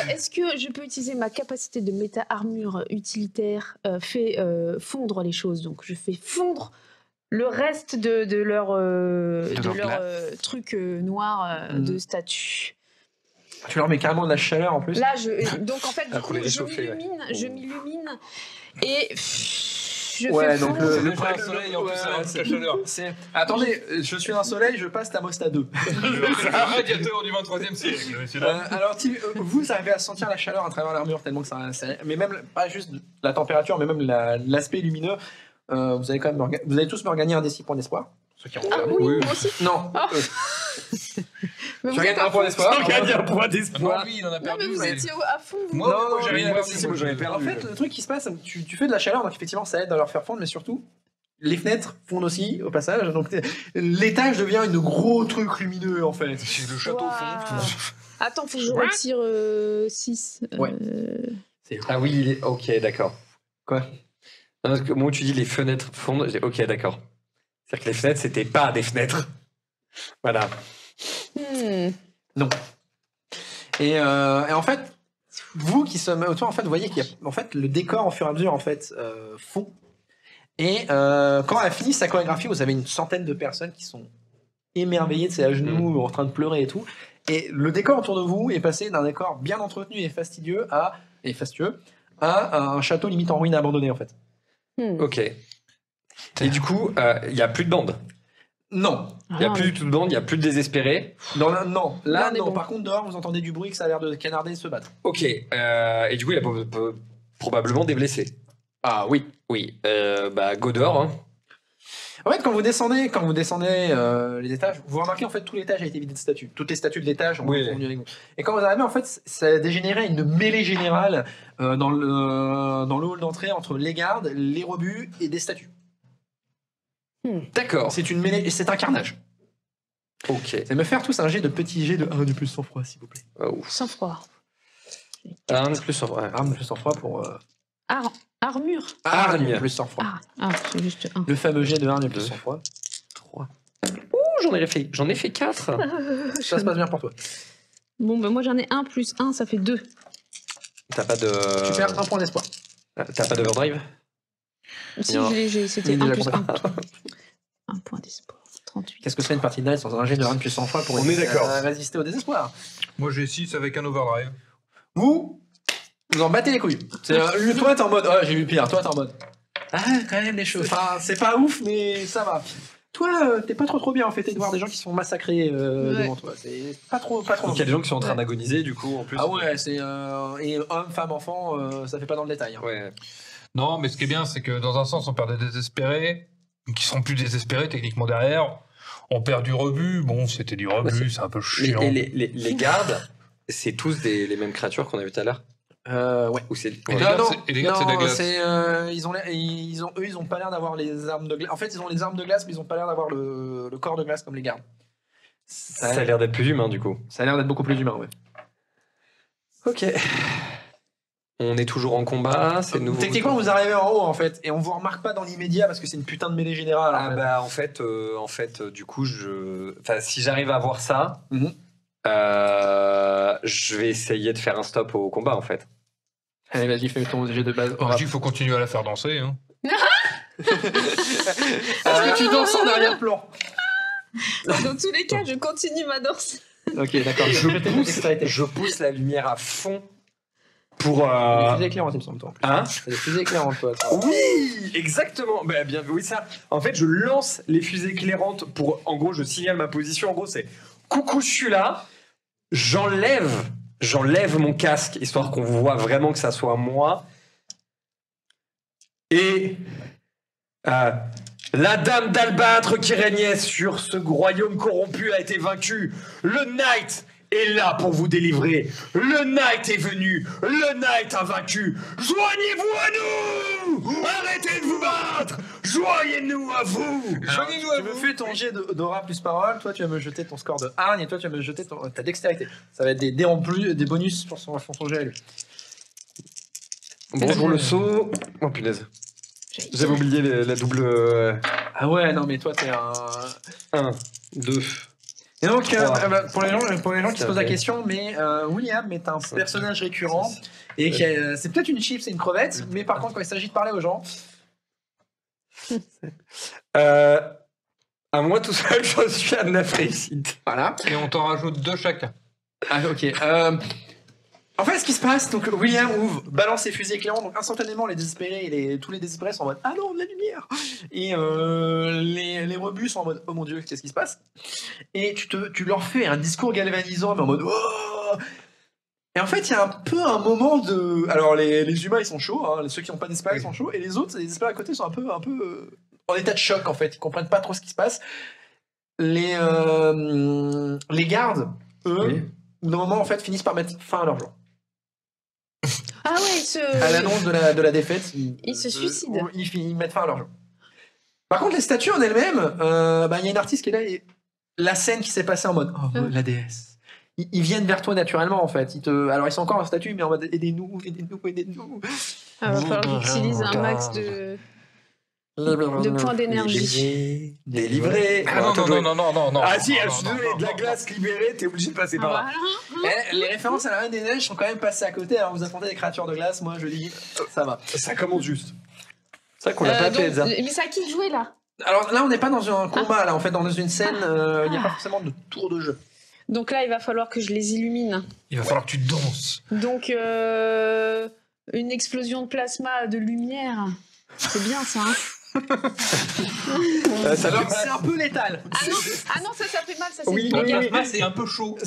Est-ce que je peux utiliser ma capacité de méta-armure utilitaire fait fondre les choses? Donc je fais fondre le reste de leur, truc noir de statue. Tu leur mets carrément de la chaleur en plus. Là, donc en fait, du pour coup, les réchauffer, je m'illumine et je Ouais, fais donc fondre. Le vrai soleil, en plus, ça reste la chaleur. Attendez, je suis un soleil, je passe thermostat 2. C'est un radiateur du 23e siècle, celui-là. Alors, vous arrivez à sentir la chaleur à travers l'armure tellement que mais même pas juste la température, mais même l'aspect lumineux. Vous allez tous me regagner un des 6 points d'espoir. Ceux qui ont Ah perdu. oui, moi aussi. Non. Mais Tu vous gagnes êtes un à point fond. d'espoir. On gagne un point Non, d'espoir. oui, il en a Non, perdu. mais vous étiez à fond. vous. Moi, Non, j'ai rien mais perdu. si, moi, j'avais perdu. En fait, le truc qui se passe, tu fais de la chaleur, donc effectivement, ça aide à leur faire fondre, mais surtout, les fenêtres fondent aussi au passage. Donc, l'étage devient une gros truc lumineux en fait. Le château Waouh. fond. Attends, faut que je retire 6. Ouais. Ah oui, ok, d'accord. Quoi? Non, parce que moi, tu dis les fenêtres fondent, j'ai ok, d'accord. C'est-à-dire que les fenêtres, c'était pas des fenêtres. Voilà. Non. Et en fait, vous qui sommes autour, en fait, vous voyez qu'il y a en fait le décor au fur et à mesure en fait fond. Et quand elle a fini sa chorégraphie, vous avez une centaine de personnes qui sont émerveillées de ses à genoux, en train de pleurer et tout. Et le décor autour de vous est passé d'un décor bien entretenu et fastueux à un château limite en ruine abandonné en fait. Ok. Et du coup, il n'y a plus de bande. Non. Il n'y a plus du tout de bande, il n'y a plus de désespérés. Non, Là, on est non. bon. Par contre, dehors, vous entendez du bruit que ça a l'air de canarder et se battre. Ok. Et du coup, il y a probablement des blessés. Ah oui. Oui. Godor. Hein. En fait, quand vous descendez les étages, vous remarquez en fait tout l'étage a été vidé de statues. Toutes les statues de l'étage ont Oui. fondu avec vous. Et quand vous arrivez, en fait, ça a dégénéré une mêlée générale dans le hall d'entrée entre les gardes, les rebuts et des statues. D'accord. C'est une mêlée, c'est un carnage. Ok. C'est me faire tous un jet de petit jet de 1 de plus sans froid, s'il vous plaît. Oh. Sans froid. Un de plus. Ouais. Arme plus sans froid pour. Armure. Hargne. plus sans froid. C'est juste 1. Le fameux jet de hargne plus Deux. sans froid. 3. J'en ai fait 4. Ça se passe bien pour toi. Bon, ben moi j'en ai 1 plus 1, ça fait 2. T'as pas de. Tu perds un point d'espoir. T'as pas d'overdrive? Si, Non. c'était Il est 1 déjà plus 1. compté. 1 point d'espoir. 38. Qu'est-ce que c'est une partie de night sans un jet de hargne plus sans froid pour On est d'accord. résister au désespoir? Moi, j'ai 6 avec un overdrive. Vous en battez les couilles. Toi, t'es en mode. Oh, j'ai vu pire. Toi, t'es en mode. Ah, quand même des choses. Enfin, c'est pas ouf, mais ça va. Toi, t'es pas trop bien en fait de voir des gens qui sont massacrés devant toi. C'est pas trop. Donc il y a des gens qui sont en train d'agoniser, du coup, en plus. Ah ouais, c'est. Et homme, femme, enfant, ça fait pas dans le détail. Hein. Ouais. Non, mais ce qui est bien, c'est que dans un sens, on perd des désespérés, qui seront plus désespérés techniquement derrière. On perd du rebut. Bon, c'était du rebut, c'est un peu chiant. Et les gardes, c'est tous les mêmes créatures qu'on a vu tout à l'heure? Ouais. Ou c'est. Et les gardes, c'est de la glace. Ils ont pas l'air d'avoir les armes de glace. En fait, ils ont les armes de glace, mais ils ont pas l'air d'avoir le corps de glace comme les gardes. Ça a l'air d'être plus humain, du coup. Ça a l'air d'être beaucoup plus humain, ouais. Ok. On est toujours en combat, c'est nouveau. Techniquement, vous arrivez en haut en fait, et on vous remarque pas dans l'immédiat parce que c'est une putain de mêlée générale. En fait, du coup, si j'arrive à voir ça, Mhm. je vais essayer de faire un stop au combat, en fait. Allez, vas-y, fais ton jet de base. Je dis qu'il faut continuer à la faire danser. Hein. Est-ce que tu danses en arrière-plan? Dans tous les cas, je continue ma danse. Ok, d'accord. Je pousse la lumière à fond pour. Des fusées éclairantes, il me semble, toi. Hein? T'as des fusées éclairantes, toi. Oui, exactement. Bah, bien, oui, ça. En fait, je lance les fusées éclairantes pour. En gros, je signale ma position. En gros, c'est coucou, je suis là. J'enlève mon casque histoire qu'on voit vraiment que ça soit moi. Et la dame d'albâtre qui régnait sur ce royaume corrompu a été vaincue. Le Knight est là pour vous délivrer. Le Knight est venu. Le Knight a vaincu. Joignez-vous à nous. Arrêtez de vous battre. Joignez-nous à vous. Joignez-nous à Tu me vous. fais ton jet d'aura plus parole, toi tu vas me jeter ton score de hargne et toi tu vas me jeter ta dextérité. Ça va être des dés en plus, des bonus pour son jet à lui. Bonjour le saut. Oh punaise. J'avais oublié la double. Ah ouais, non mais toi t'es un... 1, 2. Et donc, Trois. pour les gens qui se posent la Ok. question, mais William est un Ça, personnage récurrent et c'est peut-être une chips et une crevette, mais par contre quand il s'agit de parler aux gens, À moi tout seul, je suis à 9 réussites. voilà. Et on t'en rajoute 2 chacun. Ah ok. En fait, ce qui se passe, donc William ouvre, balance ses fusées éclairants, donc instantanément les désespérés et tous les désespérés sont en mode ah non, de la lumière. Et les rebus sont en mode oh mon dieu, qu'est-ce qui se passe? Et tu leur fais un discours galvanisant, mais en mode oh. Et en fait, il y a un peu un moment de. Alors les humains ils sont chauds, hein, ceux qui n'ont pas d'espérés sont chauds, et les autres, les désespérés à côté sont un peu en état de choc en fait, ils comprennent pas trop ce qui se passe. Les gardes, eux, Oui. au moment en fait finissent par mettre fin à leur jour. Ah ouais, À l'annonce de la défaite, Ils se suicident. Ils mettent fin à leur jeu. Par contre, les statues en elles-mêmes, il y a une artiste qui est là et la scène qui s'est passée en mode oh, la déesse. Ils viennent vers toi naturellement en fait. Alors ils sont encore en statue, mais en mode aidez-nous, aidez-nous, aidez-nous. Ah, va falloir que j'utilise un max de points d'énergie. Délivré. Ah non. Ah si, je non, suis non, désolé, non, de la non, glace libérée, t'es obligé de passer par là. Voilà. Les références à la Reine des Neiges sont quand même passées à côté. Alors vous affrontez des créatures de glace, moi je dis ça va. Ça commence juste. C'est vrai qu'on l'a pas appelé Elsa. Mais c'est à qui de jouer là? Alors là, on n'est pas dans un combat, là en fait, dans une scène, il n'y a pas forcément de tour de jeu. Donc là, il va falloir que je les illumine. Il va falloir que tu danses. Donc, une explosion de plasma, de lumière. C'est bien ça, hein? Ça Alors fait c'est un peu létal. Ah non, ça fait mal, ça c'est Oui, du oui, gaz. oui. Là, c'est un peu chaud.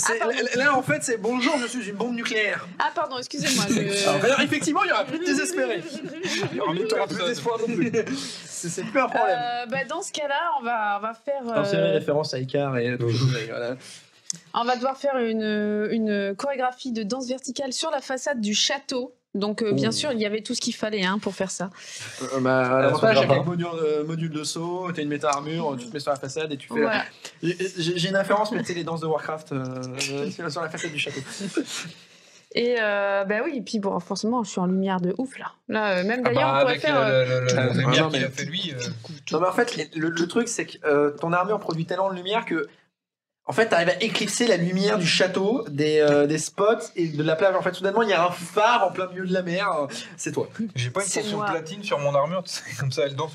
Là en fait, c'est bonjour, je suis une bombe nucléaire. Ah pardon, excusez-moi. Alors, effectivement, il y aura plus de désespérés. Mais t'auras plus d'espoir non plus. C'est plus un problème. Dans ce cas-là, on va faire. Alors, c'est une référence à Icar et tout. Voilà. On va devoir faire une chorégraphie de danse verticale sur la façade du château. Donc, bien sûr, il y avait tout ce qu'il fallait pour faire ça. L'avantage, c'est avec module de saut, t'as une méta-armure, tu te mets sur la façade et tu fais. Voilà. J'ai une référence, mais tu sais, les danses de Warcraft sur la façade du château. Et oui, et puis bon, forcément, je suis en lumière de ouf là. Là, même d'ailleurs, on pourrait avec faire. la lumière non, qu'il mais- a fait lui. Non, mais en fait, le truc, c'est que ton armure produit tellement de lumière que. En fait, t'arrives à éclipser la lumière du château, des spots et de la plage. En fait, soudainement, il y a un phare en plein milieu de la mer. C'est toi. J'ai pas une C'est tension moi. platine sur mon armure, tu sais, comme ça elle danse.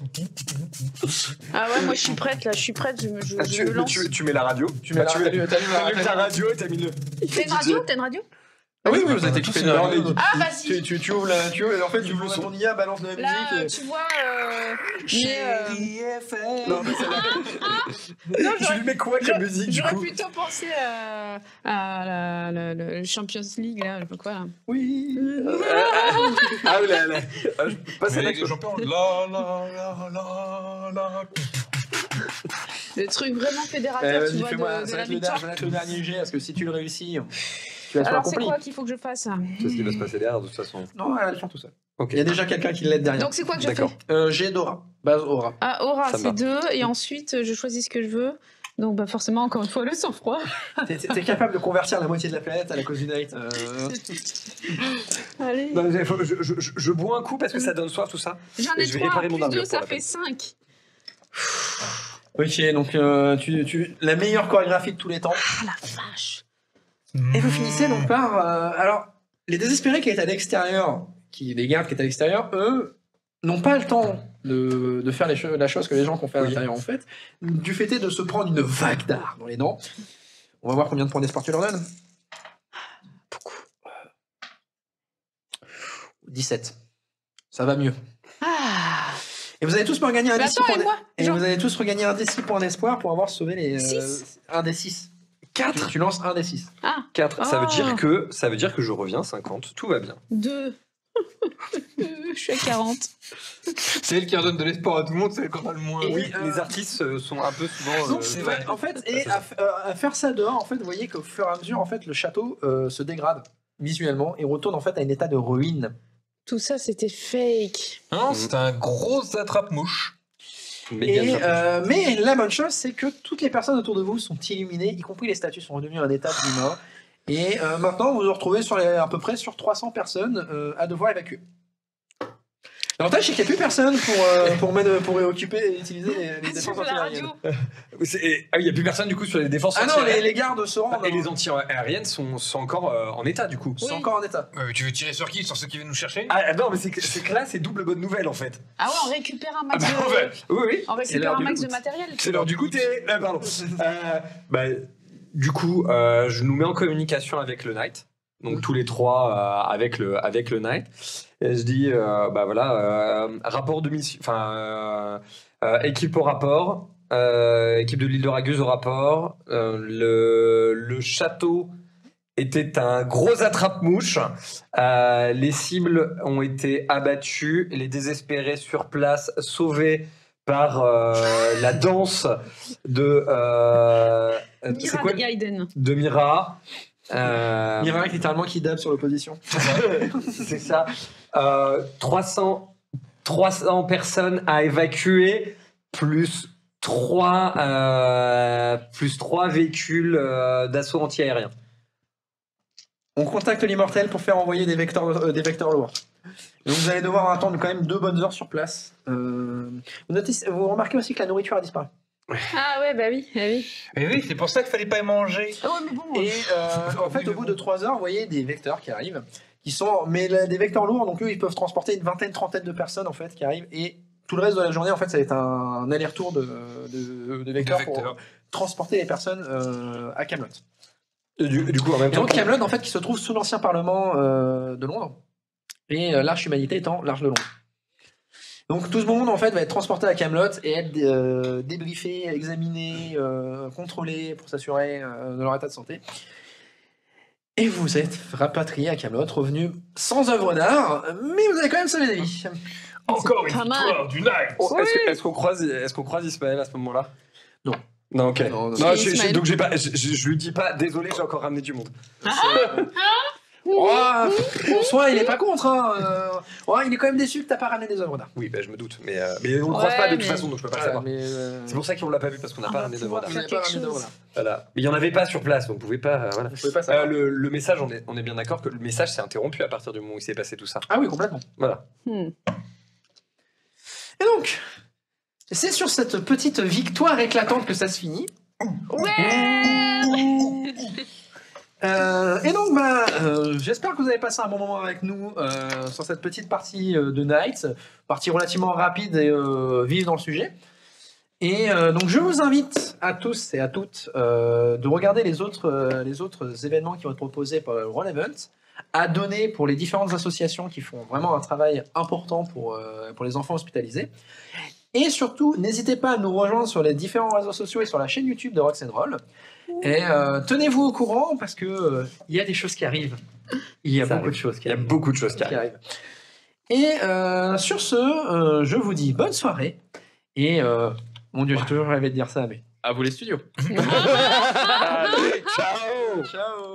Ah ouais, moi je suis prête là, je suis prête, je me lance. Tu mets la radio. Tu mets la radio, T'allumes ta radio et t'as mis le. T'as une radio? T'as une radio? Ah oui, vous êtes tous équipés une de la radio. radio. Ah, vas-y. Tu ouvres la. En fait, tu ouvres ton IA, balance de la Là, musique. tu vois. Non, mais c'est là. Non, Tu lui mets quoi comme musique du j'aurais coup? plutôt pensé à le Champions League là, je sais pas quoi là. Oui. Ah oui, là. Pas Mais celle-là les que champions, la. Le truc vraiment fédérateur, tu Vas-y, vois, fais-moi. de Ça va la être le victoire. dernier jet, parce que si tu le réussis, tu vas te faire Alors c'est accompli. quoi qu'il faut que je fasse? C'est ce qui va se passer derrière de toute façon. Non, elle le fait tout seul. Ok. Il y a déjà quelqu'un qui l'aide derrière. Donc c'est quoi que je fais? D'accord. Jet d'aura. Base aura. Ah, aura, Ça me va. c'est 2, et ensuite je choisis ce que je veux. Donc forcément, encore une fois, le sang-froid. T'es capable de convertir la moitié de la planète à la cause du night. Allez. Non, mais je bois un coup parce que ça donne soif tout ça. J'en ai je vais 3, réparer mon plus armure 2, pour ça la fait peine. 5. Ok, donc la meilleure chorégraphie de tous les temps. Ah la vache. Et vous finissez donc par. Alors, les désespérés qui étaient à l'extérieur, les gardes qui étaient à l'extérieur, eux, n'ont pas le temps de faire la chose que les gens qui ont fait à l'intérieur ont fait, du fait de se prendre une vague d'art dans les dents. On va voir combien de points d'espoir tu leur donnes. Beaucoup. 17. Ça va mieux. Ah. Et vous allez tous me regagner un Mais D6 attends, points et moi et Genre- vous allez tous regagner un D6 points d'espoir pour avoir sauvé les... Six. un D6. 4. Tu lances un D6. Ah, 4. Ça Oh. veut dire que je reviens 50. Tout va bien. 2. Je suis à 40. C'est elle qui redonne de l'espoir à tout le monde, c'est elle qu'on a le moins. Et Oui, euh, les artistes sont un peu souvent. Donc, c'est vrai. En fait, et à faire ça dehors, en fait, vous voyez qu'au fur et à mesure, en fait, le château se dégrade visuellement et retourne en fait à un état de ruine. Tout ça, c'était fake. Non, c'est un gros attrape-mouche. Mais la bonne chose, c'est que toutes les personnes autour de vous sont illuminées, y compris les statues sont redevenues un état d'humain. Et maintenant, vous vous retrouvez à peu près sur 300 personnes à devoir évacuer. L'avantage, c'est qu'il n'y a plus personne pour occuper et utiliser les défenses Sur la antiaériennes. radio. Ah, il n'y a plus personne du coup sur les défenses Ah non, anti-aériennes. les gardes se rendent. Et les anti-aériennes sont encore en état du coup. sont encore en état. Tu veux tirer sur qui? Sur ceux qui viennent nous chercher? Ah non, mais c'est que là, c'est double bonne nouvelle en fait. Ah ouais, on récupère un max Ah bah, de... ouais. Oui. On C'est l'heure récupère un du max de loot. matériel. C'est l'heure du goûter. Ah, pardon. Du coup, je nous mets en communication avec le Knight. Donc tous les trois avec le Knight. Et je dis, rapport de mission, équipe au rapport, équipe de l'île de Ragueuse au rapport. Le château était un gros attrape-mouche. Les cibles ont été abattues, les désespérés sur place sauvés par la danse de c'est quoi Mira Hayden. de Mira. Miracle littéralement qui dab sur l'opposition. C'est ça. 300 personnes à évacuer, plus 3 véhicules d'assaut anti-aérien. On contacte l'immortel pour faire envoyer des vecteurs lourds. Donc vous allez devoir attendre quand même 2 bonnes heures sur place. Vous remarquez aussi que la nourriture a disparu. Ah ouais, bah oui, oui. Mais oui, c'est pour ça qu'il fallait pas y manger. Ah ouais, mais bon. Et en fait, au bout de 3 heures, vous voyez des vecteurs qui arrivent, des vecteurs lourds, donc eux, ils peuvent transporter une vingtaine, trentaine de personnes en fait qui arrivent. Et tout le reste de la journée, en fait, ça va être un aller-retour de vecteurs pour transporter les personnes à Camelot. Du coup, en même Et temps, donc Camelot, en fait, qui se trouve sous l'ancien Parlement de Londres, et l'Arche Humanité étant l'Arche de Londres. Donc tout ce monde en fait va être transporté à Camelot et être débriefé, examiné, contrôlé pour s'assurer de leur état de santé. Et vous êtes rapatrié à Camelot, revenu sans œuvre d'art, mais vous avez quand même sauvé des vies. Encore une pas mal. victoire du Knight. Oh, est-ce qu'on croise Ismaël à ce moment-là? Non. Non, ok. Non, non. Non, Ismaël. donc je lui dis pas, désolé, j'ai encore ramené du monde. En soi, il est pas contre. Il est quand même déçu que t'as pas ramené des œuvres d'art. Oui, je me doute, mais on ne croise pas de toute mais- façon, donc je peux pas le savoir. C'est pour ça qu'on l'a pas vu, parce qu'on n'a pas ramené d'œuvres d'art. Vous n'avez pas ramené d'œuvres d'art. Voilà. Mais il y en avait pas sur place, donc on pouvait pas. Voilà. Vous pouvez pas savoir. Le message, on est bien d'accord que le message s'est interrompu à partir du moment où il s'est passé tout ça. Ah oui, complètement. Voilà. Et donc, c'est sur cette petite victoire éclatante que ça se finit. Et donc, j'espère que vous avez passé un bon moment avec nous sur cette petite partie de Night, partie relativement rapide et vive dans le sujet. Et donc, je vous invite à tous et à toutes de regarder les autres événements qui vont être proposés par le Roll Event, à donner pour les différentes associations qui font vraiment un travail important pour les enfants hospitalisés. Et surtout, n'hésitez pas à nous rejoindre sur les différents réseaux sociaux et sur la chaîne YouTube de Rock'n'Roll. Et tenez-vous au courant parce que il y a des choses qui arrivent. Il y a beaucoup de choses qui arrivent. beaucoup de choses qui arrivent. Et sur ce, je vous dis bonne soirée. Et mon Dieu, j'ai toujours rêvé de dire ça, mais à vous les studios. Allez, ciao. Ciao.